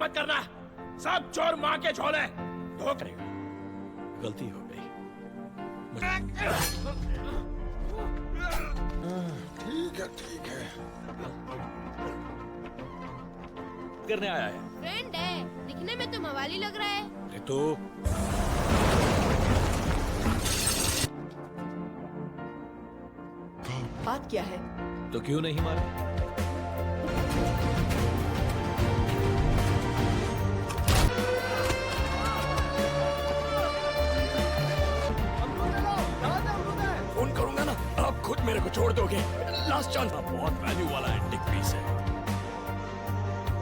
मत करना। सब चोर माँ के झोले। धोखे गलती हो गई। ठीक है। करने आया है। फ्रेंड है, दिखने में तो मवाली लग रहा है। ये तो बात क्या है? तो क्यों नहीं मारा? फोन करूंगा ना, आप खुद मेरे को छोड़ दोगे। Last chance. बहुत वैल्यू वाला एंटिक पीस है।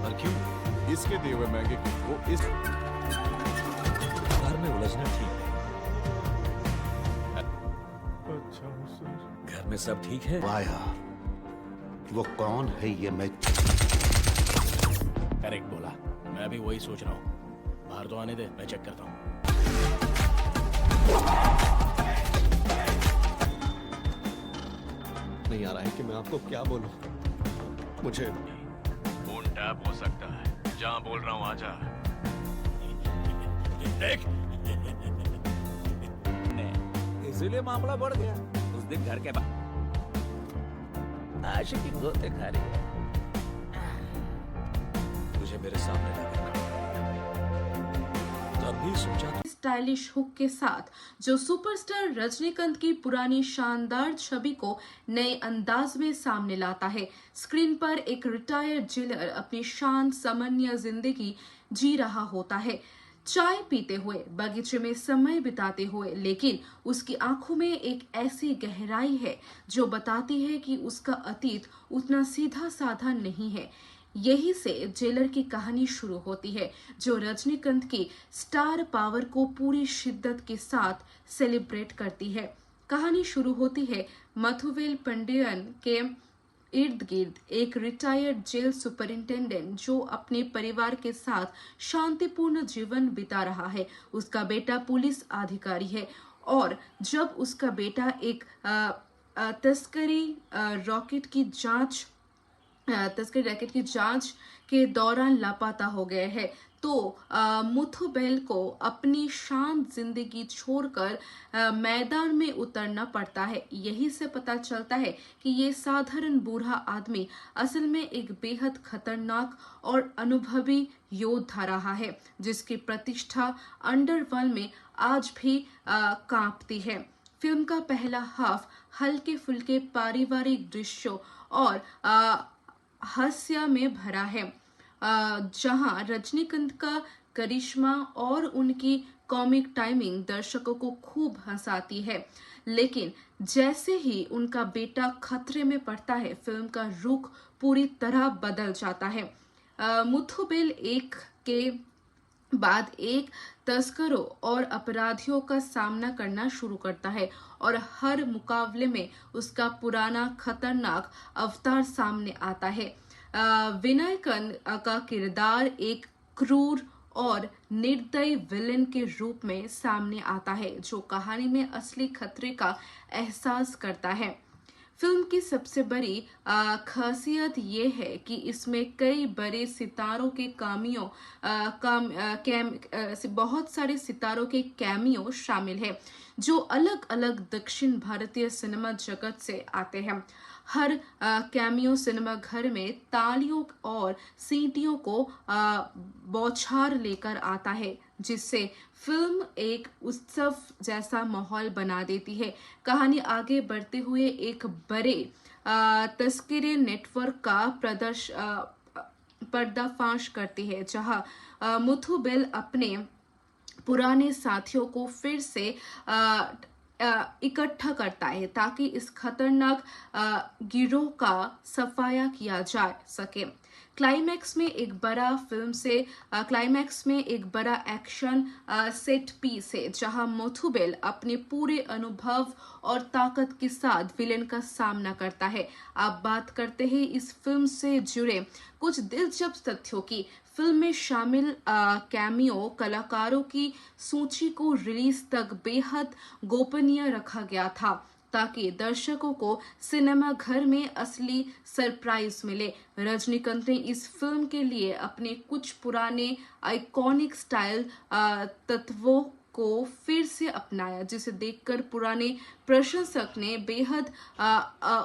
पर क्यों? इसके दिए हुए महंगे गिफ्ट को इस घर में उलझना ठीक नहीं। अच्छा सर। घर में सब ठीक है? वाह यार, वो कौन है ये मैं करेक्ट बोला। मैं भी वही सोच रहा हूँ। बाहर तो आने दे, मैं चेक करता हूँ। नहीं आ रहा है कि मैं आपको क्या बोलूं। मुझे फोन टैप हो सकता है। जहाँ बोल रहा हूँ आजा। देख, इसीलिए मामला बढ़ गया। उस दिन घर के बाद आशिकी गोते खा रही है। तुझे मेरे सामने लगा तब भी सोचा स्टाइलिश हुक के साथ जो सुपरस्टार रजनीकांत की पुरानी शानदार छवि को नए अंदाज में सामने लाता है। स्क्रीन पर एक रिटायर्ड जेलर अपनी शांत सामान्य जिंदगी जी रहा होता है, चाय पीते हुए, बगीचे में समय बिताते हुए, लेकिन उसकी आंखों में एक ऐसी गहराई है जो बताती है कि उसका अतीत उतना सीधा साधा नहीं है। यही से जेलर की कहानी शुरू होती है, जो रजनीकांत की स्टार पावर को पूरी शिद्दत के साथ सेलिब्रेट करती है। कहानी शुरू होती है मथुवेल पंडियन के इर्द गिर्द एक रिटायर्ड जेल सुपरिंटेंडेंट जो अपने परिवार के साथ शांतिपूर्ण जीवन बिता रहा है। उसका बेटा पुलिस अधिकारी है और जब उसका बेटा एक तस्करी रैकेट की जांच के दौरान लापता हो गए हैं, तो मुथुबेल को अपनी शांत जिंदगी छोड़कर मैदान में उतरना पड़ता है। यही से पता चलता है कि ये साधारण बूढ़ा आदमी असल में एक बेहद खतरनाक और अनुभवी योद्धा रहा है, जिसकी प्रतिष्ठा अंडरवर्ल्ड में आज भी कांपती है। फिल्म का पहला हाफ हल्के फुल्के पारिवारिक दृश्यों और हास्य में भरा है, जहां रजनीकांत का करिश्मा और उनकी कॉमिक टाइमिंग दर्शकों को खूब हंसाती है। लेकिन जैसे ही उनका बेटा खतरे में पड़ता है, फिल्म का रुख पूरी तरह बदल जाता है। मुथुबेल एक के बाद एक तस्करों और अपराधियों का सामना करना शुरू करता है और हर मुकाबले में उसका पुराना खतरनाक अवतार सामने आता है। विनायकन का किरदार एक क्रूर और निर्दयी विलेन के रूप में सामने आता है, जो कहानी में असली खतरे का एहसास करता है। फिल्म की सबसे बड़ी खासियत ये है कि इसमें कई बड़े सितारों के बहुत सारे सितारों के कैमियो शामिल है, जो अलग अलग दक्षिण भारतीय सिनेमा जगत से आते हैं। हर कैमियो सिनेमा घर में तालियों और सीटियों को बौछार लेकर आता है, जिससे फिल्म एक उत्सव जैसा माहौल बना देती है। कहानी आगे बढ़ते हुए एक बड़े तस्करी नेटवर्क का पर्दाफाश करती है, जहां मुथुबेल अपने पुराने साथियों को फिर से इकट्ठा करता है ताकि इस खतरनाक गिरोह का सफाया किया जा सके। क्लाइमैक्स में एक बड़ा एक्शन सेट पीस है, जहां मुथुबेल अपने पूरे अनुभव और ताकत के साथ विलेन का सामना करता है। अब बात करते हैं इस फिल्म से जुड़े कुछ दिलचस्प तथ्यों की। फिल्म में शामिल कैमियो कलाकारों की सूची को रिलीज तक बेहद गोपनीय रखा गया था, ताकि दर्शकों को सिनेमा घर में असली सरप्राइज मिले। रजनीकांत ने इस फिल्म के लिए अपने कुछ पुराने आइकॉनिक स्टाइल तत्वों को फिर से अपनाया, जिसे देखकर पुराने प्रशंसक ने बेहद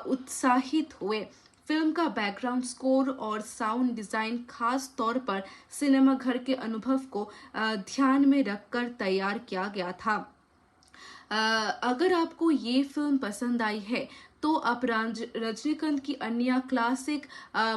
उत्साहित हुए। फिल्म का बैकग्राउंड स्कोर और साउंड डिजाइन खास तौर पर सिनेमा घर के अनुभव को ध्यान में रखकर तैयार किया गया था। अगर आपको ये फिल्म पसंद आई है तो आप रजनीकांत की अन्य क्लासिक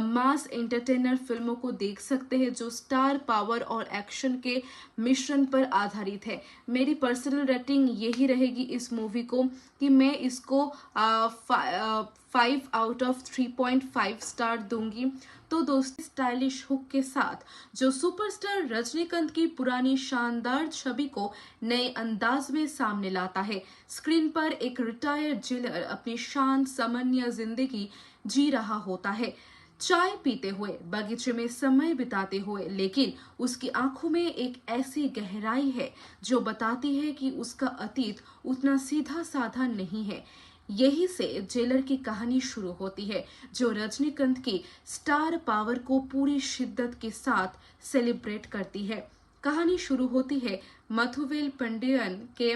मास एंटरटेनर फिल्मों को देख सकते हैं जो स्टार पावर और एक्शन के मिश्रण पर आधारित है। मेरी पर्सनल रेटिंग यही रहेगी इस मूवी को कि मैं इसको 5 आउट ऑफ 3.5 स्टार दूंगी। तो दोस्तों, स्टाइलिश हुक के साथ जो सुपरस्टार रजनीकांत की पुरानी शानदार छवि को नए अंदाज में सामने लाता है। स्क्रीन पर एक रिटायर्ड जेलर अपनी शांत सामान्य जिंदगी जी रहा होता है, चाय पीते हुए, बगीचे में समय बिताते हुए, लेकिन उसकी आंखों में एक ऐसी गहराई है जो बताती है कि उसका अतीत उतना सीधा साधा नहीं है। यही से जेलर की कहानी शुरू होती है, जो रजनीकांत की स्टार पावर को पूरी शिद्दत के साथ सेलिब्रेट करती है। कहानी शुरू होती है मथुवेल पंडियन के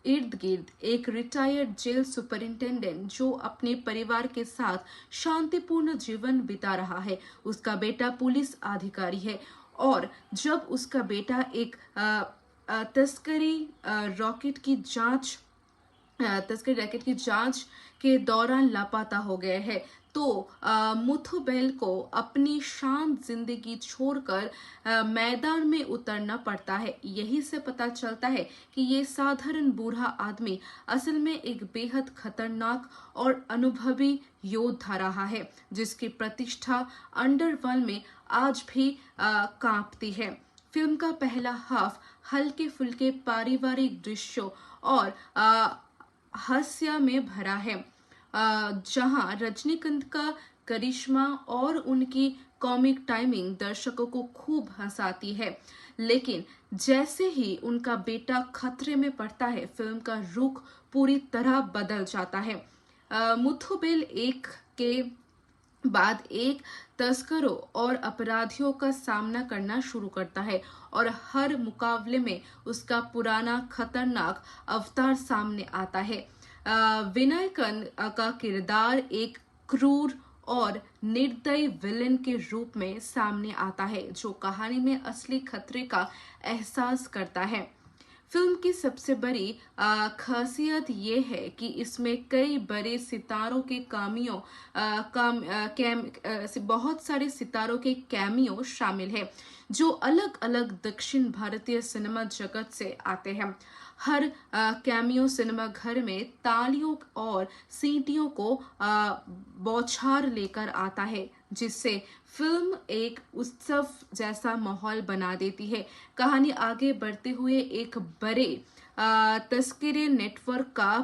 इर्द गिर्द एक रिटायर्ड जेल सुपरिंटेंडेंट जो अपने परिवार के साथ शांतिपूर्ण जीवन बिता रहा है। उसका बेटा पुलिस अधिकारी है और जब उसका बेटा एक तस्करी रैकेट की जांच के दौरान लापता हो गए हैं, तो मुथुबेल को अपनी शांत जिंदगी छोड़कर मैदान में उतरना पड़ता है। यही से पता चलता है कि ये साधारण बूढ़ा आदमी असल में एक बेहद खतरनाक और अनुभवी योद्धा रहा है, जिसकी प्रतिष्ठा अंडरवर्ल्ड में आज भी कांपती है। फिल्म का पहला हाफ हल्के फुल्के पारिवारिक दृश्यों और हास्य में भरा है, जहां रजनीकांत का करिश्मा और उनकी कॉमिक टाइमिंग दर्शकों को खूब हंसाती है। लेकिन जैसे ही उनका बेटा खतरे में पड़ता है, फिल्म का रुख पूरी तरह बदल जाता है। मुथुबेल एक के बाद एक तस्करों और अपराधियों का सामना करना शुरू करता है और हर मुकाबले में उसका पुराना खतरनाक अवतार सामने आता है। विनायकन का किरदार एक क्रूर और निर्दयी विलेन के रूप में सामने आता है, जो कहानी में असली खतरे का एहसास करता है। फिल्म की सबसे बड़ी खासियत ये है कि इसमें कई बड़े सितारों के बहुत सारे सितारों के कैमियो शामिल है, जो अलग अलग दक्षिण भारतीय सिनेमा जगत से आते हैं। हर कैमियो सिनेमा घर में तालियों और सीटियों को बौछार लेकर आता है, जिससे फिल्म एक उत्सव जैसा माहौल बना देती है। कहानी आगे बढ़ते हुए एक बड़े तस्करी नेटवर्क का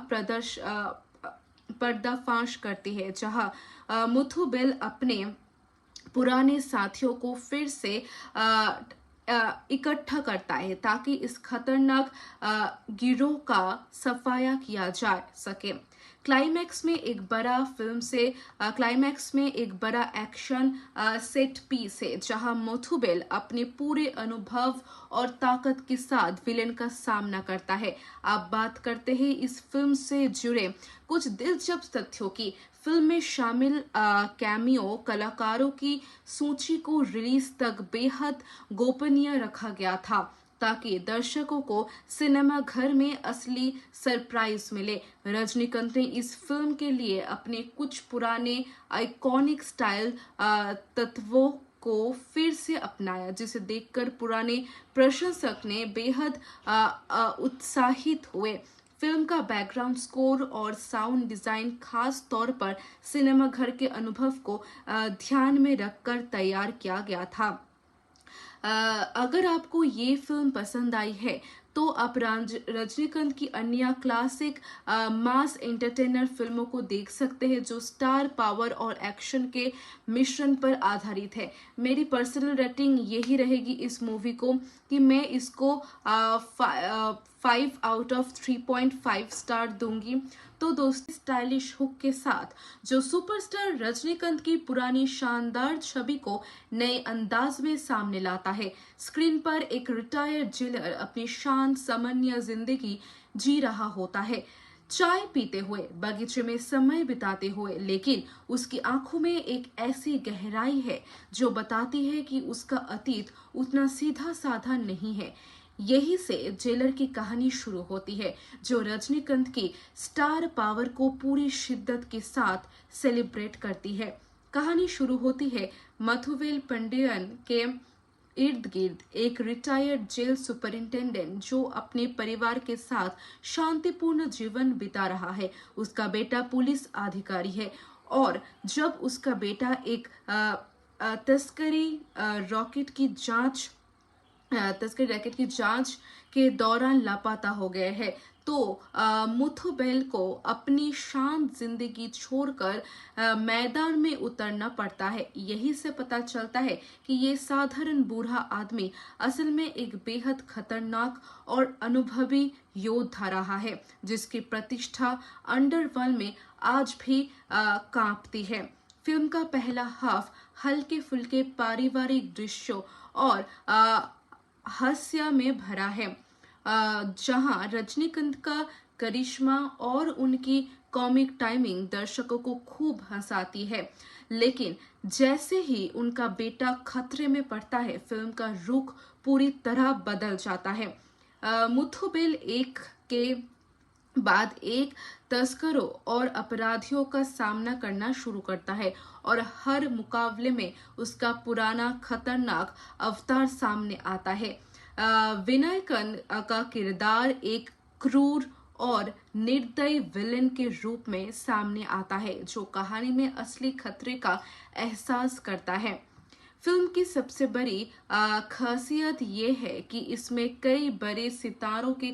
पर्दाफाश करती है, जहां मुथुबेल अपने पुराने साथियों को फिर से इकट्ठा करता है ताकि इस खतरनाक गिरोह का सफाया किया जा सके। क्लाइमैक्स में एक बड़ा एक्शन सेट पीस है, जहां मुथुबेल अपने पूरे अनुभव और ताकत के साथ विलेन का सामना करता है। आप बात करते हैं इस फिल्म से जुड़े कुछ दिलचस्प तथ्यों की। फिल्म में शामिल कैमियो कलाकारों की सूची को रिलीज तक बेहद गोपनीय रखा गया था, ताकि दर्शकों को सिनेमा घर में असली सरप्राइज मिले। रजनीकांत ने इस फिल्म के लिए अपने कुछ पुराने आइकॉनिक स्टाइल तत्वों को फिर से अपनाया, जिसे देखकर पुराने प्रशंसक ने बेहद उत्साहित हुए। फिल्म का बैकग्राउंड स्कोर और साउंड डिजाइन खास तौर पर सिनेमा घर के अनुभव को ध्यान में रखकर तैयार किया गया था। अगर आपको ये फिल्म पसंद आई है तो आप रजनीकांत की अन्य क्लासिक मास एंटरटेनर फिल्मों को देख सकते हैं जो स्टार पावर और एक्शन के मिश्रण पर आधारित है। मेरी पर्सनल रेटिंग यही रहेगी इस मूवी को कि मैं इसको 5 आउट ऑफ 3.5 स्टार दूंगी। तो दोस्तों, स्टाइलिश हुक के साथ जो सुपरस्टार रजनीकांत की पुरानी शानदार छवि को नए अंदाज में सामने लाता है। स्क्रीन पर एक रिटायर्ड जेलर अपनी शांत सामान्य जिंदगी जी रहा होता है, चाय पीते हुए, बगीचे में समय बिताते हुए, लेकिन उसकी आंखों में एक ऐसी गहराई है जो बताती है कि उसका अतीत उतना सीधा साधा नहीं है। यही से जेलर की कहानी शुरू होती है जो रजनीकांत की स्टार पावर को पूरी शिद्दत के साथ सेलिब्रेट करती है। कहानी शुरू होती है मथुवेल पंडियन के इर्द गिर्द एक रिटायर्ड जेल सुपरिंटेंडेंट जो अपने परिवार के साथ शांतिपूर्ण जीवन बिता रहा है। उसका बेटा पुलिस अधिकारी है और जब उसका बेटा एक तस्करी रैकेट की जांच के दौरान लापता हो गए हैं, तो मुथुबेल को अपनी शांत जिंदगी छोड़कर मैदान में उतरना पड़ता है। यही से पता चलता है कि ये साधारण बूढ़ा आदमी असल में एक बेहद खतरनाक और अनुभवी योद्धा रहा है जिसकी प्रतिष्ठा अंडरवर्ल्ड में आज भी कांपती है। फिल्म का पहला हाफ हल्के फुल्के पारिवारिक दृश्यों और हास्य में भरा है, जहां रजनीकांत का करिश्मा और उनकी कॉमिक टाइमिंग दर्शकों को खूब हंसाती है। लेकिन जैसे ही उनका बेटा खतरे में पड़ता है, फिल्म का रुख पूरी तरह बदल जाता है। मुथुबेल एक के बाद एक तस्करों और अपराधियों का सामना करना शुरू करता है और हर मुकाबले में उसका पुराना खतरनाक अवतार सामने आता है। विनायकन का किरदार एक क्रूर और निर्दयी विलेन के रूप में सामने आता है जो कहानी में असली खतरे का एहसास करता है। फिल्म की सबसे बड़ी खासियत ये है कि इसमें कई बड़े सितारों के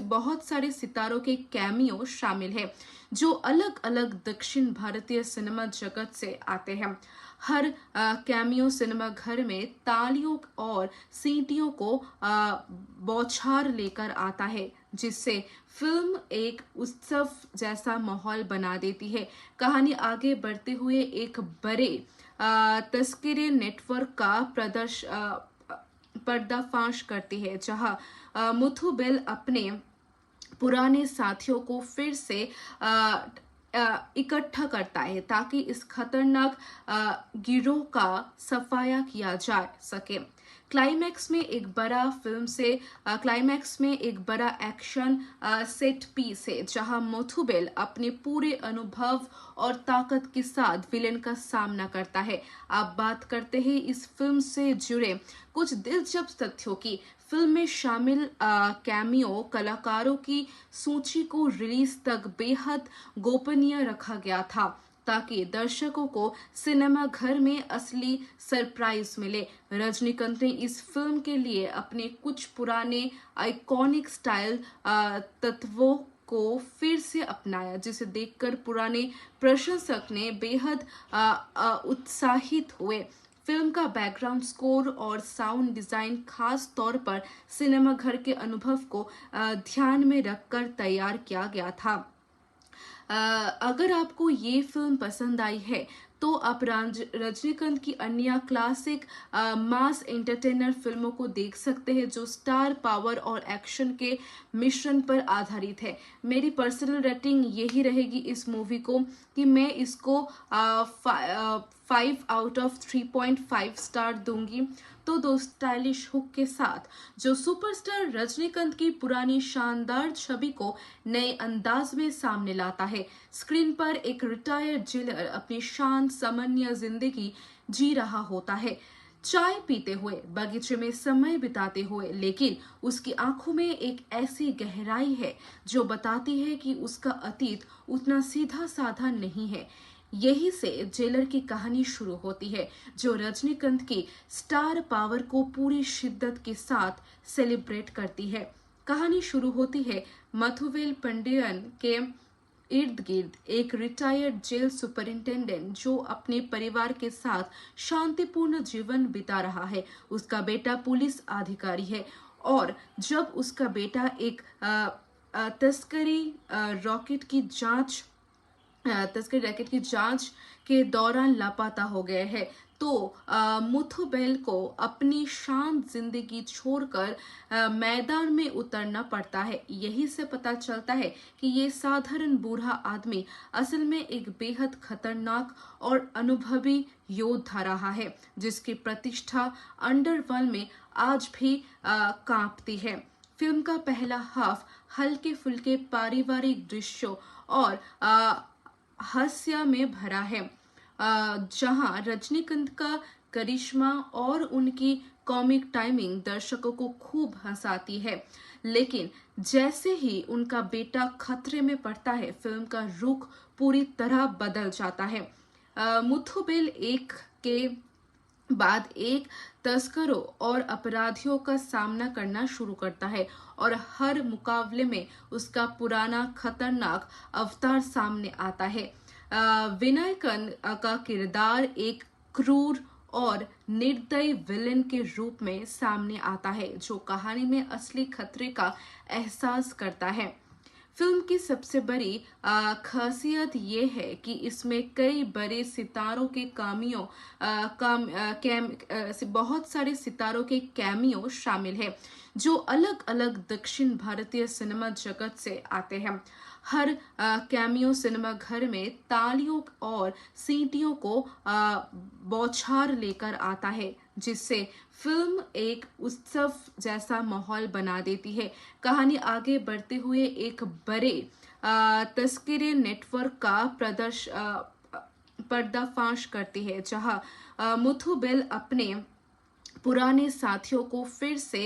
बहुत सारे सितारों के कैमियो शामिल है जो अलग अलग दक्षिण भारतीय सिनेमा जगत से आते हैं। हर कैमियो सिनेमा घर में तालियों और सीटियों को बौछार लेकर आता है, जिससे फिल्म एक उत्सव जैसा माहौल बना देती है। कहानी आगे बढ़ते हुए एक बड़े तस्करी नेटवर्क का पर्दाफाश करती है, जहां मुथुबेल अपने पुराने साथियों को फिर से इकट्ठा करता है ताकि इस खतरनाक गिरोह का सफाया किया जा सके। क्लाइमैक्स में एक बड़ा एक्शन सेट पीस है जहां मुथुबेल अपने पूरे अनुभव और ताकत के साथ विलेन का सामना करता है। आप बात करते हैं इस फिल्म से जुड़े कुछ दिलचस्प तथ्यों की। फिल्म में शामिल कैमियो कलाकारों की सूची को रिलीज तक बेहद गोपनीय रखा गया था ताकि दर्शकों को सिनेमा घर में असली सरप्राइज मिले। रजनीकांत ने इस फिल्म के लिए अपने कुछ पुराने आइकॉनिक स्टाइल तत्वों को फिर से अपनाया, जिसे देखकर पुराने प्रशंसक ने बेहद उत्साहित हुए। फिल्म का बैकग्राउंड स्कोर और साउंड डिजाइन खास तौर पर सिनेमा घर के अनुभव को ध्यान में रखकर तैयार किया गया था। अगर आपको ये फिल्म पसंद आई है तो आप रजनीकांत की अन्य क्लासिक मास एंटरटेनर फिल्मों को देख सकते हैं जो स्टार पावर और एक्शन के मिश्रण पर आधारित है। मेरी पर्सनल रेटिंग यही रहेगी इस मूवी को कि मैं इसको 5 आउट ऑफ 3.5 स्टार दूंगी। तो दोस्त, स्टाइलिश हुक के साथ जो सुपरस्टार रजनीकांत की पुरानी शानदार छवि को नए अंदाज में सामने लाता है। स्क्रीन पर एक रिटायर्ड जेलर अपनी शांत सामान्य जिंदगी जी रहा होता है, चाय पीते हुए, बगीचे में समय बिताते हुए, लेकिन उसकी आंखों में एक ऐसी गहराई है जो बताती है कि उसका अतीत उतना सीधा साधा नहीं है। यही से जेलर की कहानी शुरू होती है, जो रजनीकांत की स्टार पावर को पूरी शिद्दत के साथ सेलिब्रेट करती है। कहानी शुरू होती है मथुवेल पंडियन के इर्द गिर्द एक रिटायर्ड जेल सुपरिंटेंडेंट जो अपने परिवार के साथ शांतिपूर्ण जीवन बिता रहा है। उसका बेटा पुलिस अधिकारी है और जब उसका बेटा एक तस्करी रॉकेट की जांच के दौरान लापता हो गए हैं, तो मुथुबेल को अपनी शांत जिंदगी छोड़कर मैदान में उतरना पड़ता है। यही से पता चलता है कि ये साधारण बूढ़ा आदमी असल में एक बेहद खतरनाक और अनुभवी योद्धा रहा है, जिसकी प्रतिष्ठा अंडरवर्ल्ड में आज भी कांपती है। फिल्म का पहला हाफ हल्के फुल्के पारिवारिक दृश्यों और हास्य में भरा है, जहां रजनीकांत का करिश्मा और उनकी कॉमिक टाइमिंग दर्शकों को खूब हंसाती है। लेकिन जैसे ही उनका बेटा खतरे में पड़ता है, फिल्म का रुख पूरी तरह बदल जाता है। मुथुबेल एक के बाद एक तस्करों और अपराधियों का सामना करना शुरू करता है और हर मुकाबले में उसका पुराना खतरनाक अवतार सामने आता है। विनायकन का किरदार एक क्रूर और निर्दयी विलेन के रूप में सामने आता है, जो कहानी में असली खतरे का एहसास करता है। फिल्म की सबसे बड़ी खासियत ये है कि इसमें कई बड़े सितारों के बहुत सारे सितारों के कैमियो शामिल है, जो अलग अलग दक्षिण भारतीय सिनेमा जगत से आते हैं। हर कैमियो सिनेमा घर में तालियों और सीटियों को बौछार लेकर आता है, जिससे फिल्म एक उत्सव जैसा माहौल बना देती है। कहानी आगे बढ़ते हुए एक बड़े तस्करी नेटवर्क का पर्दाफाश करती है, जहां मुथुबेल अपने पुराने साथियों को फिर से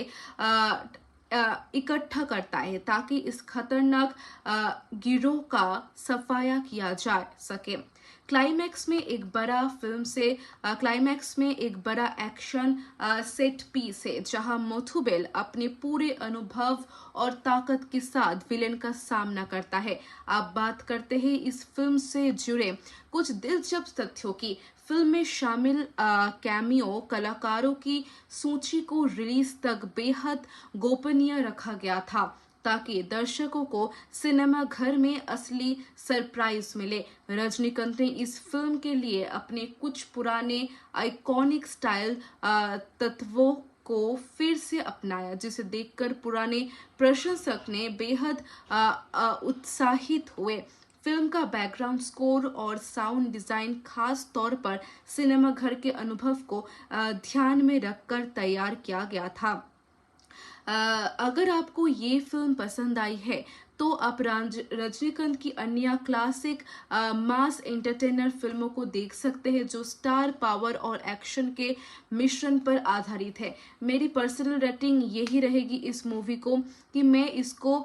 इकट्ठा करता है ताकि इस खतरनाक गिरोह का सफाया किया जा सके। क्लाइमैक्स में एक बड़ा एक्शन सेट पीस है, जहां मुथुबेल अपने पूरे अनुभव और ताकत के साथ विलेन का सामना करता है। आप बात करते हैं इस फिल्म से जुड़े कुछ दिलचस्प तथ्यों की। फिल्म में शामिल कैमियो कलाकारों की सूची को रिलीज तक बेहद गोपनीय रखा गया था, ताकि दर्शकों को सिनेमा घर में असली सरप्राइज मिले। रजनीकांत ने इस फिल्म के लिए अपने कुछ पुराने आइकॉनिक स्टाइल तत्वों को फिर से अपनाया, जिसे देखकर पुराने प्रशंसक ने बेहद उत्साहित हुए। फिल्म का बैकग्राउंड स्कोर और साउंड डिजाइन खास तौर पर सिनेमा घर के अनुभव को ध्यान में रखकर तैयार किया गया था। अगर आपको ये फिल्म पसंद आई है तो आप रजनीकांत की अन्य क्लासिक मास एंटरटेनर फिल्मों को देख सकते हैं, जो स्टार पावर और एक्शन के मिश्रण पर आधारित है। मेरी पर्सनल रेटिंग यही रहेगी इस मूवी को कि मैं इसको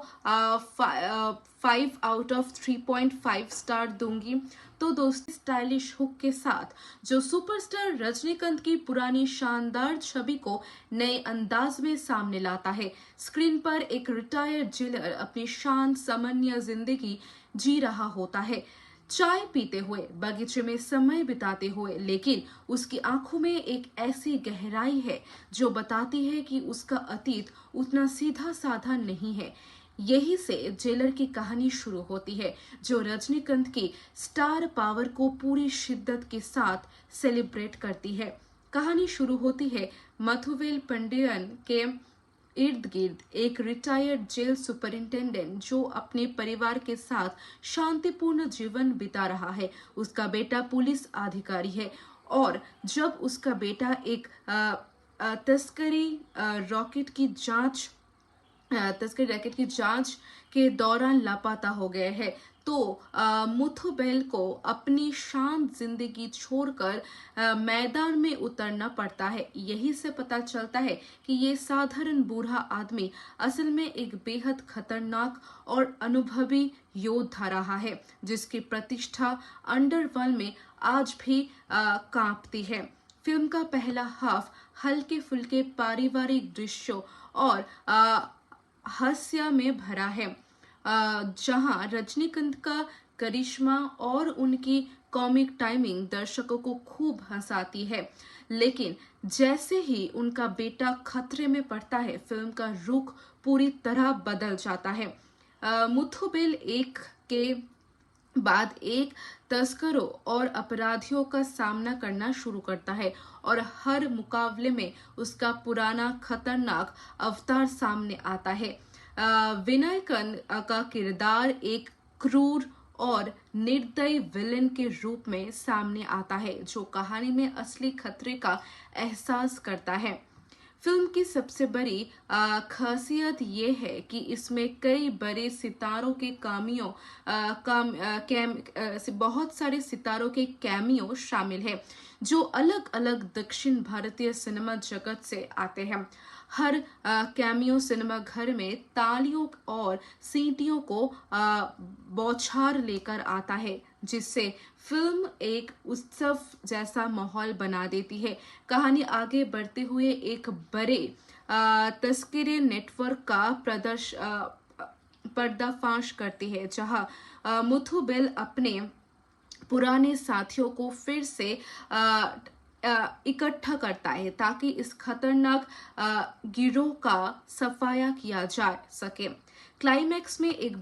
5 आउट ऑफ 3.5 स्टार दूंगी। तो दोस्तों, स्टाइलिश हुक के साथ जो सुपरस्टार रजनीकांत की पुरानी शानदार छवि को नए अंदाज में सामने लाता है। स्क्रीन पर एक रिटायर्ड जेलर अपनी शांत सामान्य जिंदगी जी रहा होता है, चाय पीते हुए, बगीचे में समय बिताते हुए, लेकिन उसकी आंखों में एक ऐसी गहराई है जो बताती है कि उसका अतीत उतना सीधा साधा नहीं है। यही से जेलर की कहानी शुरू होती है, जो रजनीकांत की स्टार पावर को पूरी शिद्दत के साथ सेलिब्रेट करती है। कहानी शुरू होती है मथुवेल पंडियन के इर्द गिर्द एक रिटायर्ड जेल सुपरिंटेंडेंट जो अपने परिवार के साथ शांतिपूर्ण जीवन बिता रहा है। उसका बेटा पुलिस अधिकारी है और जब उसका बेटा एक तस्करी रॉकेट की जांच के दौरान लापता हो गए हैं, तो मुथुबेल को अपनी शांत जिंदगी छोड़कर मैदान में उतरना पड़ता है। यही से पता चलता है कि ये साधारण बूढ़ा आदमी असल में एक बेहद खतरनाक और अनुभवी योद्धा रहा है, जिसकी प्रतिष्ठा अंडरवर्ल्ड में आज भी कांपती है। फिल्म का पहला हाफ हल्के फुल्के पारिवारिक दृश्यों और हास्य में भरा है, जहां रजनीकांत का करिश्मा और उनकी कॉमिक टाइमिंग दर्शकों को खूब हंसाती है। लेकिन जैसे ही उनका बेटा खतरे में पड़ता है, फिल्म का रुख पूरी तरह बदल जाता है। मुथुबेल एक के बाद एक तस्करों और अपराधियों का सामना करना शुरू करता है और हर मुकाबले में उसका पुराना खतरनाक अवतार सामने आता है। विनायकन का किरदार एक क्रूर और निर्दयी विलेन के रूप में सामने आता है, जो कहानी में असली खतरे का एहसास करता है। फिल्म की सबसे बड़ी खासियत ये है कि इसमें कई बड़े सितारों के बहुत सारे सितारों के कैमियो शामिल है, जो अलग अलग दक्षिण भारतीय सिनेमा जगत से आते हैं। हर कैमियो सिनेमा घर में तालियों और सीटियों को बौछार लेकर आता है, जिससे फिल्म एक उत्सव जैसा माहौल बना देती है। कहानी आगे बढ़ते हुए एक बड़े तस्करी नेटवर्क का पर्दाफाश करती है, जहां मुथुबेल अपने पुराने साथियों को फिर से इकट्ठा करता है ताकि इस खतरनाक गिरोह का सफाया किया जा सके। क्लाइमैक्स में एक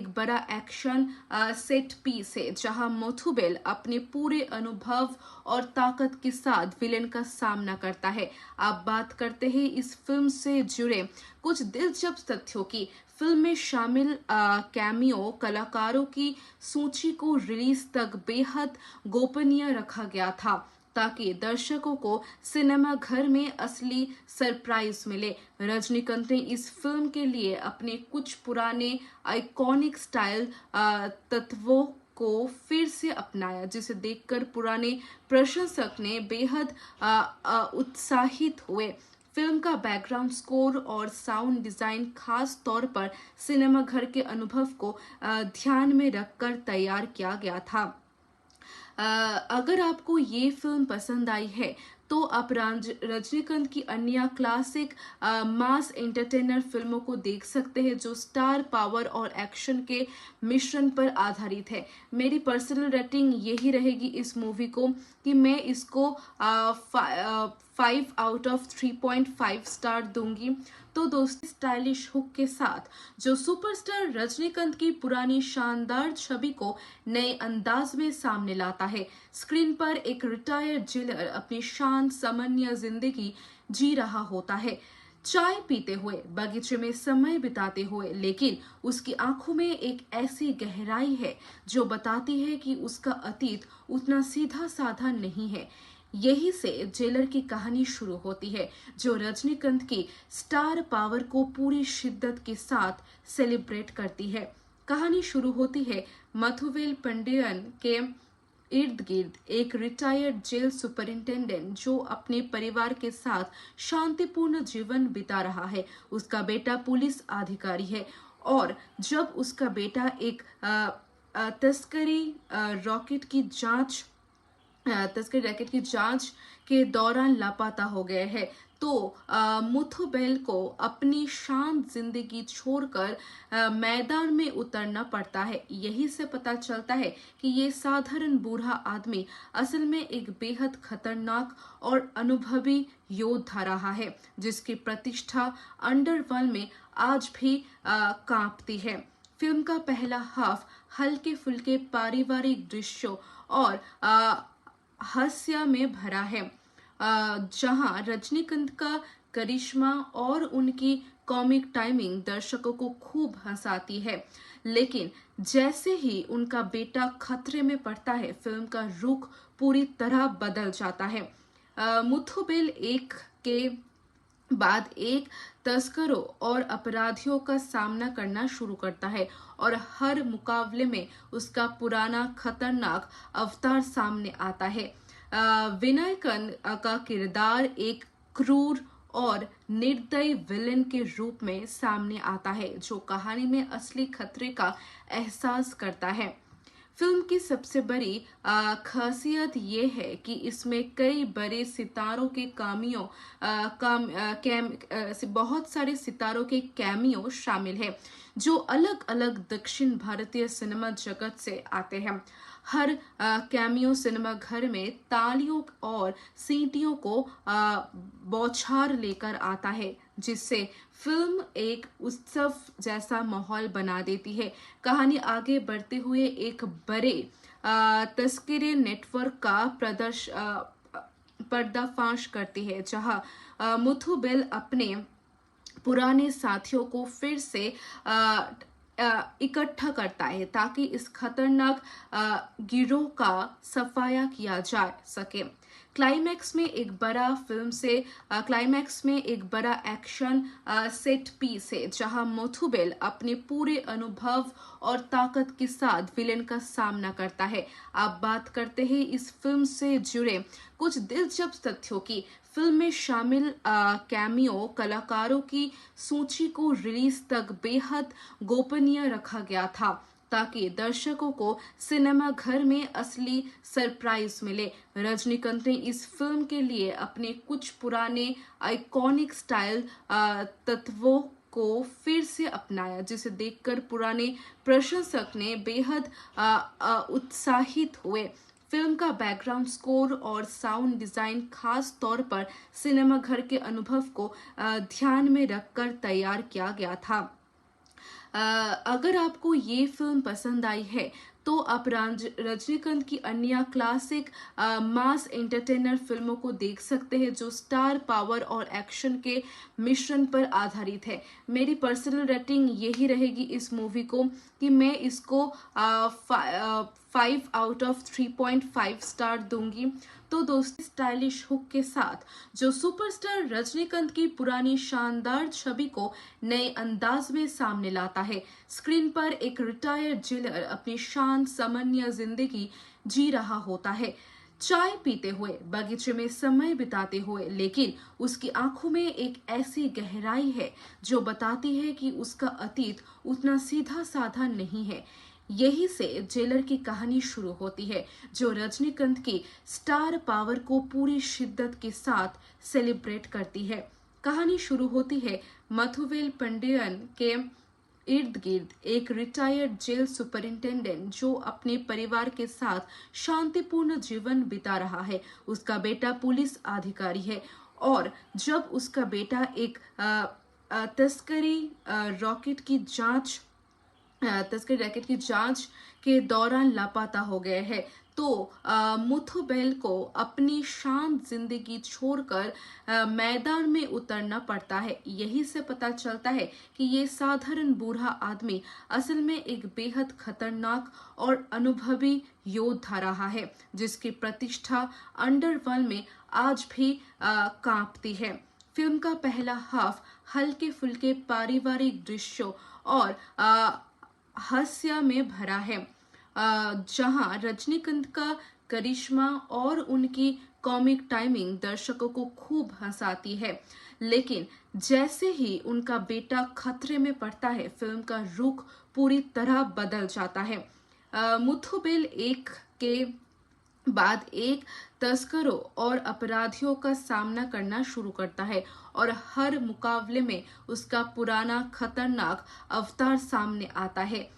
बड़ा एक्शन सेट पीस है, जहां मुथुबेल अपने पूरे अनुभव और ताकत के साथ विलेन का सामना करता है। आप बात करते हैं इस फिल्म से जुड़े कुछ दिलचस्प तथ्यों की। फिल्म में शामिल कैमियो कलाकारों की सूची को रिलीज तक बेहद गोपनीय रखा गया था, ताकि दर्शकों को सिनेमा घर में असली सरप्राइज मिले। रजनीकांत ने इस फिल्म के लिए अपने कुछ पुराने आइकॉनिक स्टाइल तत्वों को फिर से अपनाया, जिसे देखकर पुराने प्रशंसक ने बेहद उत्साहित हुए। फिल्म का बैकग्राउंड स्कोर और साउंड डिजाइन खास तौर पर सिनेमा घर के अनुभव को ध्यान में रखकर तैयार किया गया था। अगर आपको ये फिल्म पसंद आई है तो आप रजनीकांत की अन्य क्लासिक मास एंटरटेनर फिल्मों को देख सकते हैं, जो स्टार पावर और एक्शन के मिश्रण पर आधारित है। मेरी पर्सनल रेटिंग यही रहेगी इस मूवी को कि मैं इसको 5 आउट ऑफ 3.5 स्टार दूंगी। तो दोस्तों, स्टाइलिश हुक के साथ जो सुपरस्टार रजनीकांत की पुरानी शानदार छवि को नए अंदाज में सामने लाता है। स्क्रीन पर एक रिटायर्ड जेलर अपनी शांत सामान्य जिंदगी जी रहा होता है, चाय पीते हुए, बगीचे में समय बिताते हुए, लेकिन उसकी आंखों में एक ऐसी गहराई है जो बताती है कि उसका अतीत उतना सीधा साधा नहीं है। यही से जेलर की कहानी शुरू होती है, जो रजनीकांत की स्टार पावर को पूरी शिद्दत के साथ सेलिब्रेट करती है। कहानी शुरू होती है मुथुबेल पांडियन के इर्द गिर्द एक रिटायर्ड जेल सुपरिंटेंडेंट जो अपने परिवार के साथ शांतिपूर्ण जीवन बिता रहा है। उसका बेटा पुलिस अधिकारी है, और जब उसका बेटा एक तस्करी रैकेट की जांच के दौरान लापता हो गए हैं, तो मुथुबेल को अपनी शांत जिंदगी छोड़कर मैदान में उतरना पड़ता है। यही से पता चलता है कि ये साधारण बूढ़ा आदमी असल में एक बेहद खतरनाक और अनुभवी योद्धा रहा है, जिसकी प्रतिष्ठा अंडरवर्ल्ड में आज भी कांपती है। फिल्म का पहला हाफ हल्के फुल्के पारिवारिक दृश्यों और हास्य में भरा है, जहां रजनीकांत का करिश्मा और उनकी कॉमिक टाइमिंग दर्शकों को खूब हंसाती है। लेकिन जैसे ही उनका बेटा खतरे में पड़ता है, फिल्म का रुख पूरी तरह बदल जाता है। मुथुबेल एक के बाद एक तस्करों और अपराधियों का सामना करना शुरू करता है और हर मुकाबले में उसका पुराना खतरनाक अवतार सामने आता है। विनायकन का किरदार एक क्रूर और निर्दयी विलेन के रूप में सामने आता है जो कहानी में असली खतरे का एहसास करता है। फिल्म की सबसे बड़ी खासियत ये है कि इसमें कई बड़े सितारों के बहुत सारे सितारों के कैमियो शामिल है जो अलग अलग दक्षिण भारतीय सिनेमा जगत से आते हैं। हर कैमियो सिनेमा घर में तालियों और सीटियों को बौछार लेकर आता है जिससे फिल्म एक उत्सव जैसा माहौल बना देती है। कहानी आगे बढ़ते हुए एक बड़े तस्करी नेटवर्क का पर्दाफाश करती है जहां मुथु बेल अपने पुराने साथियों को फिर से इकट्ठा करता है ताकि इस खतरनाक गिरोह का सफाया किया जा सके। क्लाइमैक्स में एक बड़ा एक्शन सेट पीस है जहां मोथुबेल अपने पूरे अनुभव और ताकत के साथ विलेन का सामना करता है। अब बात करते हैं इस फिल्म से जुड़े कुछ दिलचस्प तथ्यों की। फिल्म में शामिल कैमियो कलाकारों की सूची को रिलीज तक बेहद गोपनीय रखा गया था ताकि दर्शकों को सिनेमा घर में असली सरप्राइज मिले। रजनीकांत ने इस फिल्म के लिए अपने कुछ पुराने आइकॉनिक स्टाइल तत्वों को फिर से अपनाया जिसे देखकर पुराने प्रशंसक ने बेहद उत्साहित हुए। फिल्म का बैकग्राउंड स्कोर और साउंड डिजाइन खास तौर पर सिनेमा घर के अनुभव को ध्यान में रखकर तैयार किया गया था। अगर आपको ये फिल्म पसंद आई है तो आप रजनीकांत की अन्य क्लासिक मास एंटरटेनर फिल्मों को देख सकते हैं जो स्टार पावर और एक्शन के मिश्रण पर आधारित है। मेरी पर्सनल रेटिंग यही रहेगी इस मूवी को कि मैं इसको 5 आउट ऑफ 3.5 स्टार दूंगी। तो दोस्तों, स्टाइलिश हुक के साथ जो सुपरस्टार रजनीकांत की पुरानी शानदार छवि को नए अंदाज में सामने लाता है। स्क्रीन पर एक रिटायर्ड जेलर अपनी शांत सामान्य जिंदगी जी रहा होता है, चाय पीते हुए, बगीचे में समय बिताते हुए, लेकिन उसकी आंखों में एक ऐसी गहराई है जो बताती है कि उसका अतीत उतना सीधा साधा नहीं है। यही से जेलर की कहानी शुरू होती है जो रजनीकांत की स्टार पावर को पूरी शिद्दत के साथ सेलिब्रेट करती है। कहानी शुरू होती है मथुवेल पंडियन के इर्द गिर्द एक रिटायर्ड जेल सुपरिंटेंडेंट जो अपने परिवार के साथ शांतिपूर्ण जीवन बिता रहा है। उसका बेटा पुलिस अधिकारी है और जब उसका बेटा एक तस्करी रैकेट की जांच के दौरान लापता हो गए हैं तो मुथुबेल को अपनी शांत जिंदगी छोड़कर मैदान में उतरना पड़ता है। यही से पता चलता है कि ये साधारण बूढ़ा आदमी असल में एक बेहद खतरनाक और अनुभवी योद्धा रहा है जिसकी प्रतिष्ठा अंडरवर्ल्ड में आज भी कांपती है। फिल्म का पहला हाफ हल्के फुल्के पारिवारिक दृश्यों और हास्य में भरा है जहां रजनीकांत का करिश्मा और उनकी कॉमिक टाइमिंग दर्शकों को खूब हंसाती है। लेकिन जैसे ही उनका बेटा खतरे में पड़ता है फिल्म का रुख पूरी तरह बदल जाता है। मुथुबेल एक के बाद एक तस्करों और अपराधियों का सामना करना शुरू करता है और हर मुकाबले में उसका पुराना खतरनाक अवतार सामने आता है।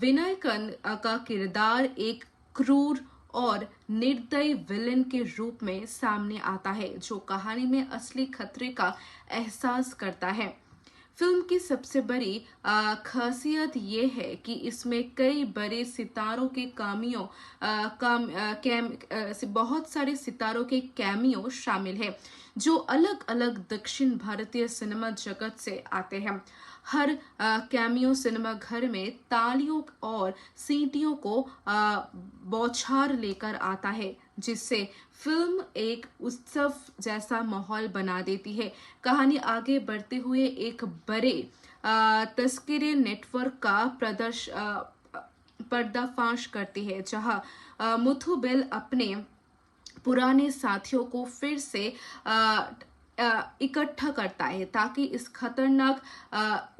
विनायकन का किरदार एक क्रूर और निर्दयी विलेन के रूप में सामने आता है जो कहानी में असली खतरे का एहसास करता है। फिल्म की सबसे बड़ी खासियत ये है कि इसमें कई बड़े सितारों के बहुत सारे सितारों के कैमियो शामिल है जो अलग अलग दक्षिण भारतीय सिनेमा जगत से आते हैं। हर कैमियो सिनेमा घर में तालियों और सीटियों को बौछार लेकर आता है जिससे फिल्म एक उत्सव जैसा माहौल बना देती है। कहानी आगे बढ़ते हुए एक बड़े तस्करी नेटवर्क का पर्दाफाश करती है, जहां मुथु बेल अपने पुराने साथियों को फिर से इकट्ठा करता है ताकि इस खतरनाक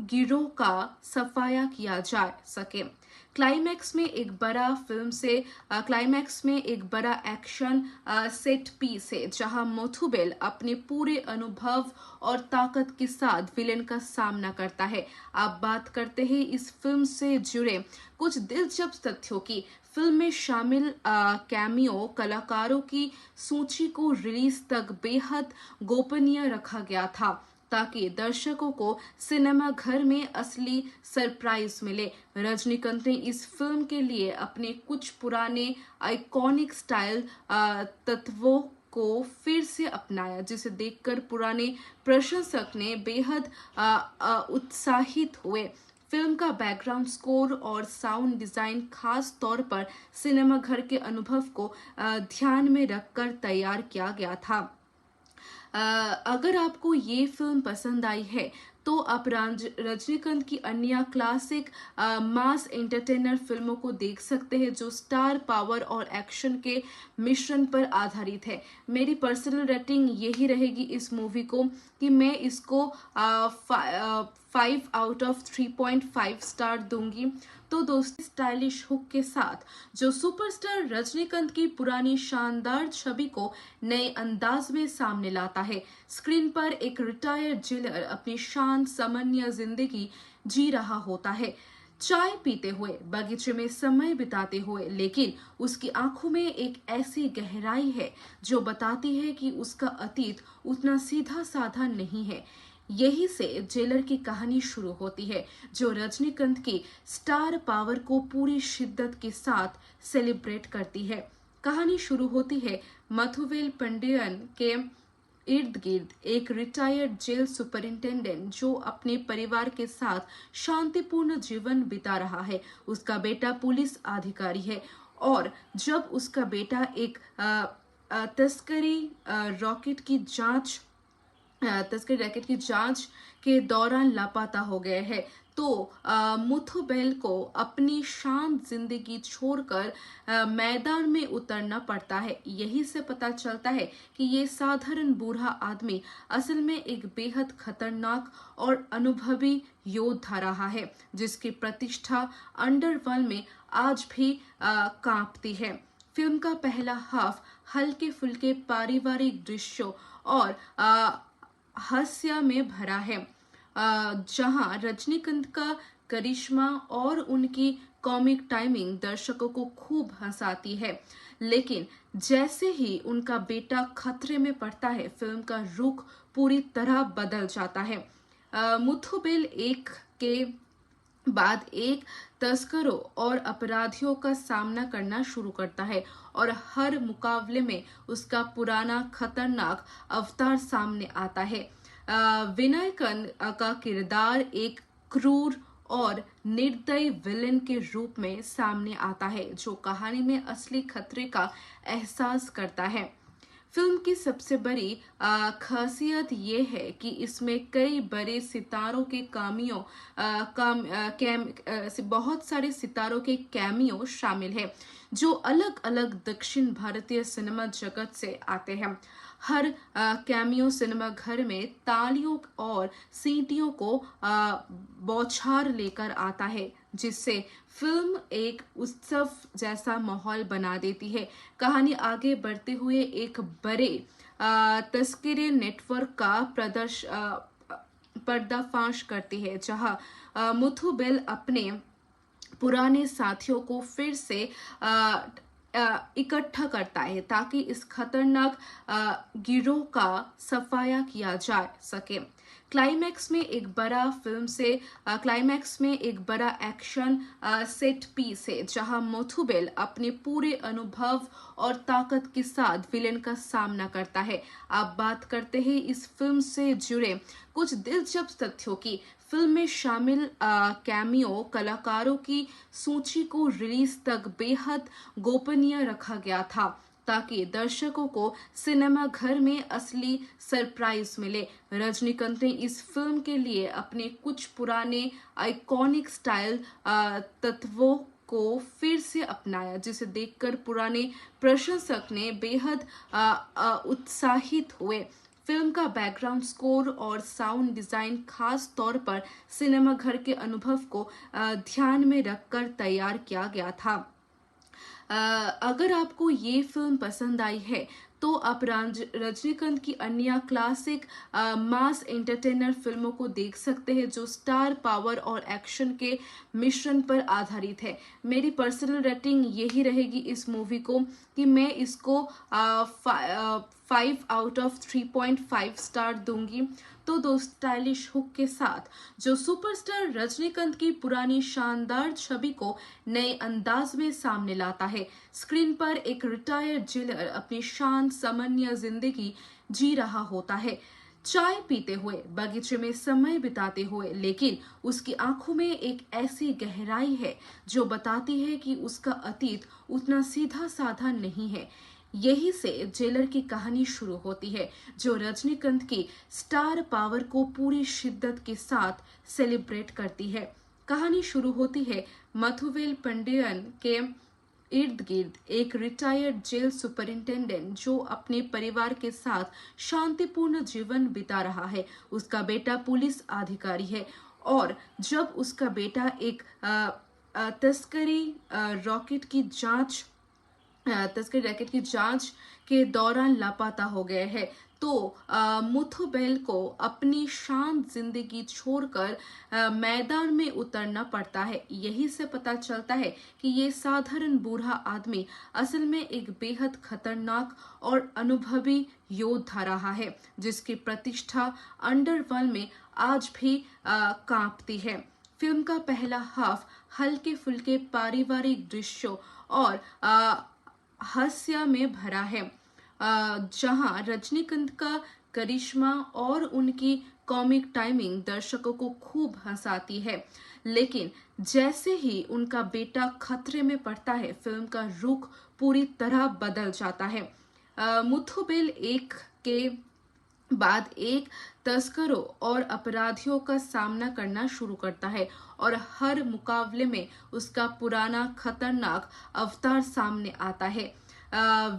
गिरोह का सफाया किया जा सके। क्लाइमैक्स में एक बड़ा एक्शन सेट पीस है, जहां मोथुबेल अपने पूरे अनुभव और ताकत के साथ विलेन का सामना करता है। आप बात करते हैं इस फिल्म से जुड़े कुछ दिलचस्प तथ्यों की। फिल्म में शामिल कैमियो कलाकारों की सूची को रिलीज तक बेहद गोपनीय रखा गया था ताकि दर्शकों को सिनेमा घर में असली सरप्राइज मिले। रजनीकांत ने इस फिल्म के लिए अपने कुछ पुराने आइकॉनिक स्टाइल तत्वों को फिर से अपनाया, जिसे देखकर पुराने प्रशंसक ने बेहद उत्साहित हुए। फिल्म का बैकग्राउंड स्कोर और साउंड डिजाइन खास तौर पर सिनेमा घर के अनुभव को ध्यान में रखकर तैयार किया गया था। अगर आपको ये फिल्म पसंद आई है तो आप रजनीकांत की अन्य क्लासिक मास एंटरटेनर फिल्मों को देख सकते हैं जो स्टार पावर और एक्शन के मिश्रण पर आधारित है। मेरी पर्सनल रेटिंग यही रहेगी इस मूवी को कि मैं इसको 5 आउट ऑफ 3.5 स्टार दूंगी। तो दोस्तों, स्टाइलिश हुक के साथ जो सुपरस्टार रजनीकांत की पुरानी शानदार छवि को नए अंदाज में सामने लाता है। स्क्रीन पर एक रिटायर्ड जेलर अपनी शांत सामान्य जिंदगी जी रहा होता है, चाय पीते हुए, बगीचे में समय बिताते हुए, लेकिन उसकी आंखों में एक ऐसी गहराई है जो बताती है कि उसका अतीत उतना सीधा साधा नहीं है। यही से जेलर की कहानी शुरू होती है, जो रजनीकांत की स्टार पावर को पूरी शिद्दत के साथ सेलिब्रेट करती है। कहानी शुरू होती है मथुवेल पंडियन के इर्द गिर्द एक रिटायर्ड जेल सुपरिंटेंडेंट जो अपने परिवार के साथ शांतिपूर्ण जीवन बिता रहा है। उसका बेटा पुलिस अधिकारी है और जब उसका बेटा एक तस्करी रैकेट की जांच के दौरान लापता हो गए हैं, तो मुथु बेल को अपनी शांत जिंदगी छोड़कर मैदान में उतरना पड़ता है। यही से पता चलता है कि ये साधारण बूढ़ा आदमी असल में एक बेहद खतरनाक और अनुभवी योद्धा रहा है, जिसकी प्रतिष्ठा अंडरवर्ल्ड में आज भी कांपती है। फिल्म का पहला हाफ हल्के फुल्के पारिवारिक दृश्यों और हास्य में भरा है, जहां रजनीकांत का करिश्मा और उनकी कॉमिक टाइमिंग दर्शकों को खूब हंसाती है। लेकिन जैसे ही उनका बेटा खतरे में पड़ता है, फिल्म का रुख पूरी तरह बदल जाता है। मुथु बेल एक के बाद एक तस्करों और अपराधियों का सामना करना शुरू करता है और हर मुकाबले में उसका पुराना खतरनाक अवतार सामने आता है। विनायकन का किरदार एक क्रूर और निर्दयी विलेन के रूप में सामने आता है, जो कहानी में असली खतरे का एहसास करता है। फिल्म की सबसे बड़ी खासियत ये है कि इसमें कई बड़े सितारों के बहुत सारे सितारों के कैमियो शामिल हैं, जो अलग अलग दक्षिण भारतीय सिनेमा जगत से आते हैं। हर कैमियो सिनेमा घर में तालियों और सीटियों को बौछार लेकर आता है, जिससे फिल्म एक उत्सव जैसा माहौल बना देती है। कहानी आगे बढ़ते हुए एक बड़े तस्करी नेटवर्क का पर्दाफाश करती है, जहां मुथु बेल अपने पुराने साथियों को फिर से इकट्ठा करता है ताकि इस खतरनाक गिरोह का सफाया किया जा सके। क्लाइमैक्स में एक बड़ा एक्शन सेट पीस है, जहां मुथु बेल अपने पूरे अनुभव और ताकत के साथ विलेन का सामना करता है। आप बात करते हैं इस फिल्म से जुड़े कुछ दिलचस्प तथ्यों की। फिल्म में शामिल कैमियो कलाकारों की सूची को रिलीज तक बेहद गोपनीय रखा गया था ताकि दर्शकों को सिनेमा घर में असली सरप्राइज मिले। रजनीकांत ने इस फिल्म के लिए अपने कुछ पुराने आइकॉनिक स्टाइल तत्वों को फिर से अपनाया, जिसे देखकर पुराने प्रशंसक ने बेहद उत्साहित हुए। फिल्म का बैकग्राउंड स्कोर और साउंड डिजाइन खास तौर पर सिनेमा घर के अनुभव को ध्यान में रखकर तैयार किया गया था। अगर आपको ये फिल्म पसंद आई है तो आप रजनीकांत की अन्य क्लासिक मास एंटरटेनर फिल्मों को देख सकते हैं जो स्टार पावर और एक्शन के मिश्रण पर आधारित है। मेरी पर्सनल रेटिंग यही रहेगी इस मूवी को कि मैं इसको 5 आउट ऑफ 3.5 स्टार दूंगी। तो दो स्टाइलिश हुक के साथ जो सुपरस्टार रजनीकांत की पुरानी शानदार छवि को नए अंदाज में सामने लाता है। स्क्रीन पर एक रिटायर्ड जेलर अपनी शांत सामान्य जिंदगी जी रहा होता है, चाय पीते हुए, बगीचे में समय बिताते हुए, लेकिन उसकी आंखों में एक ऐसी गहराई है जो बताती है कि उसका अतीत उतना सीधा साधा नहीं है। यही से जेलर की कहानी शुरू होती है जो रजनीकांत की स्टार पावर को पूरी शिद्दत के साथ सेलिब्रेट करती है। कहानी शुरू होती है मथुवेल पंडियन के इर्द गिर्द एक रिटायर्ड जेल सुपरिंटेंडेंट जो अपने परिवार के साथ शांतिपूर्ण जीवन बिता रहा है। उसका बेटा पुलिस अधिकारी है और जब उसका बेटा एक तस्करी रैकेट की जांच के दौरान लापता हो गए हैं तो मुथुबेल को अपनी शांत जिंदगी छोड़कर मैदान में उतरना पड़ता है। यही से पता चलता है कि ये साधारण बूढ़ा आदमी असल में एक बेहद खतरनाक और अनुभवी योद्धा रहा है जिसकी प्रतिष्ठा अंडरवर्ल्ड में आज भी कांपती है। फिल्म का पहला हाफ हल्के फुल्के पारिवारिक दृश्यों और हास्य में भरा है, जहां रजनीकांत का करिश्मा और उनकी कॉमिक टाइमिंग दर्शकों को खूब हंसाती है। लेकिन जैसे ही उनका बेटा खतरे में पड़ता है, फिल्म का रुख पूरी तरह बदल जाता है। मुथुबेल एक के बाद एक तस्करों और अपराधियों का सामना करना शुरू करता है और हर मुकाबले में उसका पुराना खतरनाक अवतार सामने आता है।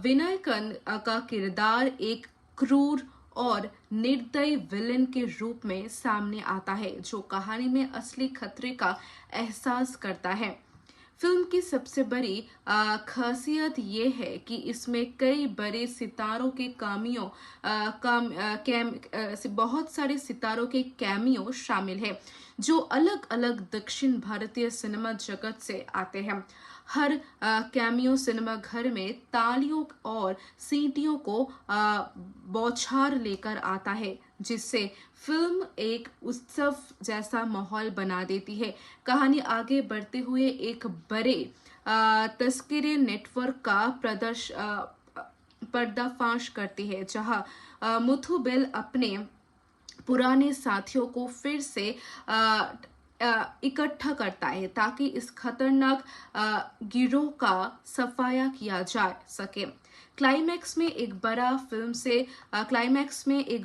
विनायकन का किरदार एक क्रूर और निर्दयी विलेन के रूप में सामने आता है जो कहानी में असली खतरे का एहसास करता है। फिल्म की सबसे बड़ी खासियत ये है कि इसमें कई बड़े सितारों के बहुत सारे सितारों के कैमियो शामिल है जो अलग अलग दक्षिण भारतीय सिनेमा जगत से आते हैं। हर कैमियो सिनेमा घर में तालियों और सीटियों को बौछार लेकर आता है जिससे फिल्म एक उत्सव जैसा माहौल बना देती है। कहानी आगे बढ़ते हुए एक बड़े तस्करी नेटवर्क का पर्दाफाश करती है जहां मुथुबेल अपने पुराने साथियों को फिर से इकट्ठा करता है ताकि इस खतरनाक गिरोह का सफाया किया जा सके। क्लाइमैक्स में एक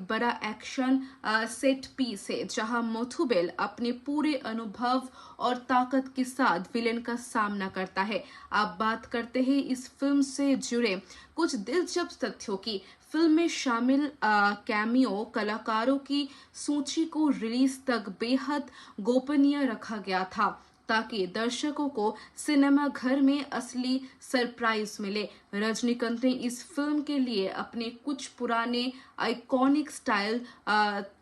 बड़ा एक्शन सेट पीस है जहां मुथुबेल अपने पूरे अनुभव और ताकत के साथ विलेन का सामना करता है। आप बात करते हैं इस फिल्म से जुड़े कुछ दिलचस्प तथ्यों की। फिल्म में शामिल कैमियो कलाकारों की सूची को रिलीज तक बेहद गोपनीय रखा गया था ताकि दर्शकों को सिनेमा घर में असली सरप्राइज मिले। रजनीकांत ने इस फिल्म के लिए अपने कुछ पुराने आइकॉनिक स्टाइल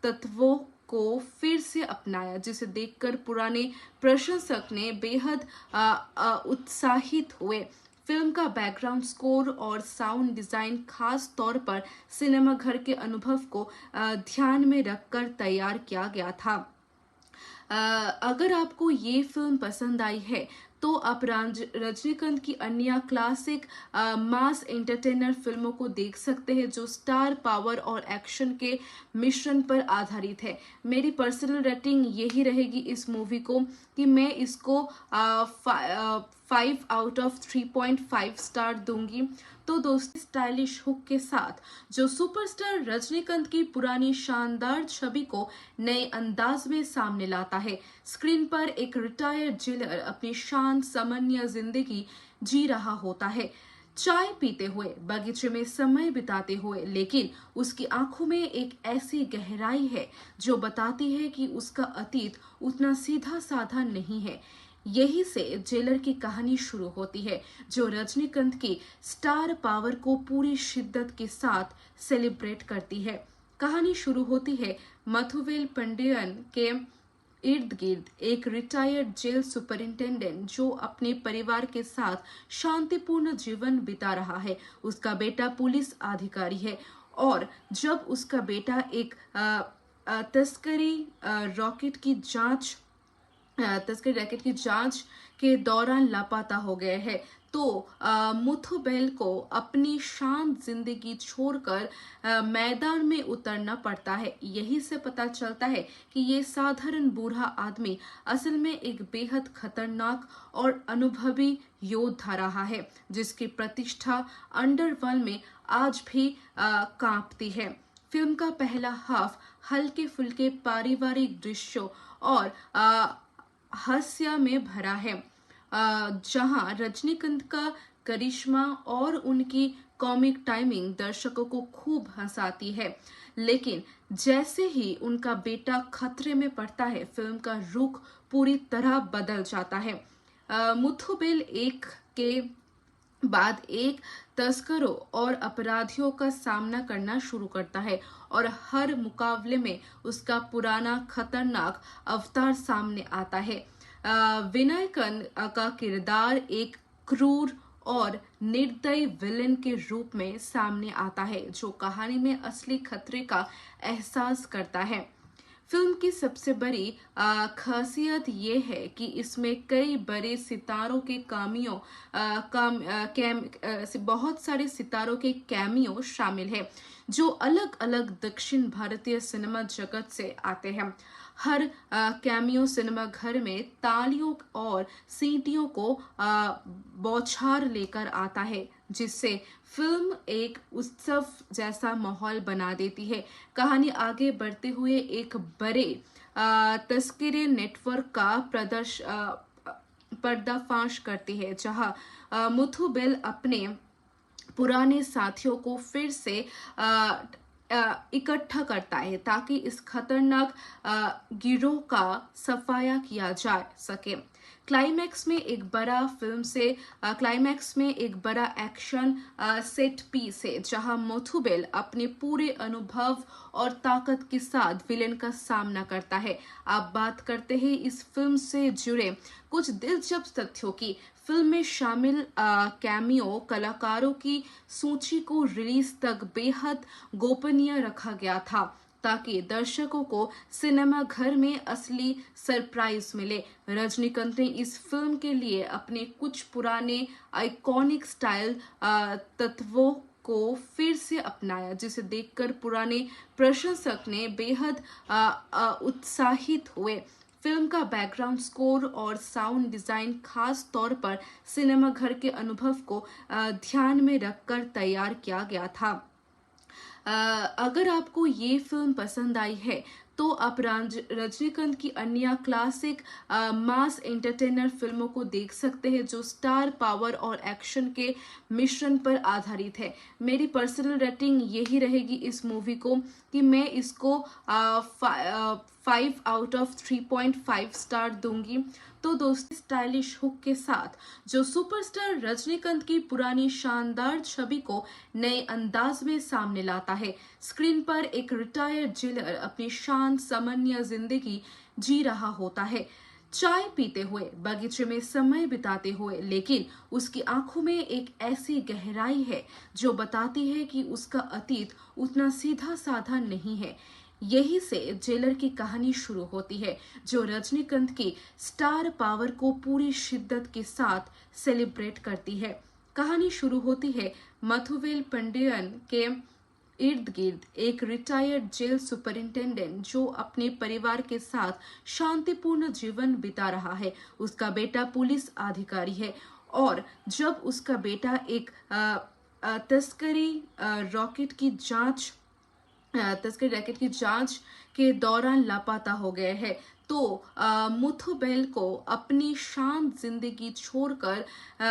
तत्वों को फिर से अपनाया जिसे देखकर पुराने प्रशंसक ने बेहद उत्साहित हुए। फिल्म का बैकग्राउंड स्कोर और साउंड डिजाइन खास तौर पर सिनेमा घर के अनुभव को ध्यान में रखकर तैयार किया गया था। अगर आपको ये फिल्म पसंद आई है तो आप रजनीकांत की अन्य क्लासिक मास एंटरटेनर फिल्मों को देख सकते हैं जो स्टार पावर और एक्शन के मिश्रण पर आधारित है। मेरी पर्सनल रेटिंग यही रहेगी इस मूवी को कि मैं इसको 5 आउट ऑफ 3.5 स्टार दूंगी। तो दोस्तों स्टाइलिश हुक के साथ जो सुपरस्टार रजनीकांत की पुरानी शानदार छवि को नए अंदाज में सामने लाता है। स्क्रीन पर एक रिटायर्ड जेलर अपनी शांत सामान्य जिंदगी जी रहा होता है, चाय पीते हुए, बगीचे में समय बिताते हुए, लेकिन उसकी आंखों में एक ऐसी गहराई है जो बताती है कि उसका अतीत उतना सीधा साधा नहीं है। यही से जेलर की कहानी शुरू होती है, जो रजनीकांत की स्टार पावर को पूरी शिद्दत के साथ सेलिब्रेट करती है। कहानी शुरू होती है मथुवेल पंडियन के इर्द गिर्द एक रिटायर्ड जेल सुपरिंटेंडेंट जो अपने परिवार के साथ शांतिपूर्ण जीवन बिता रहा है। उसका बेटा पुलिस अधिकारी है और जब उसका बेटा एक तस्करी रैकेट की जांच के दौरान लापता हो गए हैं, तो मुथुबेल को अपनी शांत जिंदगी छोड़कर मैदान में उतरना पड़ता है। यही से पता चलता है कि ये साधारण बूढ़ा आदमी असल में एक बेहद खतरनाक और अनुभवी योद्धा रहा है, जिसकी प्रतिष्ठा अंडरवर्ल्ड में आज भी कांपती है। फिल्म का पहला हाफ हल्के फुल्के पारिवारिक दृश्यों और हास्य में भरा है, जहां रजनीकांत का करिश्मा और उनकी कॉमिक टाइमिंग दर्शकों को खूब हंसाती है। लेकिन जैसे ही उनका बेटा खतरे में पड़ता है, फिल्म का रुख पूरी तरह बदल जाता है। मुथुबेल एक के बाद एक तस्करों और अपराधियों का सामना करना शुरू करता है और हर मुकाबले में उसका पुराना खतरनाक अवतार सामने आता है। विनायकन का किरदार एक क्रूर और निर्दयी विलेन के रूप में सामने आता है, जो कहानी में असली खतरे का एहसास करता है। फिल्म की सबसे बड़ी खासियत ये है कि इसमें कई बड़े सितारों के बहुत सारे सितारों के कैमियो शामिल है, जो अलग अलग दक्षिण भारतीय सिनेमा जगत से आते हैं। हर कैमियो सिनेमा घर में तालियों और सीटियों को बौछार लेकर आता है, जिससे फिल्म एक उत्सव जैसा माहौल बना देती है। कहानी आगे बढ़ते हुए एक बड़े तस्करी नेटवर्क का पर्दाफाश करती है, जहां मुथुबेल अपने पुराने साथियों को फिर से इकट्ठा करता है ताकि इस खतरनाक गिरोह का सफाया किया जा सके। क्लाइमैक्स में एक बड़ा एक्शन सेट पीस है, जहां मुथुबेल अपने पूरे अनुभव और ताकत के साथ विलेन का सामना करता है। अब बात करते हैं इस फिल्म से जुड़े कुछ दिलचस्प तथ्यों की। फिल्म में शामिल कैमियो कलाकारों की सूची को रिलीज तक बेहद गोपनीय रखा गया था, ताकि दर्शकों को सिनेमा घर में असली सरप्राइज मिले। रजनीकांत ने इस फिल्म के लिए अपने कुछ पुराने आइकॉनिक स्टाइल तत्वों को फिर से अपनाया, जिसे देखकर पुराने प्रशंसक ने बेहद उत्साहित हुए। फिल्म का बैकग्राउंड स्कोर और साउंड डिजाइन खास तौर पर सिनेमा घर के अनुभव को ध्यान में रखकर तैयार किया गया था। अगर आपको ये फिल्म पसंद आई है तो आप रजनीकांत की अन्य क्लासिक मास एंटरटेनर फिल्मों को देख सकते हैं, जो स्टार पावर और एक्शन के मिश्रण पर आधारित है। मेरी पर्सनल रेटिंग यही रहेगी इस मूवी को कि मैं इसको 5 आउट ऑफ 3.5 स्टार दूंगी। तो दोस्तों स्टाइलिश हुक के साथ जो सुपरस्टार रजनीकांत की पुरानी शानदार छवि को नए अंदाज में सामने लाता है। स्क्रीन पर एक रिटायर्ड जेलर अपनी शांत सामान्य जिंदगी जी रहा होता है, चाय पीते हुए, बगीचे में समय बिताते हुए, लेकिन उसकी आंखों में एक ऐसी गहराई है जो बताती है कि उसका अतीत उतना सीधा साधा नहीं है। यही से जेलर की कहानी शुरू होती है, जो रजनीकांत की स्टार पावर को पूरी शिद्दत के साथ सेलिब्रेट करती है। कहानी शुरू होती है मथुवेल पंडियन के इर्द गिर्द एक रिटायर्ड जेल सुपरिंटेंडेंट जो अपने परिवार के साथ शांतिपूर्ण जीवन बिता रहा है। उसका बेटा पुलिस अधिकारी है और जब उसका बेटा एक तस्करी रैकेट की जांच के दौरान लापता हो गए हैं तो मुथुबेल को अपनी शांत जिंदगी छोड़कर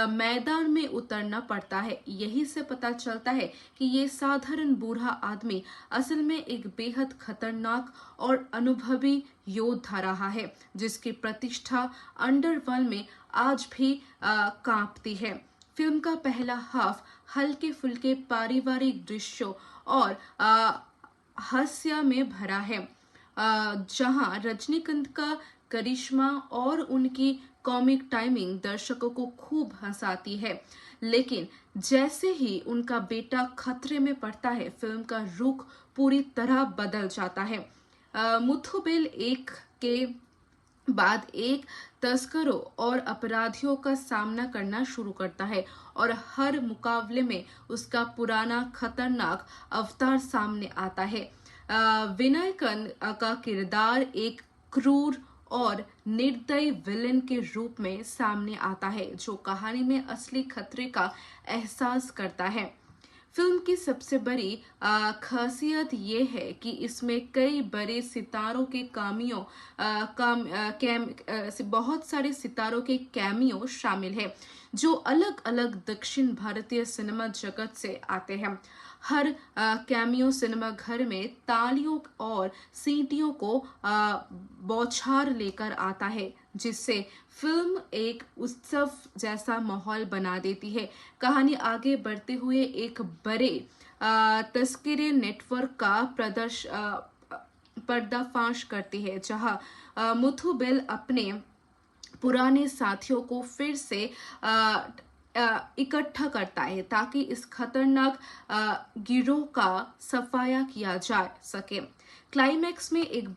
मैदान में उतरना पड़ता है। यही से पता चलता है कि ये साधारण बूढ़ा आदमी असल में एक बेहद खतरनाक और अनुभवी योद्धा रहा है, जिसकी प्रतिष्ठा अंडरवर्ल्ड में आज भी कांपती है। फिल्म का पहला हाफ हल्के फुल्के पारिवारिक दृश्यों और हास्य में भरा है, जहां रजनीकांत का करिश्मा और उनकी कॉमिक टाइमिंग दर्शकों को खूब हंसाती है। लेकिन जैसे ही उनका बेटा खतरे में पड़ता है, फिल्म का रुख पूरी तरह बदल जाता है। मुथुबेल एक के बाद एक तस्करों और अपराधियों का सामना करना शुरू करता है और हर मुकाबले में उसका पुराना खतरनाक अवतार सामने आता है। विनायकन का किरदार एक क्रूर और निर्दयी विलेन के रूप में सामने आता है, जो कहानी में असली खतरे का एहसास करता है। फिल्म की सबसे बड़ी खासियत ये है कि इसमें कई बड़े सितारों के बहुत सारे सितारों के कैमियो शामिल है, जो अलग अलग दक्षिण भारतीय सिनेमा जगत से आते हैं। हर कैमियो सिनेमा घर में तालियों और सीटियों को बौछार लेकर आता है, जिससे फिल्म एक उत्सव जैसा माहौल बना देती है। कहानी आगे बढ़ते हुए एक बड़े तस्करी नेटवर्क का पर्दाफाश करती है, जहां मुथुबेल अपने पुराने साथियों को फिर से इकट्ठा करता है ताकि इस खतरनाक गिरोह का सफाया किया जा सके। क्लाइमैक्स में एक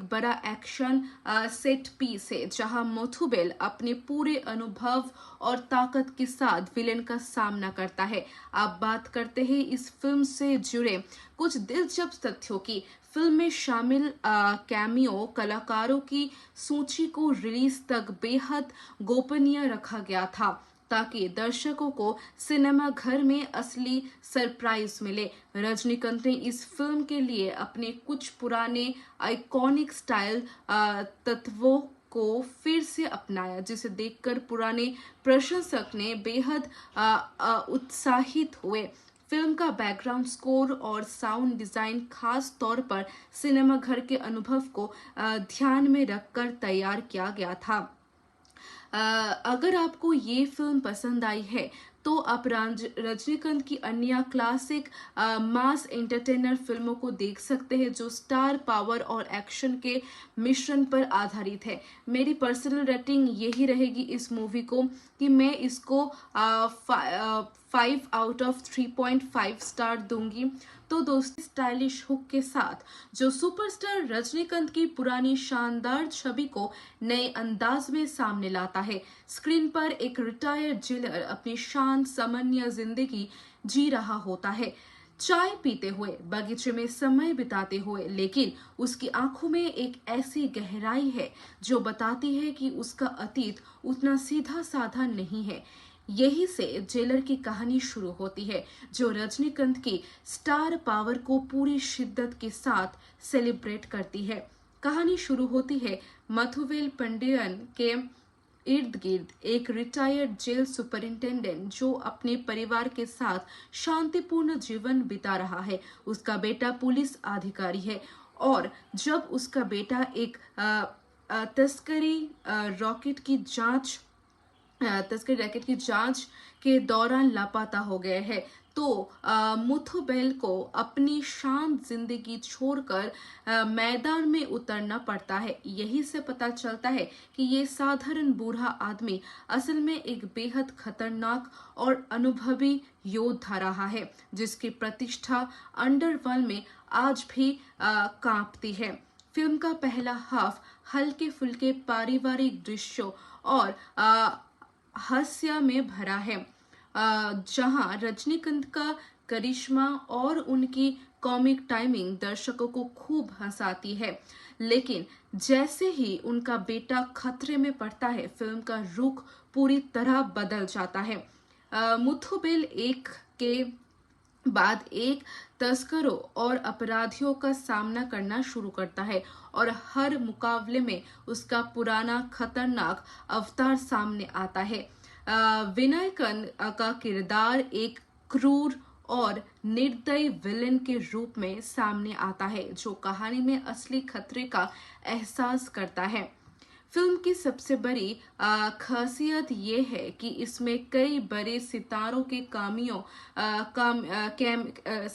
बड़ा एक्शन सेट पीस है, जहां मुथुबेल अपने पूरे अनुभव और ताकत के साथ विलेन का सामना करता है। अब बात करते हैं इस फिल्म से जुड़े कुछ दिलचस्प तथ्यों की। फिल्म में शामिल कैमियो कलाकारों की सूची को रिलीज तक बेहद गोपनीय रखा गया था, ताकि दर्शकों को सिनेमा घर में असली सरप्राइज मिले। रजनीकांत ने इस फिल्म के लिए अपने कुछ पुराने आइकॉनिक स्टाइल तत्वों को फिर से अपनाया, जिसे देखकर पुराने प्रशंसक ने बेहद उत्साहित हुए। फिल्म का बैकग्राउंड स्कोर और साउंड डिजाइन खास तौर पर सिनेमा घर के अनुभव को ध्यान में रखकर तैयार किया गया था। अगर आपको ये फिल्म पसंद आई है तो आप रजनीकांत की अन्य क्लासिक मास एंटरटेनर फिल्मों को देख सकते हैं, जो स्टार पावर और एक्शन के मिश्रण पर आधारित है। मेरी पर्सनल रेटिंग यही रहेगी इस मूवी को कि मैं इसको 5 आउट ऑफ 3.5 स्टार दूंगी। तो दोस्तों, स्टाइलिश हुक के साथ जो सुपरस्टार रजनीकांत की पुरानी शानदार छवि को नए अंदाज में सामने लाता है। स्क्रीन पर एक रिटायर्ड जेलर अपनी शांत सामान्य जिंदगी जी रहा होता है, चाय पीते हुए, बगीचे में समय बिताते हुए, लेकिन उसकी आंखों में एक ऐसी गहराई है जो बताती है कि उसका अतीत उतना सीधा साधा नहीं है। यही से जेलर की कहानी शुरू होती है, जो रजनीकांत की स्टार पावर को पूरी शिद्दत के साथ सेलिब्रेट करती है। कहानी शुरू होती है मुथुबेल पंडियन के इर्द गिर्द एक रिटायर्ड जेल सुपरिंटेंडेंट जो अपने परिवार के साथ शांतिपूर्ण जीवन बिता रहा है। उसका बेटा पुलिस अधिकारी है और जब उसका बेटा एक तस्करी रैकेट की जांच के दौरान लापता हो गए हैं तो मुथुबेल को अपनी शांत जिंदगी छोड़कर मैदान में उतरना पड़ता है। यही से पता चलता है कि ये साधारण बूढ़ा आदमी असल में एक बेहद खतरनाक और अनुभवी योद्धा रहा है, जिसकी प्रतिष्ठा अंडरवर्ल्ड में आज भी कांपती है। फिल्म का पहला हाफ हल्के फुल्के पारिवारिक दृश्यों और हास्य में भरा है, जहां रजनीकांत का करिश्मा और उनकी कॉमिक टाइमिंग दर्शकों को खूब हंसाती है। लेकिन जैसे ही उनका बेटा खतरे में पड़ता है, फिल्म का रुख पूरी तरह बदल जाता है। मुथुबिल एक के बाद एक तस्करों और अपराधियों का सामना करना शुरू करता है और हर मुकाबले में उसका पुराना खतरनाक अवतार सामने आता है। विनायकन का किरदार एक क्रूर और निर्दयी विलेन के रूप में सामने आता है जो कहानी में असली खतरे का एहसास करता है। फिल्म की सबसे बड़ी खासियत ये है कि इसमें कई बड़े सितारों के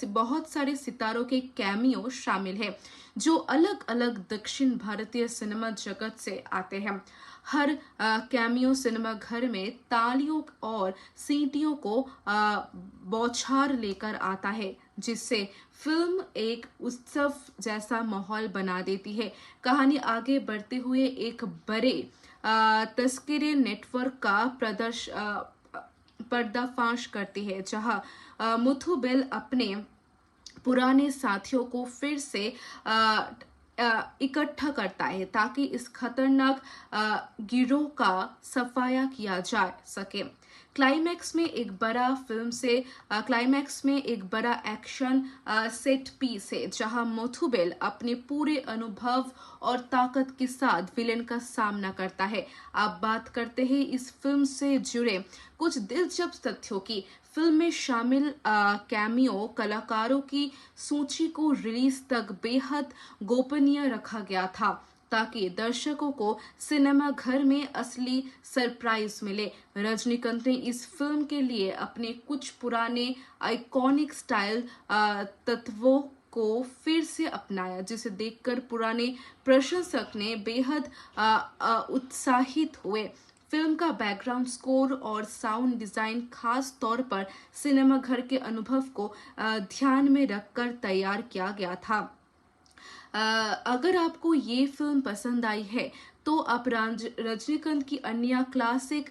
बहुत सारे सितारों के कैमियो शामिल है जो अलग अलग दक्षिण भारतीय सिनेमा जगत से आते हैं। हर कैमियो सिनेमा घर में तालियों और सीटियों को बौछार लेकर आता है जिससे फिल्म एक उत्सव जैसा माहौल बना देती है। कहानी आगे बढ़ते हुए एक बड़े तस्करी नेटवर्क का पर्दाफाश करती है जहां मुथुबिल अपने पुराने साथियों को फिर से इकट्ठा करता है ताकि इस खतरनाक गिरोह का सफाया किया जा सके। क्लाइमैक्स में एक बड़ा एक्शन सेट पीस है जहां मुथुबिल अपने पूरे अनुभव और ताकत के साथ विलेन का सामना करता है। अब बात करते हैं इस फिल्म से जुड़े कुछ दिलचस्प तथ्यों की। फिल्म में शामिल कैमियो कलाकारों की सूची को रिलीज तक बेहद गोपनीय रखा गया था ताकि दर्शकों को सिनेमा घर में असली सरप्राइज मिले। रजनीकांत ने इस फिल्म के लिए अपने कुछ पुराने आइकॉनिक स्टाइल तत्वों को फिर से अपनाया जिसे देखकर पुराने प्रशंसक ने बेहद उत्साहित हुए। फिल्म का बैकग्राउंड स्कोर और साउंड डिजाइन खास तौर पर सिनेमा घर के अनुभव को ध्यान में रखकर तैयार किया गया था। अगर आपको ये फिल्म पसंद आई है तो आप रजनीकांत की अन्य क्लासिक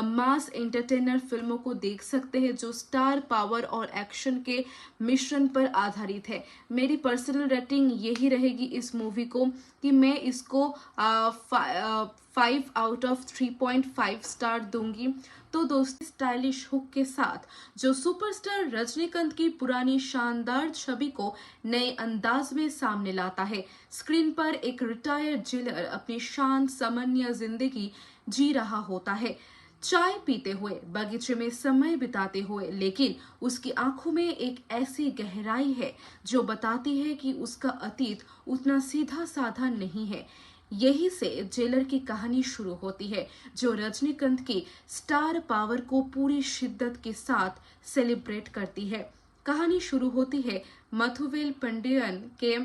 मास एंटरटेनर फिल्मों को देख सकते हैं जो स्टार पावर और एक्शन के मिश्रण पर आधारित है। मेरी पर्सनल रेटिंग यही रहेगी इस मूवी को कि मैं इसको 5 आउट ऑफ 3.5 स्टार दूंगी। तो दोस्तों, स्टाइलिश हुक के साथ जो सुपरस्टार रजनीकांत की पुरानी शानदार छवि को नए अंदाज में सामने लाता है। स्क्रीन पर एक रिटायर्ड जेलर अपनी शांत सामान्य जिंदगी जी रहा होता है, चाय पीते हुए, बगीचे में समय बिताते हुए, लेकिन उसकी आंखों में एक ऐसी गहराई है जो बताती है कि उसका अतीत उतना सीधा साधा नहीं है। यही से जेलर की कहानी शुरू होती है जो रजनीकांत की स्टार पावर को पूरी शिद्दत के साथ सेलिब्रेट करती है। कहानी शुरू होती है मुथुबिल पंडियन के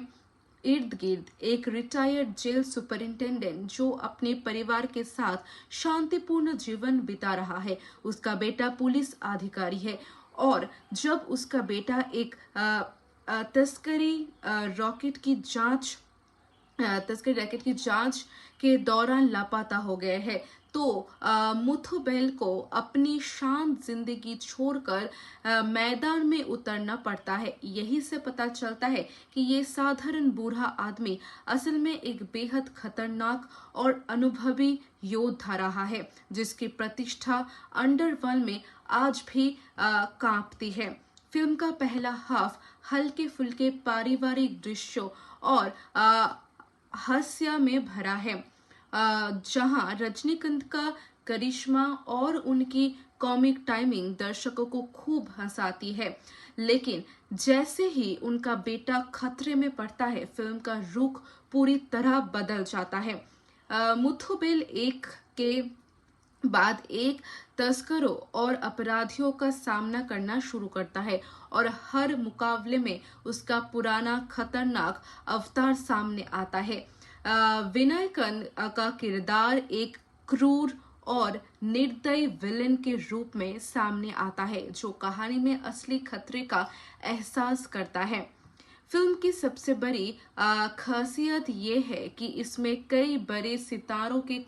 इर्द गिर्द एक रिटायर्ड जेल सुपरिंटेंडेंट जो अपने परिवार के साथ शांतिपूर्ण जीवन बिता रहा है। उसका बेटा पुलिस अधिकारी है और जब उसका बेटा एक तस्करी रैकेट की जांच के दौरान लापता हो गए हैं तो मुथुबिल को अपनी शांत जिंदगी छोड़कर मैदान में उतरना पड़ता है। यही से पता चलता है कि ये साधारण बूढ़ा आदमी असल में एक बेहद खतरनाक और अनुभवी योद्धा रहा है जिसकी प्रतिष्ठा अंडरवर्ल्ड में आज भी कांपती है। फिल्म का पहला हाफ हल्के फुल्के पारिवारिक दृश्यों और हास्य में भरा है जहां रजनीकांत का करिश्मा और उनकी कॉमिक टाइमिंग दर्शकों को खूब हंसाती है। लेकिन जैसे ही उनका बेटा खतरे में पड़ता है फिल्म का रुख पूरी तरह बदल जाता है। मुथुबिल एक के बाद एक तस्करों और अपराधियों का सामना करना शुरू करता है और हर मुकाबले में उसका पुराना खतरनाक अवतार सामने आता है। विनायकन का किरदार एक क्रूर और निर्दयी विलेन के रूप में सामने आता है जो कहानी में असली खतरे का एहसास करता है। फिल्म की सबसे बड़ी खासियत ये है कि इसमें कई बड़े सितारों के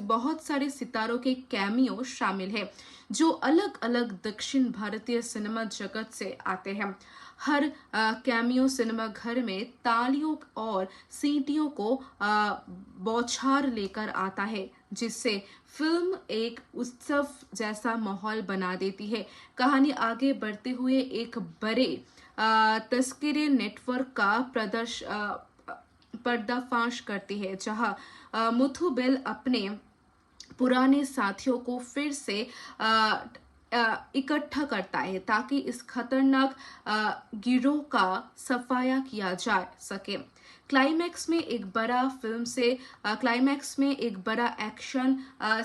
बहुत सारे सितारों के कैमियो शामिल है जो अलग अलग दक्षिण भारतीय सिनेमा जगत से आते हैं। हर कैमियो सिनेमा घर में तालियों और सीटियों को बौछार लेकर आता है, जिससे फिल्म एक उत्सव जैसा माहौल बना देती है। कहानी आगे बढ़ते हुए एक बड़े तस्करी नेटवर्क का पर्दाफाश करती है, जहां मुथु बेल अपने पुराने साथियों को फिर से इकट्ठा करता है ताकि इस खतरनाक गिरोह का सफाया किया जा सके। क्लाइमैक्स में एक बड़ा एक्शन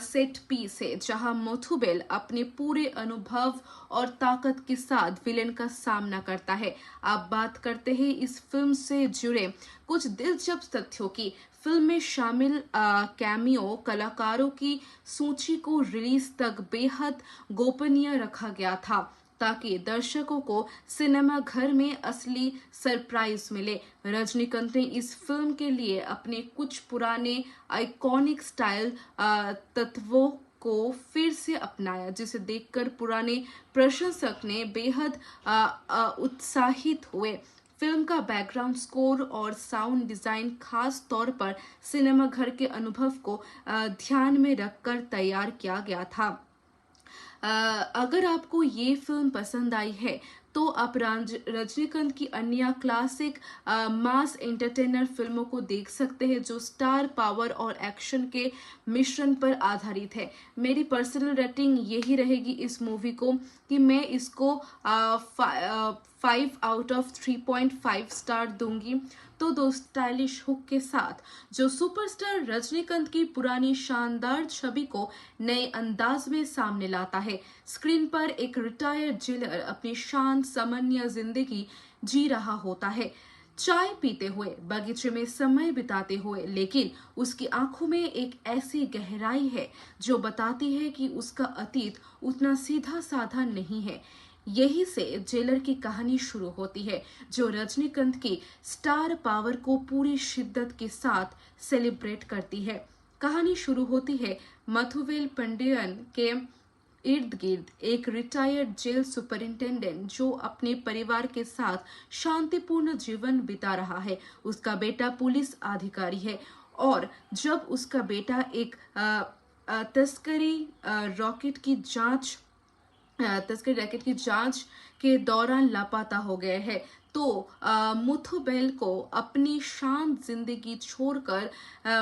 सेट पीस है, जहां मोथुबेल अपने पूरे अनुभव और ताकत के साथ विलेन का सामना करता है। अब बात करते हैं इस फिल्म से जुड़े कुछ दिलचस्प तथ्यों की। फिल्म में शामिल कैमियो कलाकारों की सूची को रिलीज तक बेहद गोपनीय रखा गया था, ताकि दर्शकों को सिनेमा घर में असली सरप्राइज मिले। रजनीकांत ने इस फिल्म के लिए अपने कुछ पुराने आइकॉनिक स्टाइल तत्वों को फिर से अपनाया, जिसे देखकर पुराने प्रशंसक ने बेहद उत्साहित हुए। फिल्म का बैकग्राउंड स्कोर और साउंड डिजाइन खास तौर पर सिनेमा घर के अनुभव को ध्यान में रखकर तैयार किया गया था। अगर आपको ये फिल्म पसंद आई है तो आप रजनीकांत की अन्य क्लासिक मास एंटरटेनर फिल्मों को देख सकते हैं, जो स्टार पावर और एक्शन के मिश्रण पर आधारित है। मेरी पर्सनल रेटिंग यही रहेगी इस मूवी को कि मैं इसको 5 आउट ऑफ 3.5 स्टार दूंगी। तो दो स्टाइलिश हुक के साथ जो सुपरस्टार रजनीकांत की पुरानी शानदार छवि को नए अंदाज में सामने लाता है। स्क्रीन पर एक रिटायर्ड जेलर अपनी शांत सामान्य जिंदगी जी रहा होता है, चाय पीते हुए, बगीचे में समय बिताते हुए, लेकिन उसकी आंखों में एक ऐसी गहराई है जो बताती है कि उसका अतीत उतना सीधा साधा नहीं है। यही से जेलर की कहानी शुरू होती है, जो रजनीकांत की स्टार पावर को पूरी शिद्दत के साथ सेलिब्रेट करती है। कहानी शुरू होती है मथुवेल पंडियन के इर्द गिर्द एक रिटायर्ड जेल सुपरिंटेंडेंट जो अपने परिवार के साथ शांतिपूर्ण जीवन बिता रहा है। उसका बेटा पुलिस अधिकारी है, और जब उसका बेटा एक तस्करी रैकेट की जांच के दौरान लापता हो गए हैं, तो मुथु बेल को अपनी शांत जिंदगी छोड़कर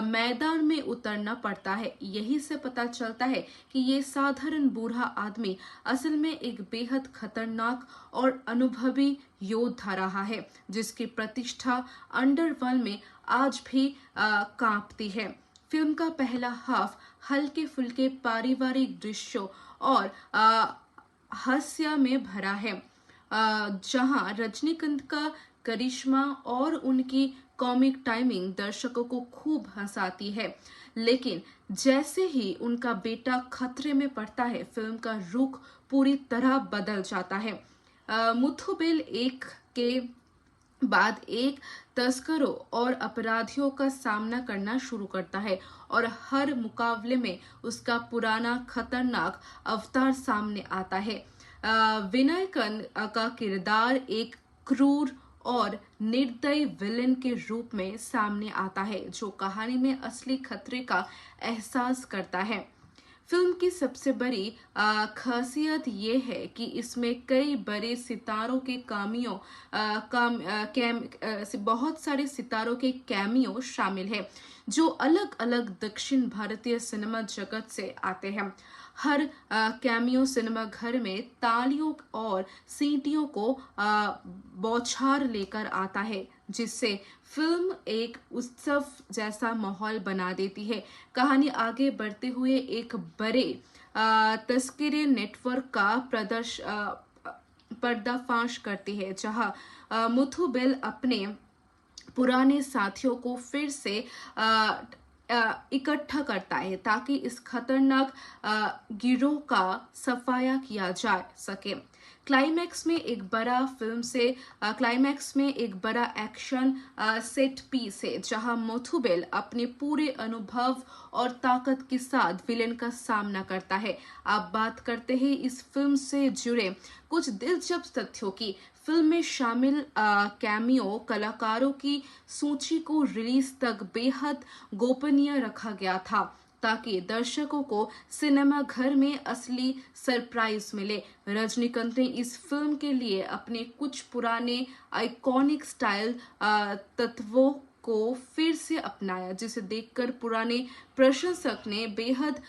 मैदान में उतरना पड़ता है। यही से पता चलता है कि ये साधारण बूढ़ा आदमी असल में एक बेहद खतरनाक और अनुभवी योद्धा रहा है, जिसकी प्रतिष्ठा अंडरवर्ल्ड में आज भी कांपती है। फिल्म का पहला हाफ हल्के फुल्के पारिवारिक दृश्यों और हास्य में भरा है, जहां रजनीकांत का करिश्मा और उनकी कॉमिक टाइमिंग दर्शकों को खूब हंसाती है। लेकिन जैसे ही उनका बेटा खतरे में पड़ता है, फिल्म का रुख पूरी तरह बदल जाता है। मुथु बेल एक के बाद एक तस्करों और अपराधियों का सामना करना शुरू करता है, और हर मुकाबले में उसका पुराना खतरनाक अवतार सामने आता है। विनायकन का किरदार एक क्रूर और निर्दयी विलेन के रूप में सामने आता है, जो कहानी में असली खतरे का एहसास करता है। फिल्म की सबसे बड़ी खासियत ये है कि इसमें कई बड़े सितारों के बहुत सारे सितारों के कैमियो शामिल हैं, जो अलग अलग दक्षिण भारतीय सिनेमा जगत से आते हैं। हर कैमियो सिनेमा घर में तालियों और सीटियों को बौछार लेकर आता है, जिससे फिल्म एक उत्सव जैसा माहौल बना देती है। कहानी आगे बढ़ते हुए एक बड़े तस्करी नेटवर्क का पर्दाफाश करती है, जहां मुथु बेल अपने पुराने साथियों को फिर से इकट्ठा करता है ताकि इस खतरनाक गिरोह का सफाया किया जा सके। क्लाइमैक्स में एक बड़ा एक्शन सेट पीस है जहां मोथुबेल अपने पूरे अनुभव और ताकत के साथ विलेन का सामना करता है। आप बात करते हैं इस फिल्म से जुड़े कुछ दिलचस्प तथ्यों की। फिल्म में शामिल कैमियो कलाकारों की सूची को रिलीज तक बेहद गोपनीय रखा गया था ताकि दर्शकों को सिनेमा घर में असली सरप्राइज मिले। रजनीकांत ने इस फिल्म के लिए अपने कुछ पुराने आइकॉनिक स्टाइल तत्वों को फिर से अपनाया, जिसे देखकर पुराने प्रशंसक ने बेहद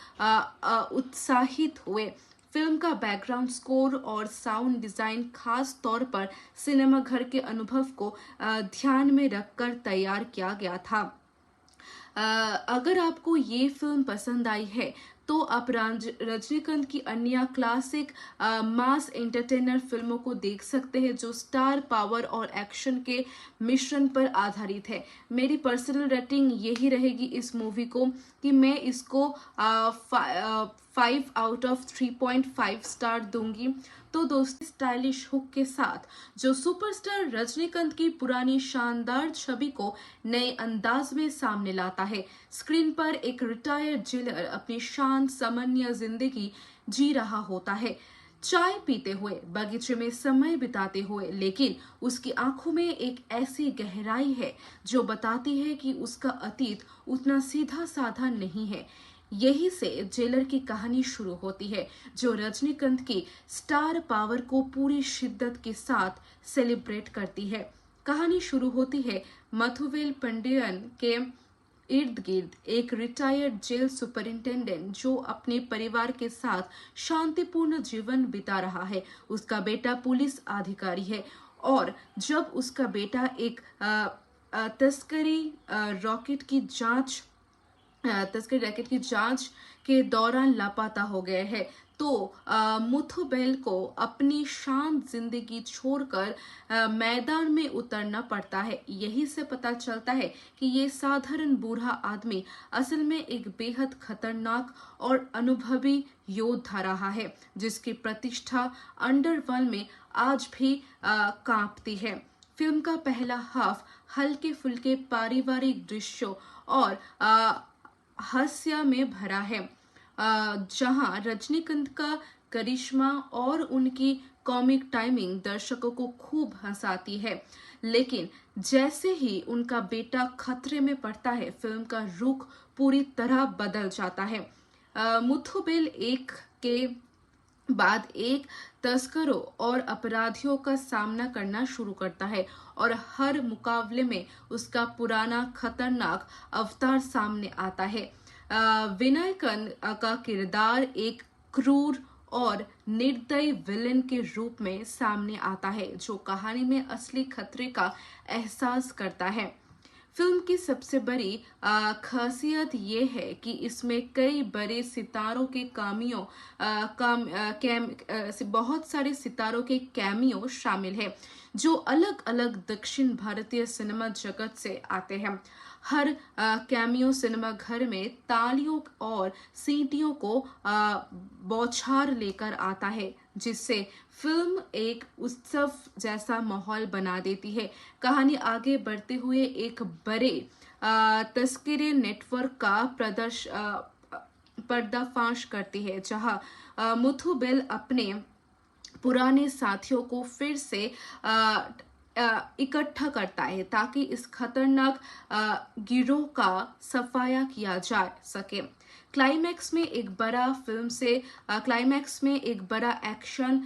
उत्साहित हुए। फिल्म का बैकग्राउंड स्कोर और साउंड डिजाइन खास तौर पर सिनेमा घर के अनुभव को ध्यान में रखकर तैयार किया गया था। अगर आपको ये फिल्म पसंद आई है तो आप रजनीकांत की अन्य क्लासिक मास एंटरटेनर फिल्मों को देख सकते हैं जो स्टार पावर और एक्शन के मिश्रण पर आधारित है। मेरी पर्सनल रेटिंग यही रहेगी इस मूवी को कि मैं इसको 5 आउट ऑफ 3.5 स्टार दूंगी। तो दोस्तों, स्टाइलिश हुक के साथ जो सुपरस्टार रजनीकांत की पुरानी शानदार छवि को नए अंदाज में सामने लाता है। स्क्रीन पर एक रिटायर्ड जेलर अपनी शांत सामान्य जिंदगी जी रहा होता है, चाय पीते हुए, बगीचे में समय बिताते हुए, लेकिन उसकी आंखों में एक ऐसी गहराई है जो बताती है कि उसका अतीत उतना सीधा साधा नहीं है। यही से जेलर की कहानी शुरू होती है जो रजनीकांत की स्टार पावर को पूरी शिद्दत के साथ सेलिब्रेट करती है। कहानी शुरू होती है मथुवेल पंडियन के इर्द गिर्द एक रिटायर्ड जेल सुपरिंटेंडेंट जो अपने परिवार के साथ शांतिपूर्ण जीवन बिता रहा है। उसका बेटा पुलिस अधिकारी है और जब उसका बेटा एक तस्करी रैकेट की जांच के दौरान लापता हो गए हैं तो मुथुबेल को अपनी शांत जिंदगी छोड़कर मैदान में उतरना पड़ता है। यही से पता चलता है कि ये साधारण बूढ़ा आदमी असल में एक बेहद खतरनाक और अनुभवी योद्धा रहा है जिसकी प्रतिष्ठा अंडरवर्ल्ड में आज भी कांपती है। फिल्म का पहला हाफ हल्के फुल्के पारिवारिक दृश्यों और हास्य में भरा है जहां रजनीकांत का करिश्मा और उनकी कॉमिक टाइमिंग दर्शकों को खूब हंसाती है। लेकिन जैसे ही उनका बेटा खतरे में पड़ता है, फिल्म का रुख पूरी तरह बदल जाता है। मुथुबेल एक के बाद एक तस्करों और अपराधियों का सामना करना शुरू करता है और हर मुकाबले में उसका पुराना खतरनाक अवतार सामने आता है। विनायकन का किरदार एक क्रूर और निर्दयी विलेन के रूप में सामने आता है जो कहानी में असली खतरे का एहसास करता है। फिल्म की सबसे बड़ी खासियत ये है कि इसमें कई बड़े सितारों के बहुत सारे सितारों के कैमियो शामिल है जो अलग अलग दक्षिण भारतीय सिनेमा जगत से आते हैं। हर कैमियो सिनेमा घर में तालियों और सीटियों को बौछार लेकर आता है जिससे फिल्म एक उत्सव जैसा माहौल बना देती है। कहानी आगे बढ़ते हुए एक बड़े तस्करी नेटवर्क का पर्दाफाश करती है जहां मुथुबेल अपने पुराने साथियों को फिर से इकट्ठा करता है ताकि इस खतरनाक गिरोह का सफाया किया जा सके। क्लाइमैक्स में एक बड़ा एक्शन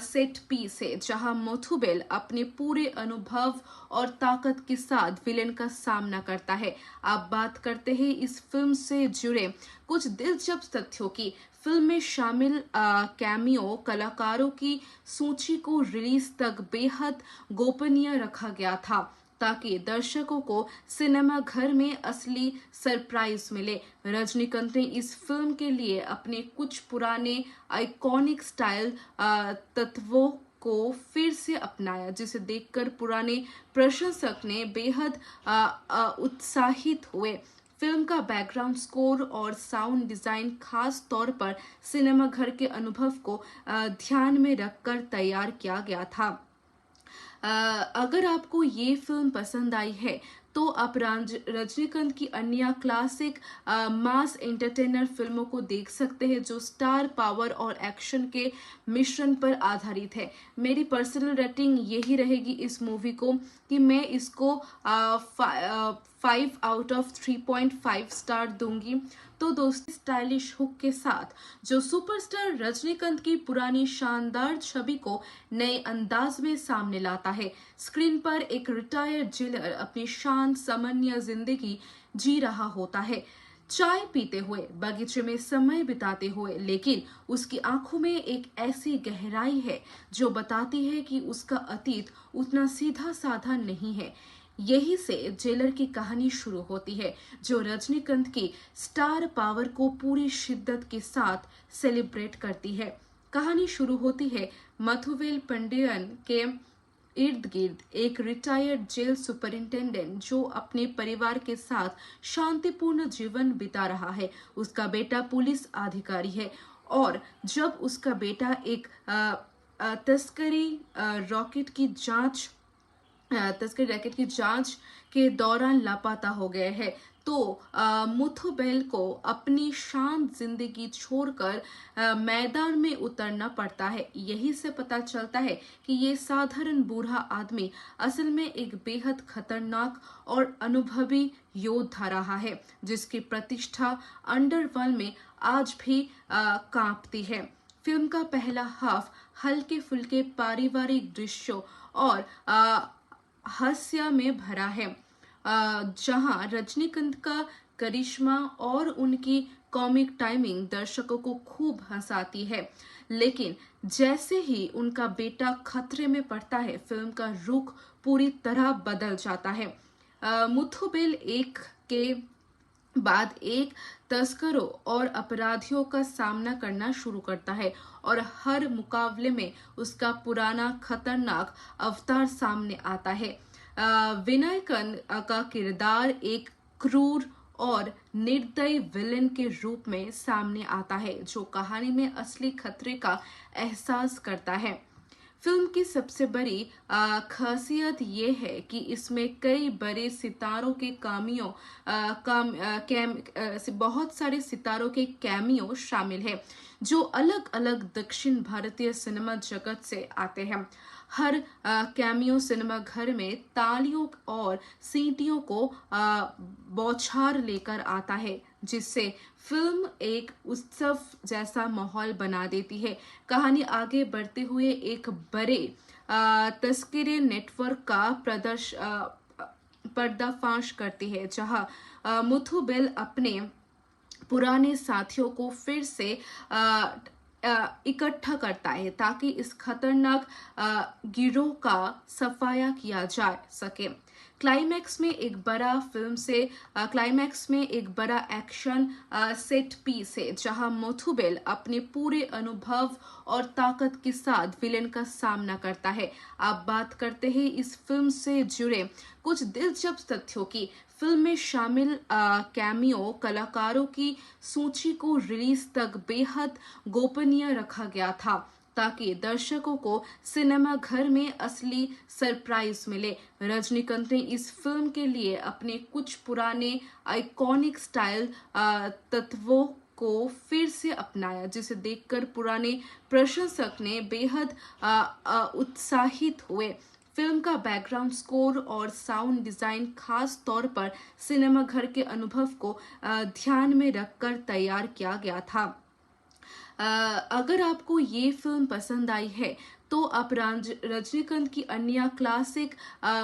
सेट पीस है जहां मोथुबेल अपने पूरे अनुभव और ताकत के साथ विलेन का सामना करता है। आप बात करते हैं इस फिल्म से जुड़े कुछ दिलचस्प तथ्यों की। फिल्म में शामिल कैमियो कलाकारों की सूची को रिलीज तक बेहद गोपनीय रखा गया था ताकि दर्शकों को सिनेमा घर में असली सरप्राइज मिले। रजनीकांत ने इस फिल्म के लिए अपने कुछ पुराने आइकॉनिक स्टाइल तत्वों को फिर से अपनाया जिसे देखकर पुराने प्रशंसक ने बेहद उत्साहित हुए। फिल्म का बैकग्राउंड स्कोर और साउंड डिजाइन खास तौर पर सिनेमा घर के अनुभव को ध्यान में रखकर तैयार किया गया था। अगर आपको ये फिल्म पसंद आई है तो आप रजनीकांत की अन्य क्लासिक मास एंटरटेनर फिल्मों को देख सकते हैं जो स्टार पावर और एक्शन के मिश्रण पर आधारित है। मेरी पर्सनल रेटिंग यही रहेगी इस मूवी को कि मैं इसको 5 आउट ऑफ 3.5 स्टार दूंगी। तो दोस्तों, स्टाइलिश हुक के साथ जो सुपरस्टार रजनीकांत की पुरानी शानदार छवि को नए अंदाज में सामने लाता है। स्क्रीन पर एक रिटायर्ड जेलर अपनी शांत सामान्य जिंदगी जी रहा होता है, चाय पीते हुए, बगीचे में समय बिताते हुए, लेकिन उसकी आंखों में एक ऐसी गहराई है जो बताती है कि उसका अतीत उतना सीधा साधा नहीं है। यही से जेलर की कहानी शुरू होती है जो रजनीकांत की स्टार पावर को पूरी शिद्दत के साथ सेलिब्रेट करती है। कहानी शुरू होती है मथुवेल पंडियन के इर्द गिर्द एक रिटायर्ड जेल सुपरिंटेंडेंट जो अपने परिवार के साथ शांतिपूर्ण जीवन बिता रहा है। उसका बेटा पुलिस अधिकारी है और जब उसका बेटा एक तस्करी रैकेट की जांच के दौरान लापता हो गए हैं तो मुथुबेल को अपनी शांत जिंदगी छोड़कर मैदान में उतरना पड़ता है। यही से पता चलता है कि ये साधारण बूढ़ा आदमी असल में एक बेहद खतरनाक और अनुभवी योद्धा रहा है जिसकी प्रतिष्ठा अंडरवर्ल्ड में आज भी कांपती है। फिल्म का पहला हाफ हल्के फुल्के पारिवारिक दृश्यों और हास्य में भरा है, जहां रजनीकांत का करिश्मा और उनकी कॉमिक टाइमिंग दर्शकों को खूब हंसाती है। लेकिन जैसे ही उनका बेटा खतरे में पड़ता है, फिल्म का रुख पूरी तरह बदल जाता है। मुथुबेल एक के बाद एक तस्करों और अपराधियों का सामना करना शुरू करता है और हर मुकाबले में उसका पुराना खतरनाक अवतार सामने आता है। विनायकन का किरदार एक क्रूर और निर्दयी विलेन के रूप में सामने आता है जो कहानी में असली खतरे का एहसास करता है। फिल्म की सबसे बड़ी खासियत ये है कि इसमें कई बड़े सितारों के बहुत सारे सितारों के कैमियो शामिल है जो अलग अलग दक्षिण भारतीय सिनेमा जगत से आते हैं। हर कैमियो सिनेमा घर में तालियों और सीटियों को बौछार लेकर आता है जिससे फिल्म एक उत्सव जैसा माहौल बना देती है। कहानी आगे बढ़ते हुए एक बड़े तस्करी नेटवर्क का पर्दाफाश करती है जहां मुथुबेल अपने पुराने साथियों को फिर से इकट्ठा करता है ताकि इस खतरनाक गिरोह का सफाया किया जा सके। क्लाइमैक्स में एक बड़ा एक्शन सेट पीस है जहां मुथुबेल अपने पूरे अनुभव और ताकत के साथ विलेन का सामना करता है। आप बात करते हैं इस फिल्म से जुड़े कुछ दिलचस्प तथ्यों की। फिल्म में शामिल कैमियो कलाकारों की सूची को रिलीज तक बेहद गोपनीय रखा गया था ताकि दर्शकों को सिनेमा घर में असली सरप्राइज मिले। रजनीकांत ने इस फिल्म के लिए अपने कुछ पुराने आइकॉनिक स्टाइल तत्वों को फिर से अपनाया जिसे देखकर पुराने प्रशंसक ने बेहद उत्साहित हुए। फिल्म का बैकग्राउंड स्कोर और साउंड डिजाइन खास तौर पर सिनेमा घर के अनुभव को ध्यान में रखकर तैयार किया गया था। अगर आपको ये फिल्म पसंद आई है तो आप रजनीकांत की अन्य क्लासिक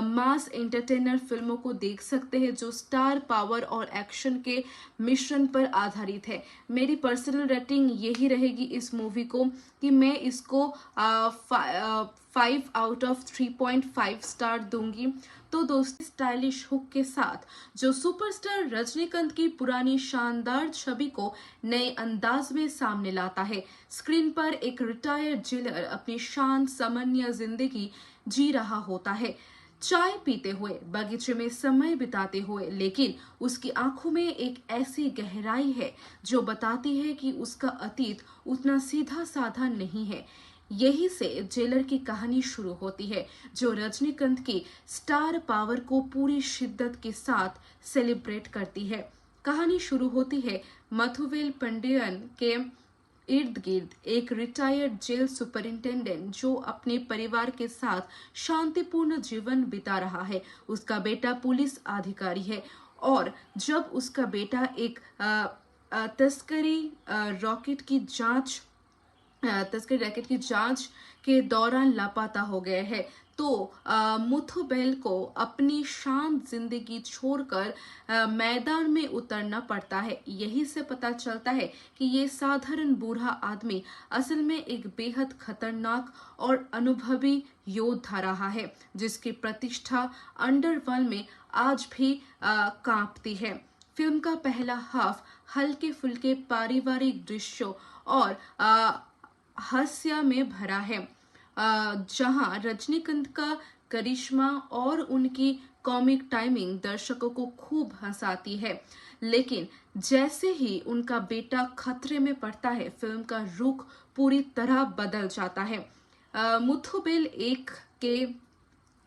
मास एंटरटेनर फिल्मों को देख सकते हैं जो स्टार पावर और एक्शन के मिश्रण पर आधारित है। मेरी पर्सनल रेटिंग यही रहेगी इस मूवी को कि मैं इसको 5 आउट ऑफ 3.5 स्टार दूंगी। तो दोस्तों, स्टाइलिश हुक के साथ जो सुपरस्टार रजनीकांत की पुरानी शानदार छवि को नए अंदाज में सामने लाता है। स्क्रीन पर एक रिटायर्ड जेलर अपनी शांत सामान्य जिंदगी जी रहा होता है, चाय पीते हुए, बगीचे में समय बिताते हुए, लेकिन उसकी आंखों में एक ऐसी गहराई है जो बताती है कि उसका अतीत उतना सीधा साधा नहीं है। यही से जेलर की कहानी शुरू होती है, जो रजनीकांत की स्टार पावर को पूरी शिद्दत के साथ सेलिब्रेट करती है। कहानी शुरू होती है मथुवेल पंडियन के इर्द गिर्द एक रिटायर्ड जेल सुपरिंटेंडेंट जो अपने परिवार के साथ शांतिपूर्ण जीवन बिता रहा है। उसका बेटा पुलिस अधिकारी है और जब उसका बेटा एक तस्करी रैकेट की जांच के दौरान लापता हो गए हैं, तो मुथुबेल को अपनी शांत जिंदगी छोड़कर मैदान में उतरना पड़ता है। यही से पता चलता है कि ये साधारण बूढ़ा आदमी असल में एक बेहद खतरनाक और अनुभवी योद्धा रहा है, जिसकी प्रतिष्ठा अंडरवर्ल्ड में आज भी कांपती है। फिल्म का पहला हाफ हल्के फुल्के पारिवारिक दृश्यों और हास्य में भरा है, जहां रजनीकांत का करिश्मा और उनकी कॉमिक टाइमिंग दर्शकों को खूब हंसाती है। लेकिन जैसे ही उनका बेटा खतरे में पड़ता है, फिल्म का रुख पूरी तरह बदल जाता है। मुथुबेल एक के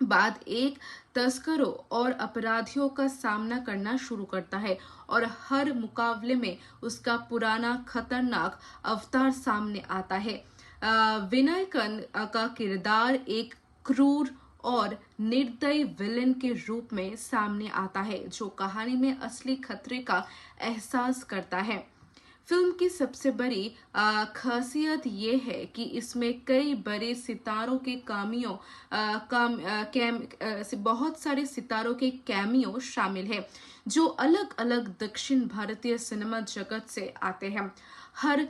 बाद एक तस्करों और अपराधियों का सामना करना शुरू करता है और हर मुकाबले में उसका पुराना खतरनाक अवतार सामने आता है। विनायकन का किरदार एक क्रूर और निर्दयी विलेन के रूप में सामने आता है, जो कहानी में असली खतरे का एहसास करता है। फिल्म की सबसे बड़ी खासियत ये है कि इसमें कई बड़े सितारों के बहुत सारे सितारों के कैमियो शामिल हैं, जो अलग अलग दक्षिण भारतीय सिनेमा जगत से आते हैं। हर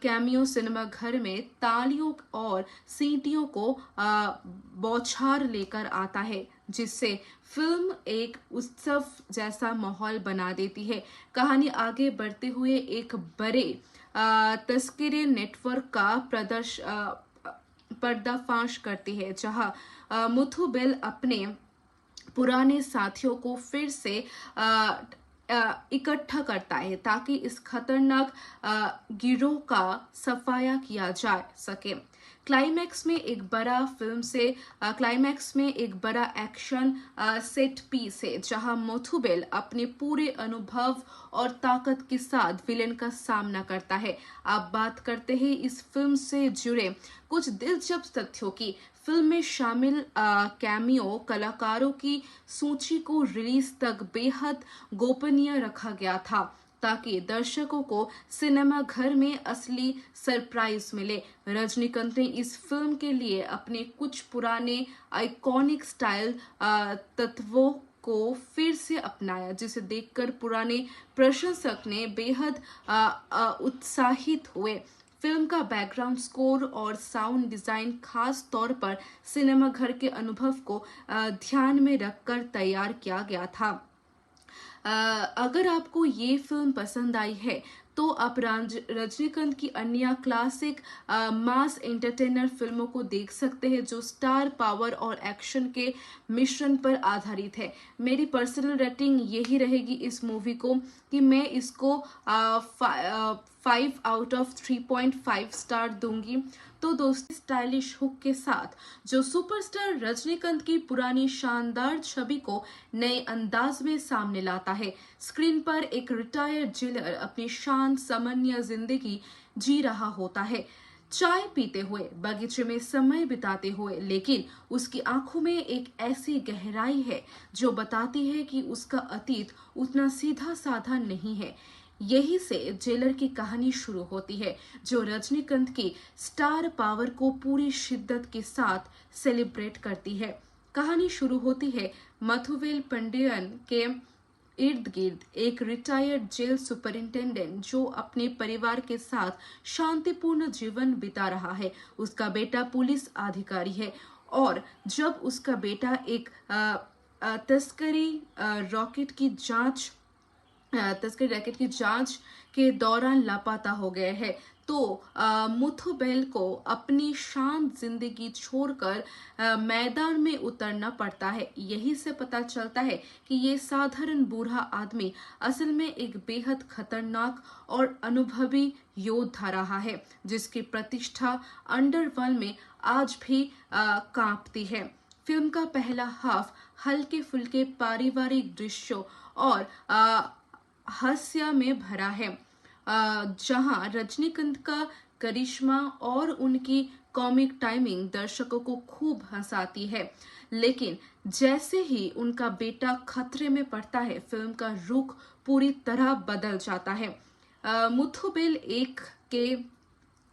कैमियो सिनेमा घर में तालियों और सीटियों को बौछार लेकर आता है, जिससे फिल्म एक उत्सव जैसा माहौल बना देती है। कहानी आगे बढ़ते हुए एक बड़े तस्करी नेटवर्क का पर्दाफाश करती है, जहां मुथुबेल अपने पुराने साथियों को फिर से इकट्ठा करता है ताकि इस खतरनाक गिरोह का सफाया किया जा सके। क्लाइमैक्स में एक बड़ा एक्शन सेट पीस है, जहां मुथुबेल अपने पूरे अनुभव और ताकत के साथ विलेन का सामना करता है। अब बात करते हैं इस फिल्म से जुड़े कुछ दिलचस्प तथ्यों की। फिल्म में शामिल कैमियो कलाकारों की सूची को रिलीज तक बेहद गोपनीय रखा गया था, ताकि दर्शकों को सिनेमा घर में असली सरप्राइज मिले। रजनीकांत ने इस फिल्म के लिए अपने कुछ पुराने आइकॉनिक स्टाइल तत्वों को फिर से अपनाया, जिसे देखकर पुराने प्रशंसक ने बेहद उत्साहित हुए। फिल्म का बैकग्राउंड स्कोर और साउंड डिजाइन खास तौर पर सिनेमा घर के अनुभव को ध्यान में रखकर तैयार किया गया था। अगर आपको ये फिल्म पसंद आई है तो आप रजनीकांत की अन्य क्लासिक मास एंटरटेनर फिल्मों को देख सकते हैं, जो स्टार पावर और एक्शन के मिश्रण पर आधारित है। मेरी पर्सनल रेटिंग यही रहेगी इस मूवी को कि मैं इसको 5 आउट ऑफ 3.5 स्टार दूंगी। तो दोस्तों, स्टाइलिश हुक के साथ जो सुपरस्टार रजनीकांत की पुरानी शानदार छवि को नए अंदाज में सामने लाता है। स्क्रीन पर एक रिटायर्ड जेलर अपनी शांत सामान्य जिंदगी जी रहा होता है, चाय पीते हुए, बगीचे में समय बिताते हुए, लेकिन उसकी आंखों में एक ऐसी गहराई है जो बताती है कि उसका अतीत उतना सीधा साधा नहीं है। यही से जेलर की कहानी शुरू होती है, जो रजनीकांत की स्टार पावर को पूरी शिद्दत के साथ सेलिब्रेट करती है। कहानी शुरू होती है मथुवेल पंडियन के इर्द गिर्द एक रिटायर्ड जेल सुपरिंटेंडेंट जो अपने परिवार के साथ शांतिपूर्ण जीवन बिता रहा है। उसका बेटा पुलिस अधिकारी है और जब उसका बेटा एक तस्करी रैकेट की जांच के दौरान लापता हो गए हैं, तो मुथुबेल को अपनी शांत जिंदगी छोड़कर मैदान में उतरना पड़ता है। यही से पता चलता है कि ये साधारण बूढ़ा आदमी असल में एक बेहद खतरनाक और अनुभवी योद्धा रहा है, जिसकी प्रतिष्ठा अंडरवर्ल्ड में आज भी कांपती है। फिल्म का पहला हाफ हल्के फुल्के पारिवारिक दृश्यों और हास्य में भरा है, जहां रजनीकांत का करिश्मा और उनकी कॉमिक टाइमिंग दर्शकों को खूब हंसाती है। लेकिन जैसे ही उनका बेटा खतरे में पड़ता है, फिल्म का रुख पूरी तरह बदल जाता है। मुथुबेल एक के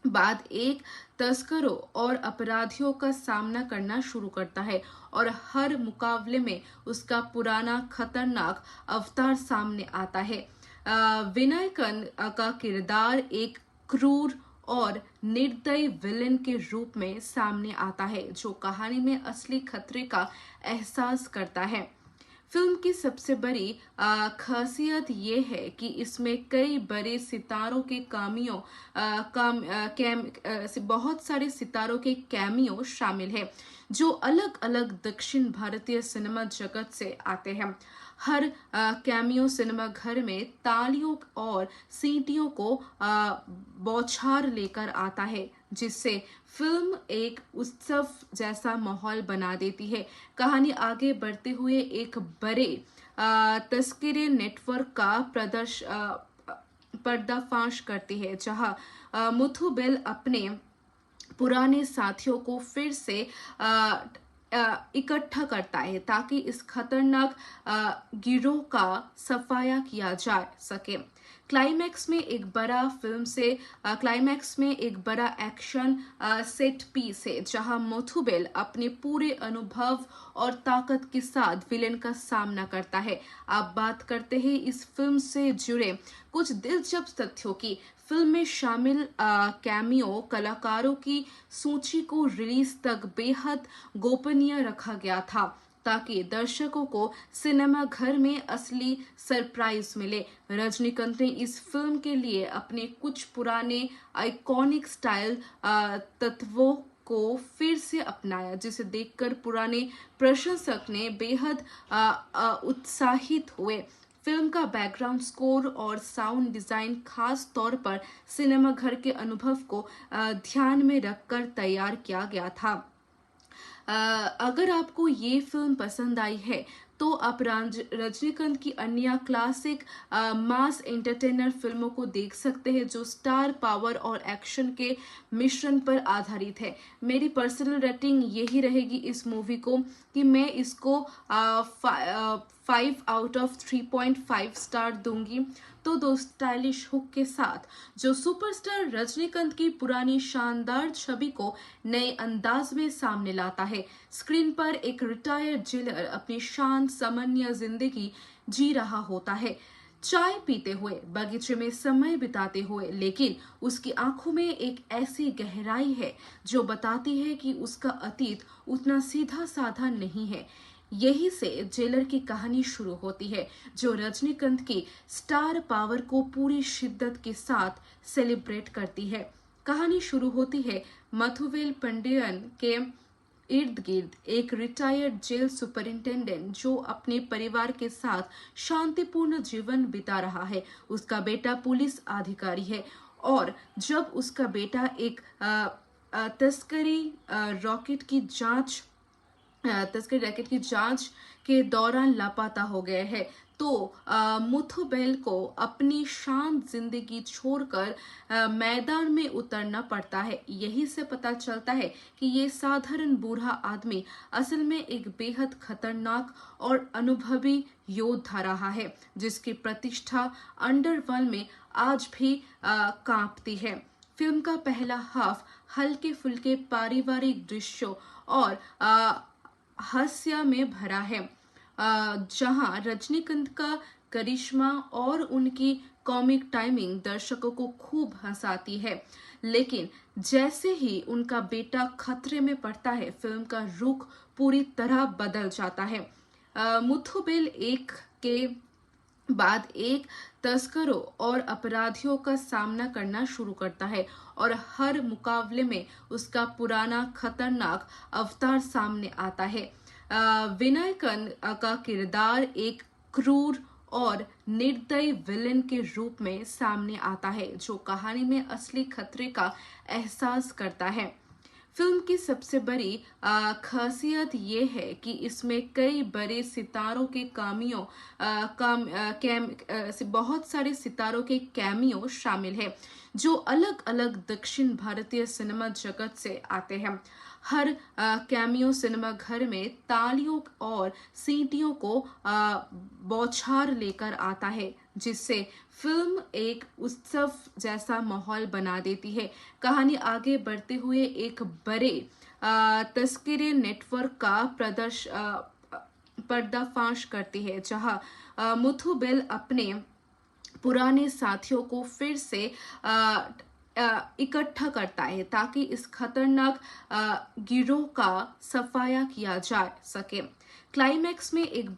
बाद एक तस्करों और अपराधियों का सामना करना शुरू करता है और हर मुकाबले में उसका पुराना खतरनाक अवतार सामने आता है। विनायकन का किरदार एक क्रूर और निर्दयी विलेन के रूप में सामने आता है, जो कहानी में असली खतरे का एहसास करता है। फिल्म की सबसे बड़ी खासियत ये है कि इसमें कई बड़े सितारों के बहुत सारे सितारों के कैमियो शामिल है, जो अलग अलग दक्षिण भारतीय सिनेमा जगत से आते हैं। हर कैमियो सिनेमा घर में तालियों और सीटियों को बौछार लेकर आता है, जिससे फिल्म एक उत्सव जैसा माहौल बना देती है। कहानी आगे बढ़ते हुए एक बड़े तस्करी नेटवर्क का पर्दाफाश करती है, जहां मुथुबेल अपने पुराने साथियों को फिर से इकट्ठा करता है ताकि इस खतरनाक गिरोह का सफाया किया जा सके। क्लाइमैक्स में एक बड़ा एक्शन सेट पीस है, जहां मुथुबेल अपने पूरे अनुभव और ताकत के साथ विलेन का सामना करता है। आप बात करते हैं इस फिल्म से जुड़े कुछ दिलचस्प तथ्यों की। फिल्म में शामिल कैमियो कलाकारों की सूची को रिलीज तक बेहद गोपनीय रखा गया था, ताकि दर्शकों को सिनेमा घर में असली सरप्राइज मिले। रजनीकांत ने इस फिल्म के लिए अपने कुछ पुराने आइकॉनिक स्टाइल तत्वों को फिर से अपनाया, जिसे देखकर पुराने प्रशंसक ने बेहद उत्साहित हुए। फिल्म का बैकग्राउंड स्कोर और साउंड डिजाइन खास तौर पर सिनेमा घर के अनुभव को ध्यान में रखकर तैयार किया गया था। अगर आपको ये फिल्म पसंद आई है तो आप रजनीकांत की अन्य क्लासिक मास एंटरटेनर फिल्मों को देख सकते हैं, जो स्टार पावर और एक्शन के मिश्रण पर आधारित है। मेरी पर्सनल रेटिंग यही रहेगी इस मूवी को कि मैं इसको 5 आउट ऑफ 3.5 स्टार दूंगी। तो दो स्टाइलिश हुक के साथ जो सुपरस्टार रजनीकांत की पुरानी शानदार छवि को नए अंदाज में सामने लाता है। स्क्रीन पर एक रिटायर्ड जेलर अपनी शांत सामान्य जिंदगी जी रहा होता है, चाय पीते हुए, बगीचे में समय बिताते हुए, लेकिन उसकी आंखों में एक ऐसी गहराई है जो बताती है कि उसका अतीत उतना सीधा साधा नहीं है। यही से जेलर की कहानी शुरू होती है, जो रजनीकांत की स्टार पावर को पूरी शिद्दत के साथ सेलिब्रेट करती है। कहानी शुरू होती है मुथुबेल पांडियन के इर्द गिर्द एक रिटायर्ड जेल सुपरिंटेंडेंट जो अपने परिवार के साथ शांतिपूर्ण जीवन बिता रहा है। उसका बेटा पुलिस अधिकारी है और जब उसका बेटा एक तस्करी रैकेट की जांच के दौरान लापता हो गए हैं, तो मुथुबेल को अपनी शांत जिंदगी छोड़कर मैदान में उतरना पड़ता है। यही से पता चलता है कि ये साधारण बूढ़ा आदमी असल में एक बेहद खतरनाक और अनुभवी योद्धा रहा है, जिसकी प्रतिष्ठा अंडरवर्ल्ड में आज भी कांपती है। फिल्म का पहला हाफ हल्के फुल्के पारिवारिक दृश्यों और हास्य में भरा है, जहां रजनीकांत का करिश्मा और उनकी कॉमिक टाइमिंग दर्शकों को खूब हंसाती है। लेकिन जैसे ही उनका बेटा खतरे में पड़ता है, फिल्म का रुख पूरी तरह बदल जाता है। मुथुबेल एक के बाद एक तस्करों और अपराधियों का सामना करना शुरू करता है और हर मुकाबले में उसका पुराना खतरनाक अवतार सामने आता है। विनायकन का किरदार एक क्रूर और निर्दयी विलेन के रूप में सामने आता है जो कहानी में असली खतरे का एहसास करता है। फिल्म की सबसे बड़ी खासियत ये है कि इसमें कई बड़े सितारों के बहुत सारे सितारों के कैमियो शामिल है जो अलग अलग दक्षिण भारतीय सिनेमा जगत से आते हैं। हर कैमियो सिनेमा घर में तालियों और सीटियों को बौछार लेकर आता है जिससे फिल्म एक उत्सव जैसा माहौल बना देती है। कहानी आगे बढ़ते हुए एक बड़े तस्करी नेटवर्क का पर्दाफाश करती है जहां मुथु बेल अपने पुराने साथियों को फिर से इकट्ठा करता है ताकि इस खतरनाक गिरोह का सफाया किया जा सके। क्लाइमैक्स में एक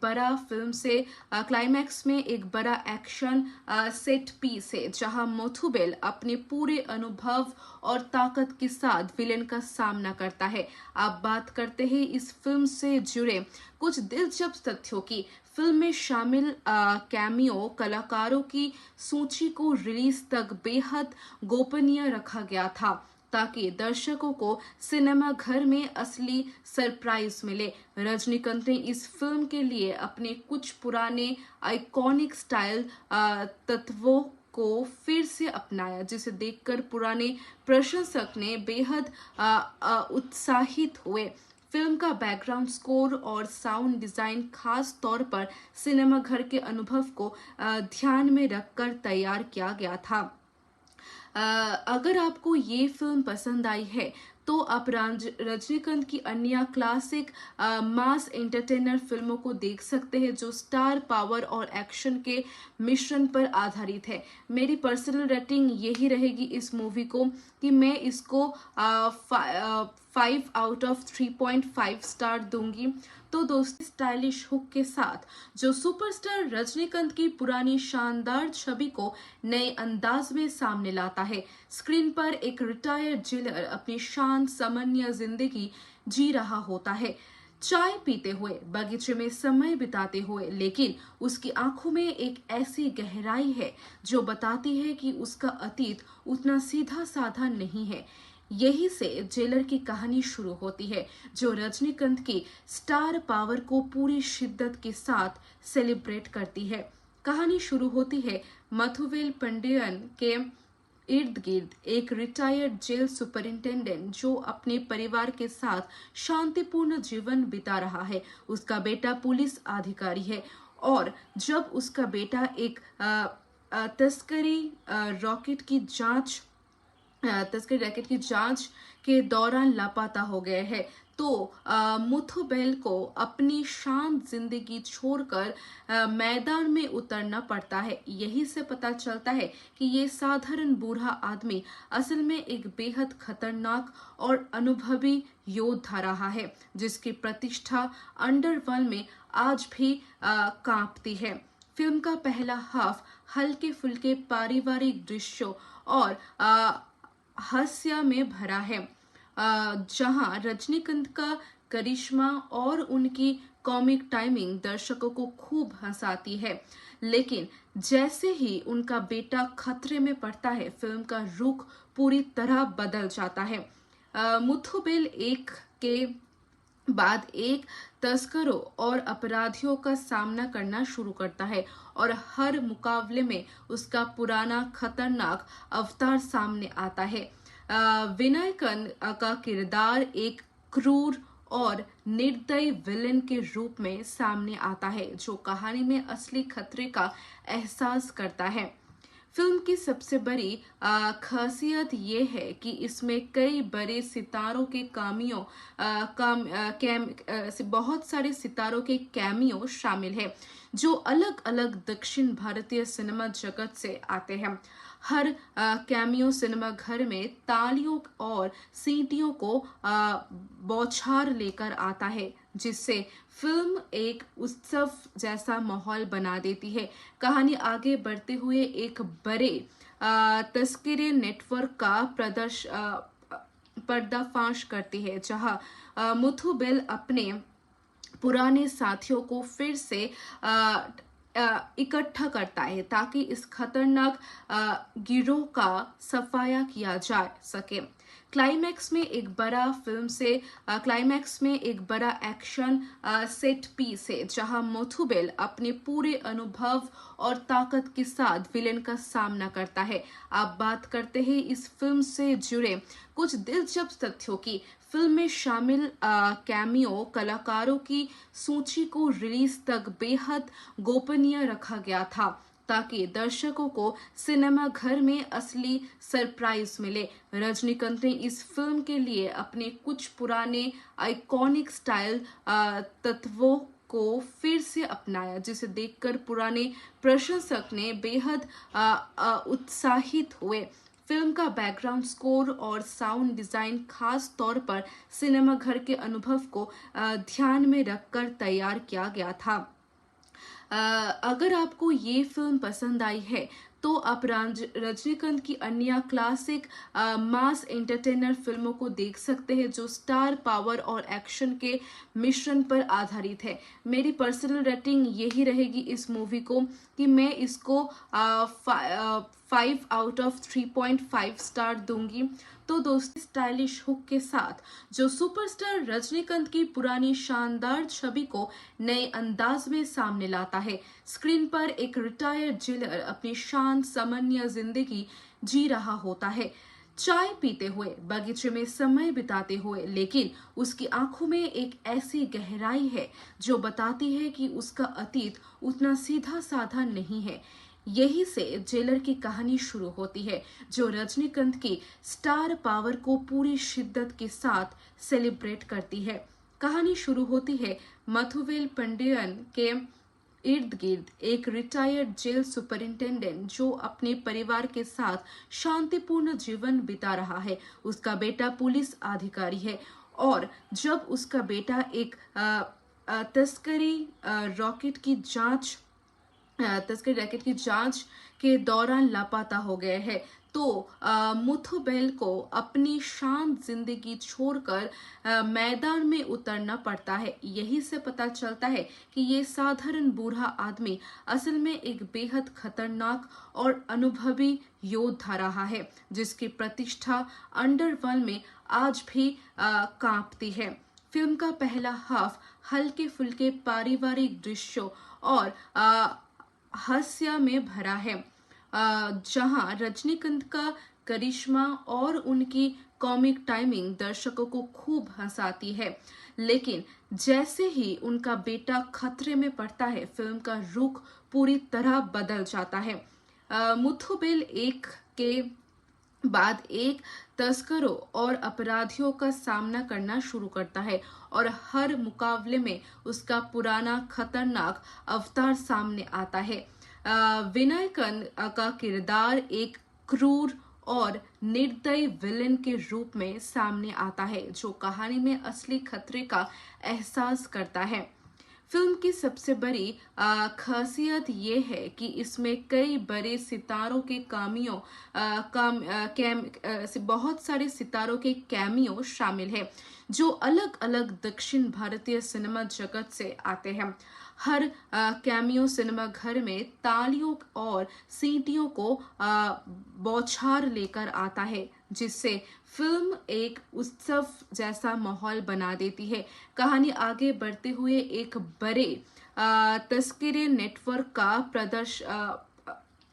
बड़ा एक्शन सेट पीस है जहां मोथुबेल अपने पूरे अनुभव और ताकत के साथ विलेन का सामना करता है। अब बात करते हैं इस फिल्म से जुड़े कुछ दिलचस्प तथ्यों की। फिल्म में शामिल कैमियो कलाकारों की सूची को रिलीज तक बेहद गोपनीय रखा गया था ताकि दर्शकों को सिनेमा घर में असली सरप्राइज मिले। रजनीकांत ने इस फिल्म के लिए अपने कुछ पुराने आइकॉनिक स्टाइल तत्वों को फिर से अपनाया जिसे देखकर पुराने प्रशंसक ने बेहद उत्साहित हुए। फिल्म का बैकग्राउंड स्कोर और साउंड डिजाइन खास तौर पर सिनेमा घर के अनुभव को ध्यान में रखकर तैयार किया गया था। अगर आपको ये फिल्म पसंद आई है तो आप रजनीकांत की अन्य क्लासिक मास एंटरटेनर फिल्मों को देख सकते हैं जो स्टार पावर और एक्शन के मिश्रण पर आधारित है। मेरी पर्सनल रेटिंग यही रहेगी इस मूवी को कि मैं इसको 5 आउट ऑफ 3.5 स्टार दूंगी। तो दोस्तों, स्टाइलिश हुक के साथ जो सुपरस्टार रजनीकांत की पुरानी शानदार छवि को नए अंदाज में सामने लाता है। स्क्रीन पर एक रिटायर्ड जेलर अपनी शांत सामान्य जिंदगी जी रहा होता है, चाय पीते हुए, बगीचे में समय बिताते हुए, लेकिन उसकी आंखों में एक ऐसी गहराई है जो बताती है कि उसका अतीत उतना सीधा साधा नहीं है। यही से जेलर की कहानी शुरू होती है जो रजनीकांत की स्टार पावर को पूरी शिद्दत के साथ सेलिब्रेट करती है। कहानी शुरू होती है मथुवेल पंडियन के इर्द गिर्द एक रिटायर्ड जेल सुपरिंटेंडेंट जो अपने परिवार के साथ शांतिपूर्ण जीवन बिता रहा है। उसका बेटा पुलिस अधिकारी है और जब उसका बेटा एक तस्करी रैकेट की जांच के दौरान लापता हो गए हैं तो मुथुबेल को अपनी शांत जिंदगी छोड़कर मैदान में उतरना पड़ता है। यही से पता चलता है कि ये साधारण बूढ़ा आदमी असल में एक बेहद खतरनाक और अनुभवी योद्धा रहा है जिसकी प्रतिष्ठा अंडरवर्ल्ड में आज भी कांपती है। फिल्म का पहला हाफ हल्के फुल्के पारिवारिक दृश्यों और हास्य में भरा है जहां रजनीकांत का करिश्मा और उनकी कॉमिक टाइमिंग दर्शकों को खूब हंसाती है। लेकिन जैसे ही उनका बेटा खतरे में पड़ता है फिल्म का रुख पूरी तरह बदल जाता है। मुथुबेल एक के बाद एक तस्करों और अपराधियों का सामना करना शुरू करता है और हर मुकाबले में उसका पुराना खतरनाक अवतार सामने आता है। विनायकन का किरदार एक क्रूर और निर्दयी विलेन के रूप में सामने आता है जो कहानी में असली खतरे का एहसास करता है। फिल्म की सबसे बड़ी खासियत ये है कि इसमें कई बड़े सितारों के बहुत सारे सितारों के कैमियो शामिल है जो अलग अलग दक्षिण भारतीय सिनेमा जगत से आते हैं। हर कैमियो सिनेमा घर में तालियों और सीटियों को बौछार लेकर आता है, जिससे फिल्म एक उत्सव जैसा माहौल बना देती है। कहानी आगे बढ़ते हुए एक बड़े तस्करी नेटवर्क का पर्दाफाश करती है, जहां मुथु बेल अपने पुराने साथियों को फिर से इकट्ठा करता है ताकि इस खतरनाक गिरोह का सफाया किया जा सके। क्लाइमैक्स में एक बड़ा एक्शन सेट पीस है, जहां मोथुबेल अपने पूरे अनुभव और ताकत के साथ विलेन का सामना करता है। अब बात करते हैं इस फिल्म से जुड़े कुछ दिलचस्प तथ्यों की। फिल्म में शामिल कैमियो कलाकारों की सूची को रिलीज तक बेहद गोपनीय रखा गया था, ताकि दर्शकों को सिनेमा घर में असली सरप्राइज मिले। रजनीकांत ने इस फिल्म के लिए अपने कुछ पुराने आइकॉनिक स्टाइल तत्वों को फिर से अपनाया, जिसे देखकर पुराने प्रशंसक ने बेहद उत्साहित हुए। फिल्म का बैकग्राउंड स्कोर और साउंड डिजाइन खास तौर पर सिनेमा घर के अनुभव को ध्यान में रखकर तैयार किया गया था। अगर आपको ये फिल्म पसंद आई है तो आप रजनीकांत की अन्य क्लासिक मास एंटरटेनर फिल्मों को देख सकते हैं, जो स्टार पावर और एक्शन के मिश्रण पर आधारित है। मेरी पर्सनल रेटिंग यही रहेगी इस मूवी को कि मैं इसको 5 आउट ऑफ 3.5 स्टार दूंगी। तो दोस्तों, स्टाइलिश हुक के साथ जो सुपरस्टार रजनीकांत की पुरानी शानदार छवि को नए अंदाज में सामने लाता है। स्क्रीन पर एक रिटायर्ड जेलर अपनी शांत सामान्य जिंदगी जी रहा होता है, चाय पीते हुए, बगीचे में समय बिताते हुए, लेकिन उसकी आंखों में एक ऐसी गहराई है जो बताती है कि उसका अतीत उतना सीधा साधा नहीं है। यही से जेलर की कहानी शुरू होती है, जो रजनीकांत की स्टार पावर को पूरी शिद्दत के साथ सेलिब्रेट करती है। कहानी शुरू होती है मथुवेल पंडियन के इर्द गिर्द एक रिटायर्ड जेल सुपरिंटेंडेंट जो अपने परिवार के साथ शांतिपूर्ण जीवन बिता रहा है। उसका बेटा पुलिस अधिकारी है, और जब उसका बेटा एक तस्करी रैकेट की जांच के दौरान लापता हो गए हैं, तो मुथु बेल को अपनी शांत जिंदगी छोड़कर मैदान में उतरना पड़ता है। यही से पता चलता है कि ये साधारण बूढ़ा आदमी असल में एक बेहद खतरनाक और अनुभवी योद्धा रहा है, जिसकी प्रतिष्ठा अंडरवर्ल्ड में आज भी कांपती है। फिल्म का पहला हाफ हल्के फुल्के पारिवारिक दृश्यों और हास्य में भरा है, जहां रजनीकांत का करिश्मा और उनकी कॉमिक टाइमिंग दर्शकों को खूब हंसाती है। लेकिन जैसे ही उनका बेटा खतरे में पड़ता है, फिल्म का रुख पूरी तरह बदल जाता है। मुथु बेल एक के बाद एक तस्करों और अपराधियों का सामना करना शुरू करता है, और हर मुकाबले में उसका पुराना खतरनाक अवतार सामने आता है। विनायकन का किरदार एक क्रूर और निर्दयी विलेन के रूप में सामने आता है, जो कहानी में असली खतरे का एहसास करता है। फिल्म की सबसे बड़ी खासियत ये है कि इसमें कई बड़े सितारों के बहुत सारे सितारों के कैमियो शामिल हैं, जो अलग अलग दक्षिण भारतीय सिनेमा जगत से आते हैं। हर कैमियो सिनेमा घर में तालियों और सीटियों को बौछार लेकर आता है, जिससे फिल्म एक उत्सव जैसा माहौल बना देती है। कहानी आगे बढ़ते हुए एक बड़े तस्करी नेटवर्क का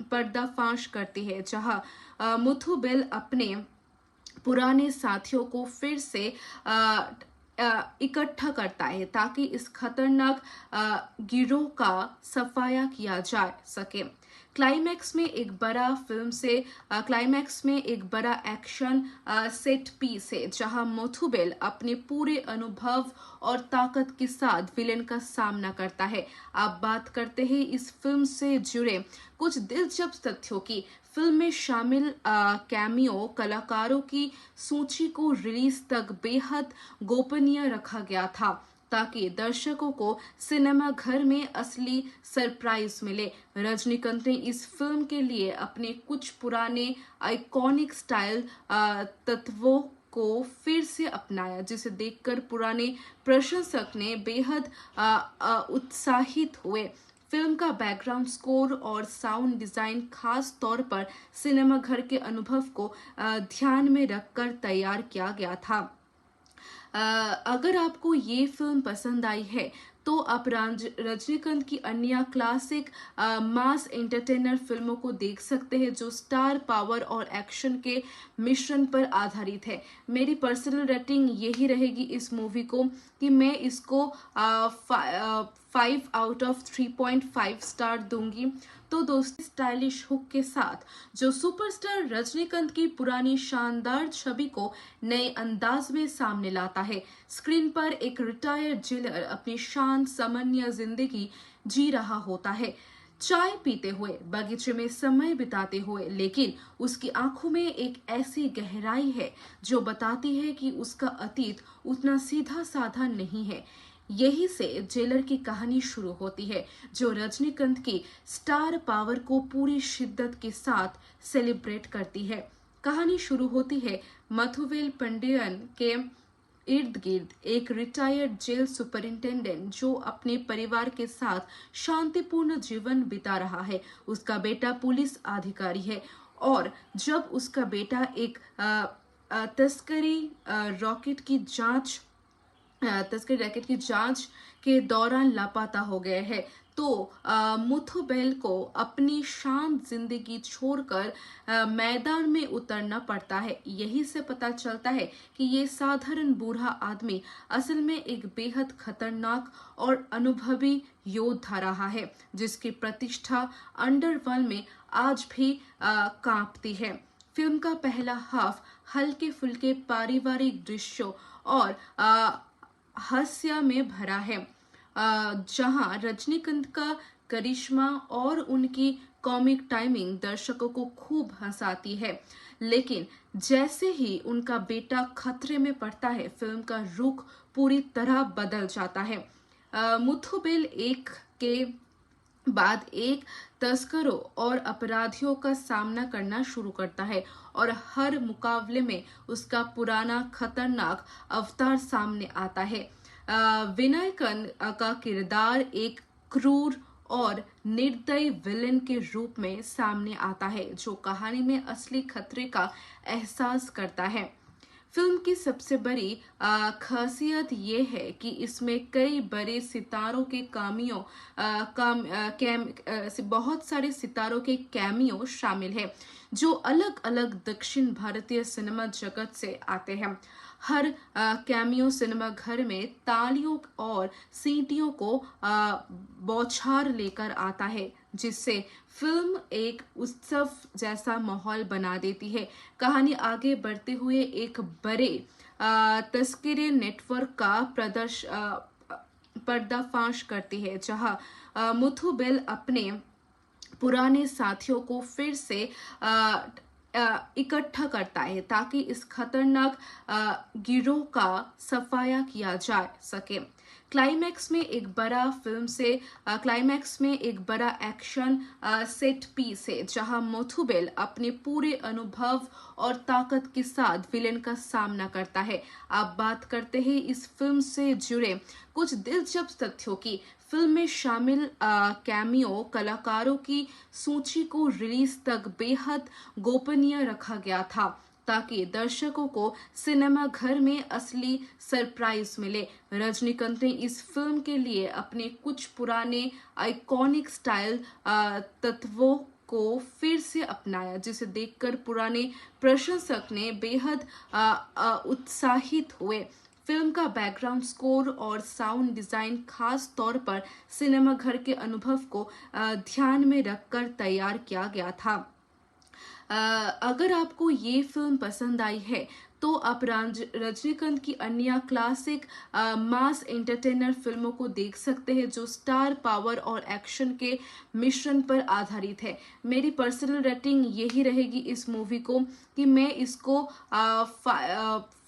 पर्दाफाश करती है, जहां मुथु बेल अपने पुराने साथियों को फिर से इकट्ठा करता है ताकि इस खतरनाक गिरोह का सफाया किया जा सके। क्लाइमैक्स में एक बड़ा एक्शन सेट पीस है जहां मोथुबेल अपने पूरे अनुभव और ताकत के साथ विलेन का सामना करता है। आप बात करते हैं इस फिल्म से जुड़े कुछ दिलचस्प तथ्यों की। फिल्म में शामिल कैमियो कलाकारों की सूची को रिलीज तक बेहद गोपनीय रखा गया था ताकि दर्शकों को सिनेमा घर में असली सरप्राइज मिले। रजनीकांत ने इस फिल्म के लिए अपने कुछ पुराने आइकॉनिक स्टाइल तत्वों को फिर से अपनाया, जिसे देखकर पुराने प्रशंसक ने बेहद उत्साहित हुए। फिल्म का बैकग्राउंड स्कोर और साउंड डिजाइन खास तौर पर सिनेमा घर के अनुभव को ध्यान में रखकर तैयार किया गया था। अगर आपको ये फिल्म पसंद आई है तो आप रजनीकांत की अन्य क्लासिक मास एंटरटेनर फिल्मों को देख सकते हैं जो स्टार पावर और एक्शन के मिश्रण पर आधारित है। मेरी पर्सनल रेटिंग यही रहेगी इस मूवी को कि मैं इसको 5 आउट ऑफ 3.5 स्टार दूंगी। तो दोस्तों, स्टाइलिश हुक के साथ जो सुपरस्टार रजनीकांत की पुरानी शानदार छवि को नए अंदाज में सामने लाता है। स्क्रीन पर एक रिटायर्ड जेलर अपनी शांत सामान्य जिंदगी जी रहा होता है, चाय पीते हुए, बगीचे में समय बिताते हुए, लेकिन उसकी आंखों में एक ऐसी गहराई है जो बताती है कि उसका अतीत उतना सीधा साधा नहीं है। यही से जेलर की कहानी शुरू होती है जो रजनीकांत की स्टार पावर को पूरी शिद्दत के साथ सेलिब्रेट करती है। कहानी शुरू होती है मथुवेल पंडियन के इर्द गिर्द एक रिटायर्ड जेल सुपरिंटेंडेंट जो अपने परिवार के साथ शांतिपूर्ण जीवन बिता रहा है। उसका बेटा पुलिस अधिकारी है और जब उसका बेटा एक तस्करी रैकेट की जांच के दौरान लापता हो गए हैं तो मुथुबेल को अपनी शांत जिंदगी छोड़कर मैदान में उतरना पड़ता है। यही से पता चलता है कि ये साधारण बूढ़ा आदमी असल में एक बेहद खतरनाक और अनुभवी योद्धा रहा है जिसकी प्रतिष्ठा अंडरवर्ल्ड में आज भी कांपती है। फिल्म का पहला हाफ हल्के फुल्के पारिवारिक दृश्यों और हास्य में भरा है जहां रजनीकांत का करिश्मा और उनकी कॉमिक टाइमिंग दर्शकों को खूब हंसाती है। लेकिन जैसे ही उनका बेटा खतरे में पड़ता है, फिल्म का रुख पूरी तरह बदल जाता है। मुथुबेल एक के बाद एक तस्करों और अपराधियों का सामना करना शुरू करता है और हर मुकाबले में उसका पुराना खतरनाक अवतार सामने आता है। विनायकन का किरदार एक क्रूर और निर्दयी विलेन के रूप में सामने आता है जो कहानी में असली खतरे का एहसास करता है। फिल्म की सबसे बड़ी खासियत ये है कि इसमें कई बड़े सितारों के बहुत सारे सितारों के कैमियो शामिल है जो अलग अलग दक्षिण भारतीय सिनेमा जगत से आते हैं। हर कैमियो सिनेमा घर में तालियों और सीटियों को बौछार लेकर आता है जिससे फिल्म एक उत्सव जैसा माहौल बना देती है। कहानी आगे बढ़ते हुए एक बड़े तस्करी नेटवर्क का पर्दाफाश करती है जहां मुथुबेल अपने पुराने साथियों को फिर से इकट्ठा करता है ताकि इस खतरनाक गिरोह का सफाया किया जा सके। क्लाइमैक्स में एक बड़ा एक्शन सेट पीस है जहां मोथुबेल अपने पूरे अनुभव और ताकत के साथ विलेन का सामना करता है। आप बात करते हैं इस फिल्म से जुड़े कुछ दिलचस्प तथ्यों की। फिल्म में शामिल कैमियो कलाकारों की सूची को रिलीज तक बेहद गोपनीय रखा गया था ताकि दर्शकों को सिनेमा घर में असली सरप्राइज मिले। रजनीकांत ने इस फिल्म के लिए अपने कुछ पुराने आइकॉनिक स्टाइल तत्वों को फिर से अपनाया जिसे देखकर पुराने प्रशंसक ने बेहद उत्साहित हुए। फिल्म का बैकग्राउंड स्कोर और साउंड डिजाइन खास तौर पर सिनेमा घर के अनुभव को ध्यान में रखकर तैयार किया गया था। अगर आपको ये फिल्म पसंद आई है तो आप रजनीकांत की अन्य क्लासिक मास एंटरटेनर फिल्मों को देख सकते हैं जो स्टार पावर और एक्शन के मिश्रण पर आधारित है। मेरी पर्सनल रेटिंग यही रहेगी इस मूवी को कि मैं इसको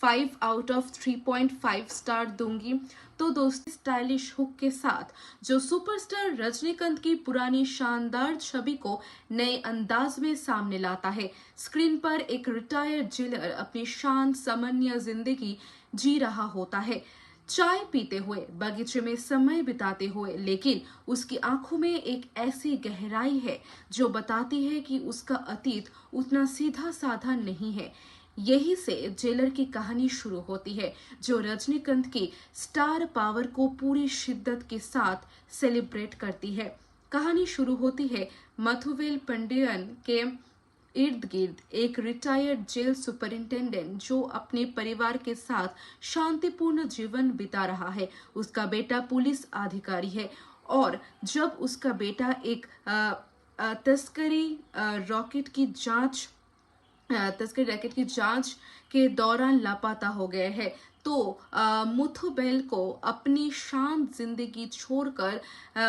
5 आउट ऑफ 3.5 स्टार दूंगी। तो दोस्तों, स्टाइलिश हुक के साथ जो सुपरस्टार रजनीकांत की पुरानी शानदार छवि को नए अंदाज में सामने लाता है। स्क्रीन पर एक रिटायर्ड जेलर अपनी शांत सामान्य जिंदगी जी रहा होता है, चाय पीते हुए, बगीचे में समय बिताते हुए, लेकिन उसकी आंखों में एक ऐसी गहराई है जो बताती है कि उसका अतीत उतना सीधा साधा नहीं है। यही से जेलर की कहानी शुरू होती है जो रजनीकांत की स्टार पावर को पूरी शिद्दत के साथ सेलिब्रेट करती है। कहानी शुरू होती है मथुवेल पंडियन के इर्द गिर्द एक रिटायर्ड जेल सुपरिंटेंडेंट जो अपने परिवार के साथ शांतिपूर्ण जीवन बिता रहा है। उसका बेटा पुलिस अधिकारी है और जब उसका बेटा एक तस्करी रैकेट की जांच के दौरान लापता हो गए हैं तो मुथुबेल को अपनी शांत जिंदगी छोड़कर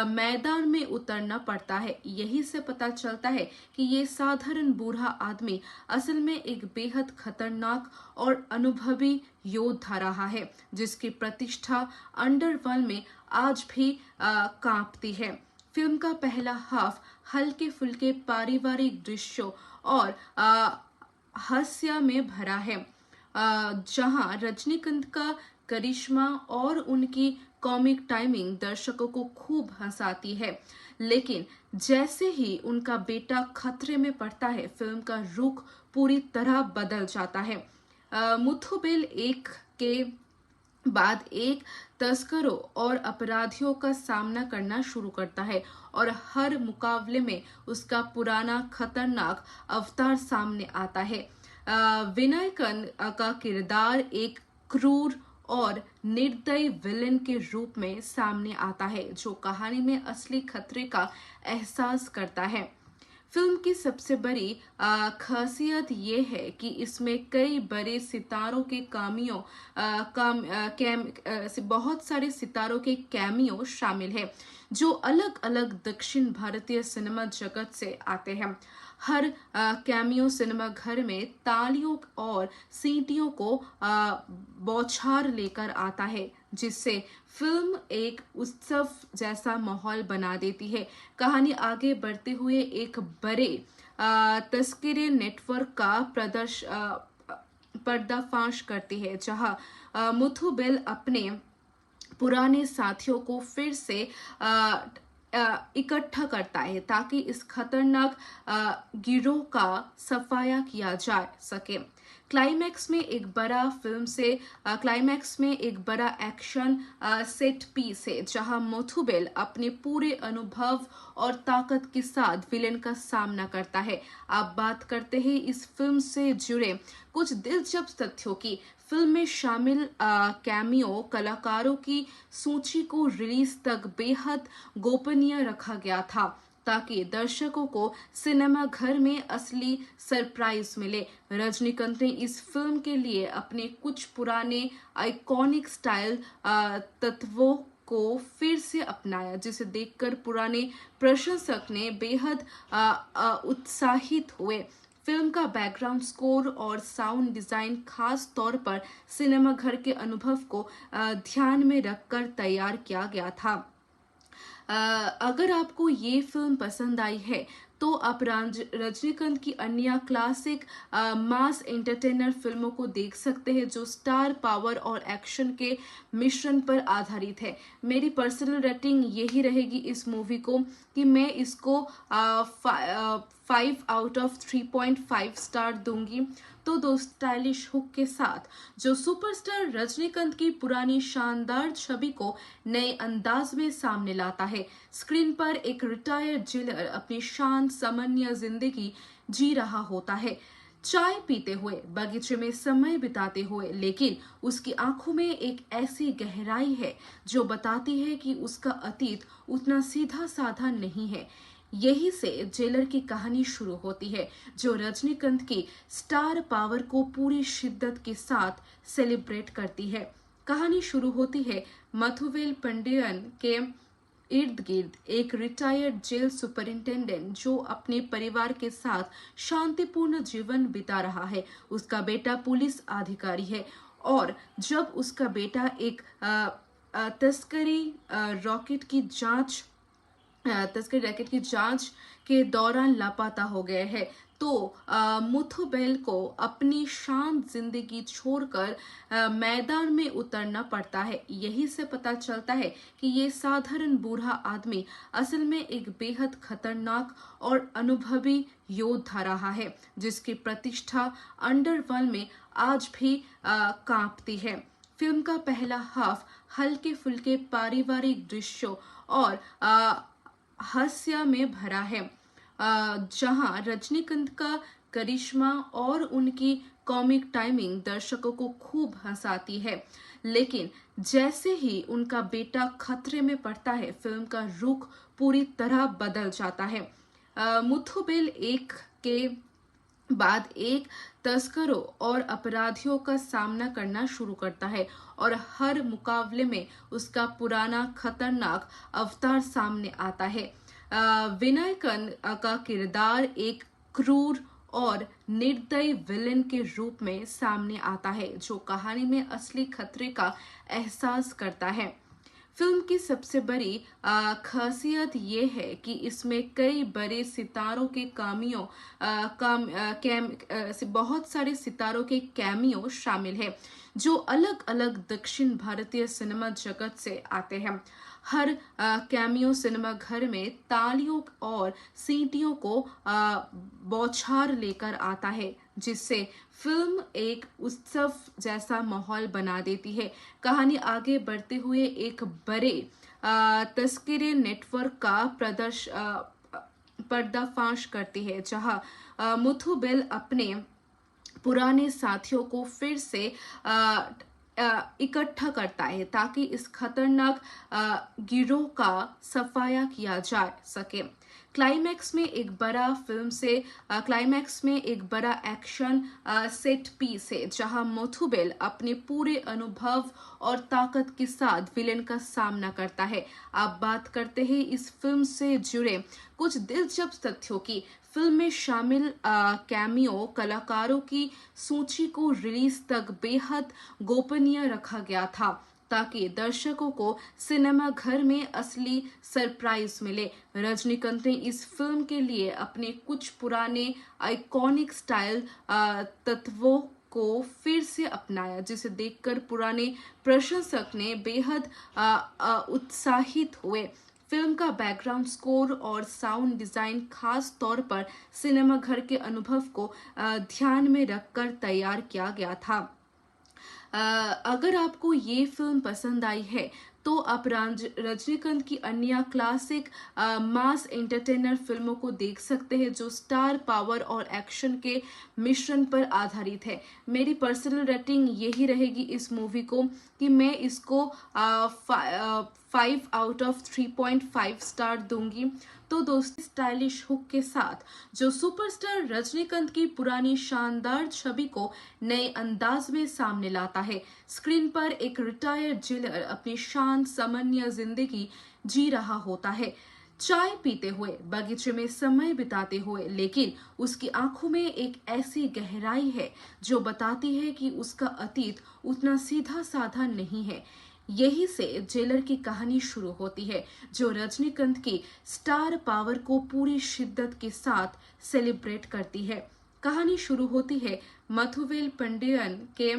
मैदान में उतरना पड़ता है। यही से पता चलता है कि ये साधारण बूढ़ा आदमी असल में एक बेहद खतरनाक और अनुभवी योद्धा रहा है जिसकी प्रतिष्ठा अंडरवर्ल्ड में आज भी कांपती है। फिल्म का पहला हाफ हल्के फुल्के पारिवारिक दृश्यों और हास्य में भरा है, जहां रजनीकांत का करिश्मा और उनकी कॉमिक टाइमिंग दर्शकों को खूब हंसाती है। लेकिन जैसे ही उनका बेटा खतरे में पड़ता है, फिल्म का रुख पूरी तरह बदल जाता है। मुथुबेल एक के बाद एक तस्करों और अपराधियों का सामना करना शुरू करता है और हर मुकाबले में उसका पुराना खतरनाक अवतार सामने आता है। विनायकन का किरदार एक क्रूर और निर्दयी विलेन के रूप में सामने आता है जो कहानी में असली खतरे का एहसास करता है। फिल्म की सबसे बड़ी खासियत ये है कि इसमें कई बड़े सितारों के बहुत सारे सितारों के कैमियो शामिल है जो अलग अलग दक्षिण भारतीय सिनेमा जगत से आते हैं। हर कैमियो सिनेमा घर में तालियों और सीटियों को बौछार लेकर आता है जिससे फिल्म एक उत्सव जैसा माहौल बना देती है। कहानी आगे बढ़ते हुए एक बड़े तस्करी नेटवर्क का पर्दाफाश करती है जहां मुथुबेल अपने पुराने साथियों को फिर से इकट्ठा करता है ताकि इस खतरनाक गिरोह का सफाया किया जा सके। क्लाइमैक्स में एक बड़ा एक्शन सेट पीस है जहां मुथुबेल अपने पूरे अनुभव और ताकत के साथ विलेन का सामना करता है। आप बात करते हैं इस फिल्म से जुड़े कुछ दिलचस्प तथ्यों की। फिल्म में शामिल कैमियो कलाकारों की सूची को रिलीज तक बेहद गोपनीय रखा गया था ताकि दर्शकों को सिनेमा घर में असली सरप्राइज मिले। रजनीकांत ने इस फिल्म के लिए अपने कुछ पुराने आइकॉनिक स्टाइल तत्वों को फिर से अपनाया जिसे देखकर पुराने प्रशंसक ने बेहद उत्साहित हुए। फिल्म का बैकग्राउंड स्कोर और साउंड डिजाइन खास तौर पर सिनेमा घर के अनुभव को ध्यान में रखकर तैयार किया गया था। अगर आपको ये फिल्म पसंद आई है तो आप रजनीकांत की अन्य क्लासिक मास एंटरटेनर फिल्मों को देख सकते हैं जो स्टार पावर और एक्शन के मिश्रण पर आधारित है। मेरी पर्सनल रेटिंग यही रहेगी इस मूवी को कि मैं इसको 5 आउट ऑफ 3.5 स्टार दूंगी। तो दोस्त, स्टाइलिश हुक के साथ जो सुपरस्टार रजनीकांत की पुरानी शानदार छवि को नए अंदाज में सामने लाता है। स्क्रीन पर एक रिटायर्ड जेलर अपनी शांत सामान्य जिंदगी जी रहा होता है, चाय पीते हुए, बगीचे में समय बिताते हुए, लेकिन उसकी आंखों में एक ऐसी गहराई है जो बताती है कि उसका अतीत उतना सीधा साधा नहीं है। यही से जेलर की कहानी शुरू होती है, जो रजनीकांत की स्टार पावर को पूरी शिद्दत के साथ सेलिब्रेट करती है। कहानी शुरू होती है मथुवेल पंडियन के इर्द गिर्द एक रिटायर्ड जेल सुपरिंटेंडेंट जो अपने परिवार के साथ शांतिपूर्ण जीवन बिता रहा है। उसका बेटा पुलिस अधिकारी है और जब उसका बेटा एक तस्करी रैकेट की जांच के दौरान लापता हो गए हैं, तो मुथुबेल को अपनी शांत जिंदगी छोड़कर मैदान में उतरना पड़ता है। यही से पता चलता है कि ये साधारण बूढ़ा आदमी असल में एक बेहद खतरनाक और अनुभवी योद्धा रहा है, जिसकी प्रतिष्ठा अंडरवर्ल्ड में आज भी कांपती है। फिल्म का पहला हाफ हल्के फुल्के पारिवारिक दृश्यों और हास्य में भरा है, जहां रजनीकांत का करिश्मा और उनकी कॉमिक टाइमिंग दर्शकों को खूब हंसाती है। लेकिन जैसे ही उनका बेटा खतरे में पड़ता है, फिल्म का रुख पूरी तरह बदल जाता है। मुथुबेल एक के बाद एक तस्करों और अपराधियों का सामना करना शुरू करता है और हर मुकाबले में उसका पुराना खतरनाक अवतार सामने आता है। विनायकन का किरदार एक क्रूर और निर्दयी विलेन के रूप में सामने आता है, जो कहानी में असली खतरे का एहसास करता है। फिल्म की सबसे बड़ी खासियत ये है कि इसमें कई बड़े सितारों के बहुत सारे सितारों के कैमियो शामिल है, जो अलग अलग दक्षिण भारतीय सिनेमा जगत से आते हैं। हर कैमियो सिनेमा घर में तालियों और सीटियों को बौछार लेकर आता है, जिससे फिल्म एक उत्सव जैसा माहौल बना देती है। कहानी आगे बढ़ते हुए एक बड़े तस्करी नेटवर्क का पर्दाफाश करती है, जहां मुथुबेल अपने पुराने साथियों को फिर से इकट्ठा करता है ताकि इस खतरनाक गिरोह का सफाया किया जा सके। क्लाइमैक्स में एक बड़ा एक्शन सेट पीस है, जहां मुथुबेल अपने पूरे अनुभव और ताकत के साथ विलेन का सामना करता है। अब बात करते हैं इस फिल्म से जुड़े कुछ दिलचस्प तथ्यों की। फिल्म में शामिल कैमियो कलाकारों की सूची को रिलीज तक बेहद गोपनीय रखा गया था, ताकि दर्शकों को सिनेमा घर में असली सरप्राइज मिले। रजनीकांत ने इस फिल्म के लिए अपने कुछ पुराने आइकॉनिक स्टाइल तत्वों को फिर से अपनाया, जिसे देखकर पुराने प्रशंसक ने बेहद उत्साहित हुए। फिल्म का बैकग्राउंड स्कोर और साउंड डिजाइन खास तौर पर सिनेमा घर के अनुभव को ध्यान में रखकर तैयार किया गया था। अगर आपको ये फिल्म पसंद आई है तो आप रजनीकांत की अन्य क्लासिक मास एंटरटेनर फिल्मों को देख सकते हैं, जो स्टार पावर और एक्शन के मिश्रण पर आधारित है। मेरी पर्सनल रेटिंग यही रहेगी इस मूवी को कि मैं इसको 5 आउट ऑफ 3.5 स्टार दूंगी। तो दोस्तों, स्टाइलिश हुक के साथ जो सुपरस्टार रजनीकांत की पुरानी शानदार छवि को नए अंदाज में सामने लाता है। स्क्रीन पर एक रिटायर्ड जेलर अपनी शांत सामान्य जिंदगी जी रहा होता है, चाय पीते हुए, बगीचे में समय बिताते हुए, लेकिन उसकी आंखों में एक ऐसी गहराई है जो बताती है कि उसका अतीत उतना सीधा साधा नहीं है। यही से जेलर की कहानी शुरू होती है, जो रजनीकांत की स्टार पावर को पूरी शिद्दत के साथ सेलिब्रेट करती है। कहानी शुरू होती है मथुवेल पंडियन के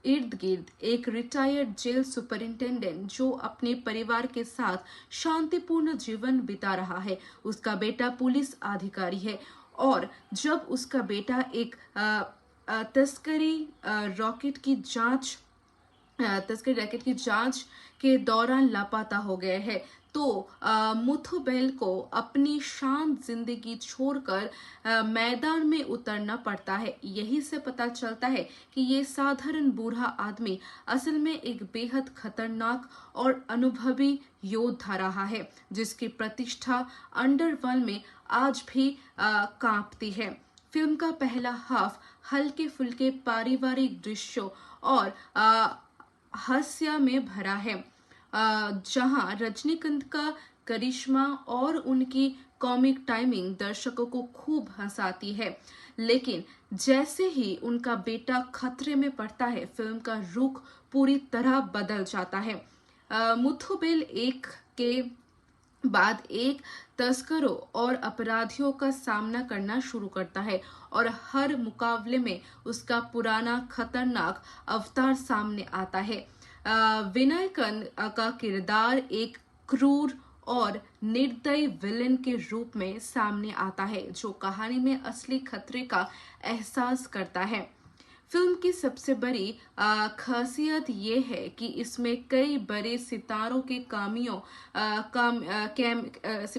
इर्द गिर्द एक रिटायर्ड जेल सुपरिंटेंडेंट जो अपने परिवार के साथ शांतिपूर्ण जीवन बिता रहा है। उसका बेटा पुलिस अधिकारी है और जब उसका बेटा एक तस्करी रॉकेट की जांच तस्करी रैकेट की जांच के दौरान लापता हो गए हैं तो मुथुबेल को अपनी शांत जिंदगी छोड़कर मैदान में उतरना पड़ता है। यही से पता चलता है कि ये साधारण बूढ़ा आदमी असल में एक बेहद खतरनाक और अनुभवी योद्धा रहा है, जिसकी प्रतिष्ठा अंडरवर्ल्ड में आज भी कांपती है। फिल्म का पहला हाफ हल्के फुल्के पारिवारिक दृश्यों और हास्य में भरा है, जहां रजनीकांत का करिश्मा और उनकी कॉमिक टाइमिंग दर्शकों को खूब हंसाती है। लेकिन जैसे ही उनका बेटा खतरे में पड़ता है, फिल्म का रुख पूरी तरह बदल जाता है। मुथुबेल एक के बाद एक तस्करों और अपराधियों का सामना करना शुरू करता है और हर मुकाबले में उसका पुराना खतरनाक अवतार सामने आता है। विनायकन का किरदार एक क्रूर और निर्दयी विलेन के रूप में सामने आता है, जो कहानी में असली खतरे का एहसास करता है। फिल्म की सबसे बड़ी खासियत ये है कि इसमें कई बड़े सितारों के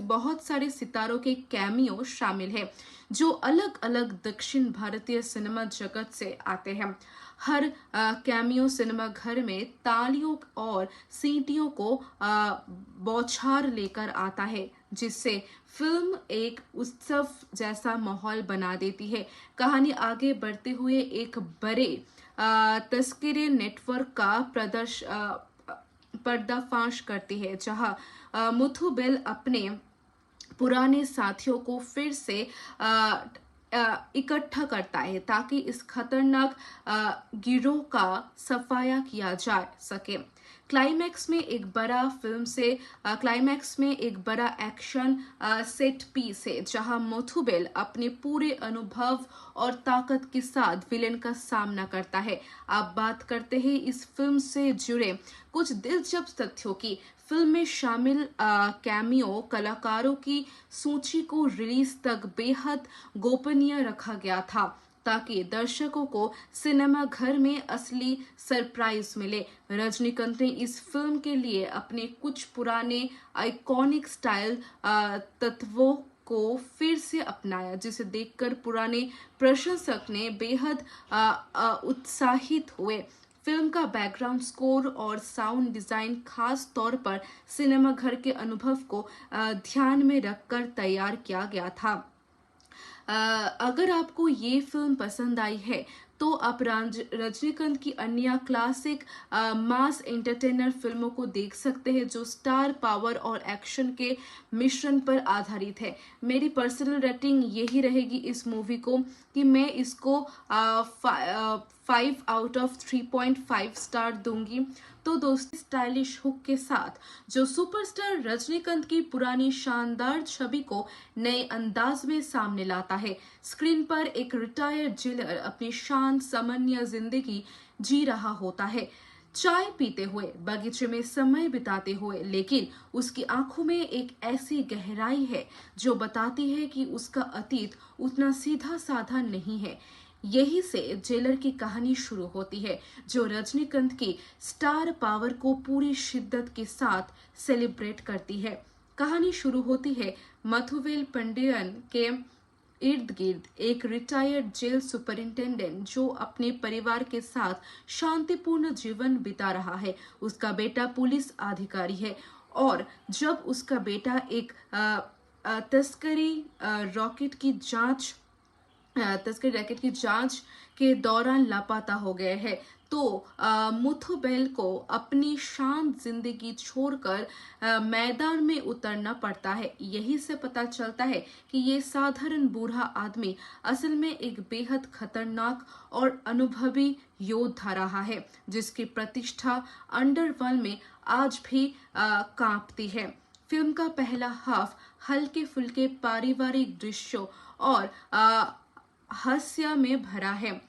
बहुत सारे सितारों के कैमियो शामिल है, जो अलग अलग दक्षिण भारतीय सिनेमा जगत से आते हैं। हर कैमियो सिनेमा घर में तालियों और सीटियों को बौछार लेकर आता है, जिससे फिल्म एक उत्सव जैसा माहौल बना देती है। कहानी आगे बढ़ते हुए एक बड़े तस्करी नेटवर्क का पर्दाफाश करती है, जहां मुथुबेल अपने पुराने साथियों को फिर से इकट्ठा करता है ताकि इस खतरनाक गिरोह का सफाया किया जा सके। क्लाइमैक्स में एक बड़ा एक्शन सेट पीस है, जहां मुथुबेल अपने पूरे अनुभव और ताकत के साथ विलेन का सामना करता है। आप बात करते हैं इस फिल्म से जुड़े कुछ दिलचस्प तथ्यों की। फिल्म में शामिल कैमियो कलाकारों की सूची को रिलीज तक बेहद गोपनीय रखा गया था, ताकि दर्शकों को सिनेमा घर में असली सरप्राइज मिले। रजनीकांत ने इस फिल्म के लिए अपने कुछ पुराने आइकॉनिक स्टाइल तत्वों को फिर से अपनाया, जिसे देखकर पुराने प्रशंसक ने बेहद उत्साहित हुए। फिल्म का बैकग्राउंड स्कोर और साउंड डिजाइन खास तौर पर सिनेमा घर के अनुभव को ध्यान में रखकर तैयार किया गया था। अगर आपको ये फिल्म पसंद आई है तो आप रजनीकांत की अन्य क्लासिक मास एंटरटेनर फिल्मों को देख सकते हैं, जो स्टार पावर और एक्शन के मिश्रण पर आधारित है। मेरी पर्सनल रेटिंग यही रहेगी इस मूवी को कि मैं इसको 5 आउट ऑफ 3.5 स्टार दूंगी। तो दोस्तों, स्टाइलिश हुक के साथ जो सुपरस्टार रजनीकांत की पुरानी शानदार छवि को नए अंदाज में सामने लाता है। स्क्रीन पर एक रिटायर्ड जेलर अपनी शांत सामान्य जिंदगी जी रहा होता है, चाय पीते हुए, बगीचे में समय बिताते हुए, लेकिन उसकी आंखों में एक ऐसी गहराई है जो बताती है कि उसका अतीत उतना सीधा साधा नहीं है। यही से जेलर की कहानी शुरू होती है, जो रजनीकांत की स्टार पावर को पूरी शिद्दत के साथ सेलिब्रेट करती है। कहानी शुरू होती है मुथुबेल पांडियन के इर्द गिर्द एक रिटायर्ड जेल सुपरिंटेंडेंट जो अपने परिवार के साथ शांतिपूर्ण जीवन बिता रहा है। उसका बेटा पुलिस अधिकारी है और जब उसका बेटा एक तस्करी रैकेट की जांच के दौरान लापता हो गए हैं तो मुथुबेल को अपनी शांत जिंदगी छोड़कर मैदान में उतरना पड़ता है। यही से पता चलता है कि ये साधारण बूढ़ा आदमी असल में एक बेहद खतरनाक और अनुभवी योद्धा रहा है, जिसकी प्रतिष्ठा अंडरवर्ल्ड में आज भी कांपती है। फिल्म का पहला हाफ हल्के फुल्के पारिवारिक दृश्यों और हास्य में भरा है,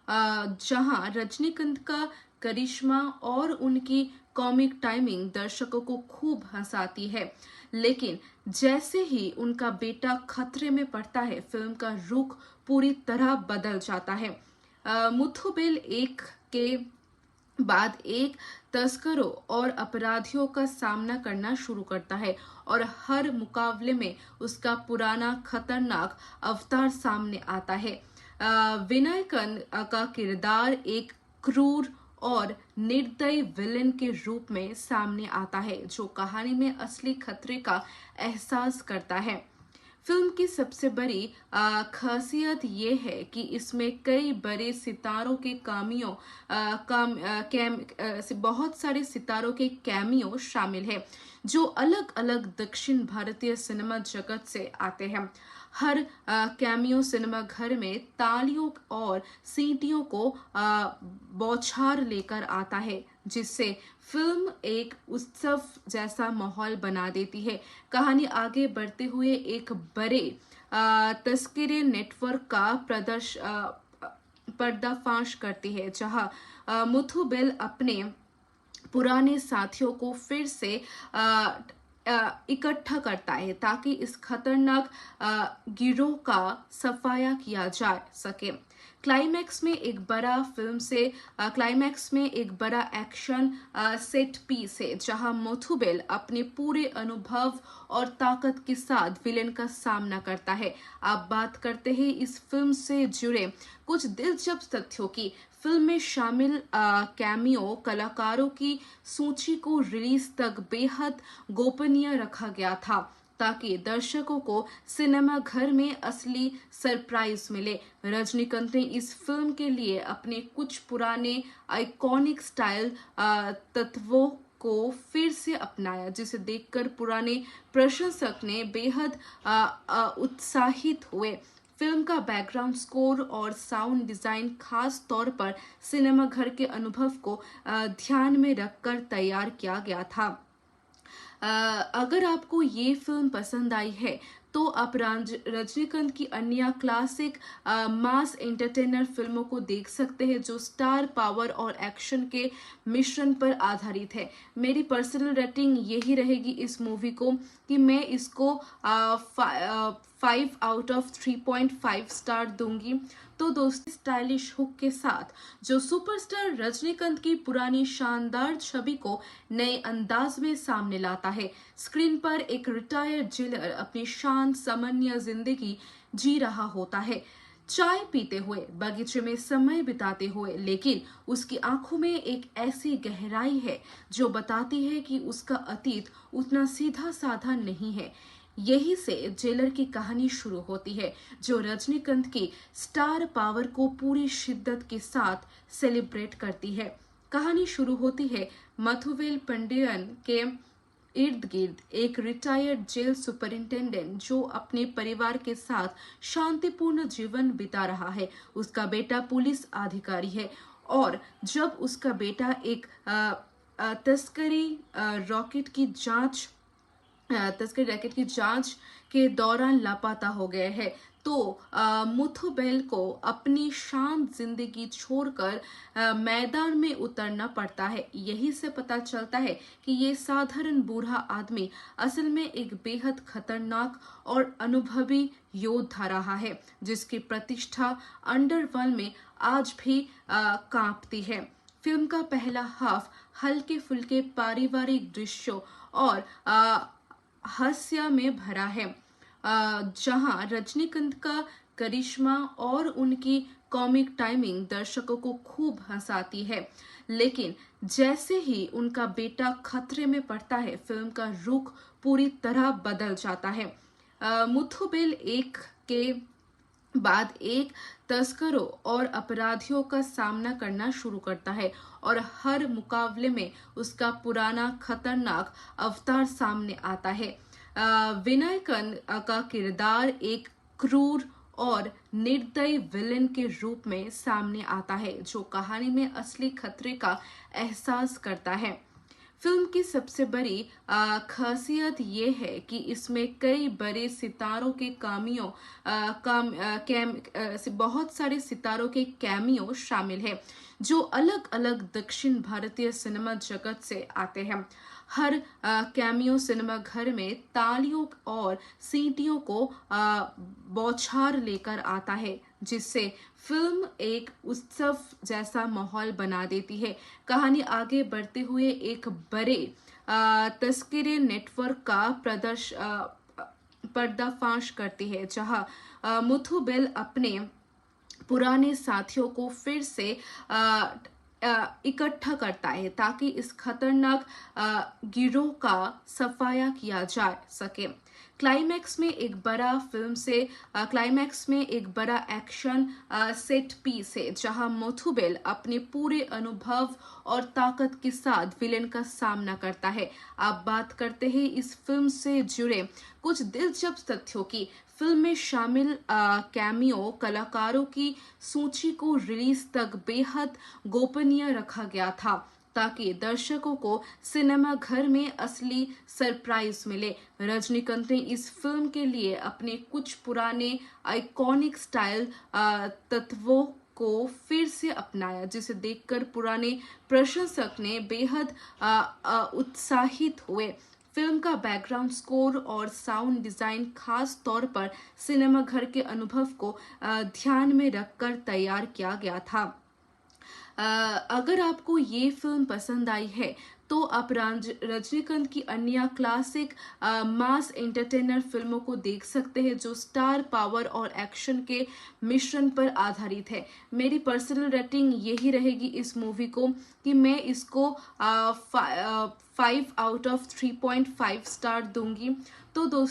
जहां रजनीकांत का करिश्मा और उनकी कॉमिक टाइमिंग दर्शकों को खूब हंसाती है। लेकिन जैसे ही उनका बेटा खतरे में पड़ता है, फिल्म का रुख पूरी तरह बदल जाता है। मुथुबेल एक के बाद एक तस्करों और अपराधियों का सामना करना शुरू करता है और हर मुकाबले में उसका पुराना खतरनाक अवतार सामने आता है। विनायकन का किरदार एक क्रूर और निर्दयी विलेन के रूप में सामने आता है जो कहानी में असली खतरे का एहसास करता है। फिल्म की सबसे बड़ी खासियत ये है कि इसमें कई बड़े सितारों के बहुत सारे सितारों के कैमियो शामिल हैं जो अलग अलग दक्षिण भारतीय सिनेमा जगत से आते हैं। हर कैमियो सिनेमा घर में तालियों और सीटियों को बौछार लेकर आता है जिससे फिल्म एक उत्सव जैसा माहौल बना देती है। कहानी आगे बढ़ते हुए एक बड़े तस्करी नेटवर्क का पर्दाफाश करती है जहां मुथु बेल अपने पुराने साथियों को फिर से इकट्ठा करता है ताकि इस खतरनाक गिरोह का सफाया किया जा सके। क्लाइमैक्स में एक बड़ा एक्शन सेट पीस है जहां मोथुबेल अपने पूरे अनुभव और ताकत के साथ विलेन का सामना करता है। अब बात करते हैं इस फिल्म से जुड़े कुछ दिलचस्प तथ्यों की। फिल्म में शामिल कैमियो कलाकारों की सूची को रिलीज तक बेहद गोपनीय रखा गया था ताकि दर्शकों को सिनेमा घर में असली सरप्राइज मिले। रजनीकांत ने इस फिल्म के लिए अपने कुछ पुराने आइकॉनिक स्टाइल तत्वों को फिर से अपनाया जिसे देखकर पुराने प्रशंसक ने बेहद उत्साहित हुए। फिल्म का बैकग्राउंड स्कोर और साउंड डिजाइन खास तौर पर सिनेमा घर के अनुभव को ध्यान में रखकर तैयार किया गया था। अगर आपको ये फिल्म पसंद आई है तो आप रजनीकांत की अन्य क्लासिक मास एंटरटेनर फिल्मों को देख सकते हैं जो स्टार पावर और एक्शन के मिश्रण पर आधारित है। मेरी पर्सनल रेटिंग यही रहेगी इस मूवी को कि मैं इसको 5 आउट ऑफ 3.5 स्टार दूंगी। तो दोस्तों, स्टाइलिश हुक के साथ जो सुपरस्टार रजनीकांत की पुरानी शानदार छवि को नए अंदाज में सामने लाता है। स्क्रीन पर एक रिटायर्ड जेलर अपनी शांत सामान्य जिंदगी जी रहा होता है, चाय पीते हुए, बगीचे में समय बिताते हुए, लेकिन उसकी आंखों में एक ऐसी गहराई है जो बताती है कि उसका अतीत उतना सीधा साधा नहीं है। यही से जेलर की कहानी शुरू होती है जो रजनीकांत की स्टार पावर को पूरी शिद्दत के साथ सेलिब्रेट करती है। कहानी शुरू होती है मथुवेल पंडियन के इर्द गिर्द एक रिटायर्ड जेल सुपरिंटेंडेंट जो अपने परिवार के साथ शांतिपूर्ण जीवन बिता रहा है। उसका बेटा पुलिस अधिकारी है और जब उसका बेटा एक तस्करी रैकेट की जांच के दौरान लापता हो गए हैं तो मुथुबेल को अपनी शांत जिंदगी छोड़कर मैदान में उतरना पड़ता है। यही से पता चलता है कि ये साधारण बूढ़ा आदमी असल में एक बेहद खतरनाक और अनुभवी योद्धा रहा है जिसकी प्रतिष्ठा अंडरवर्ल्ड में आज भी कांपती है। फिल्म का पहला हाफ हल्के फुल्के पारिवारिक दृश्यों और हास्य में भरा है जहां रजनीकांत का करिश्मा और उनकी कॉमिक टाइमिंग दर्शकों को खूब हंसाती है। लेकिन जैसे ही उनका बेटा खतरे में पड़ता है फिल्म का रुख पूरी तरह बदल जाता है। मुथुबेल एक के बाद एक तस्करों और अपराधियों का सामना करना शुरू करता है और हर मुकाबले में उसका पुराना खतरनाक अवतार सामने आता है। विनायकन का किरदार एक क्रूर और निर्दयी विलेन के रूप में सामने आता है जो कहानी में असली खतरे का एहसास करता है। फिल्म की सबसे बड़ी खासियत ये है कि इसमें कई बड़े सितारों के बहुत सारे सितारों के कैमियो शामिल हैं जो अलग अलग दक्षिण भारतीय सिनेमा जगत से आते हैं। हर कैमियो सिनेमा घर में तालियों और सीटियों को बौछार लेकर आता है, जिससे फिल्म एक उत्सव जैसा माहौल बना देती है। कहानी आगे बढ़ते हुए एक बड़े तस्करी नेटवर्क का पर्दाफाश करती है, जहां मुथु बेल अपने पुराने साथियों को फिर से इकट्ठा करता है ताकि इस खतरनाक गिरोह का सफाया किया जा सके। क्लाइमैक्स में एक बड़ा एक्शन सेट पीस है, जहां मोथुबेल अपने पूरे अनुभव और ताकत के साथ विलेन का सामना करता है। अब बात करते हैं इस फिल्म से जुड़े कुछ दिलचस्प तथ्यों की। फिल्म में शामिल कैमियो कलाकारों की सूची को रिलीज तक बेहद गोपनीय रखा गया था, ताकि दर्शकों को सिनेमा घर में असली सरप्राइज मिले। रजनीकांत ने इस फिल्म के लिए अपने कुछ पुराने आइकॉनिक स्टाइल तत्वों को फिर से अपनाया, जिसे देखकर पुराने प्रशंसक ने बेहद उत्साहित हुए। फिल्म का बैकग्राउंड स्कोर और साउंड डिजाइन खास तौर पर सिनेमा घर के अनुभव को ध्यान में रखकर तैयार किया गया था। अगर आपको ये फिल्म पसंद आई है तो आप रजनीकांत की अन्य क्लासिक मास एंटरटेनर फिल्मों को देख सकते हैं, जो स्टार पावर और एक्शन के मिश्रण पर आधारित है। मेरी पर्सनल रेटिंग यही रहेगी इस मूवी को कि मैं इसको 5 out of 3.5 स्टार दूंगी। तो दोस्तों,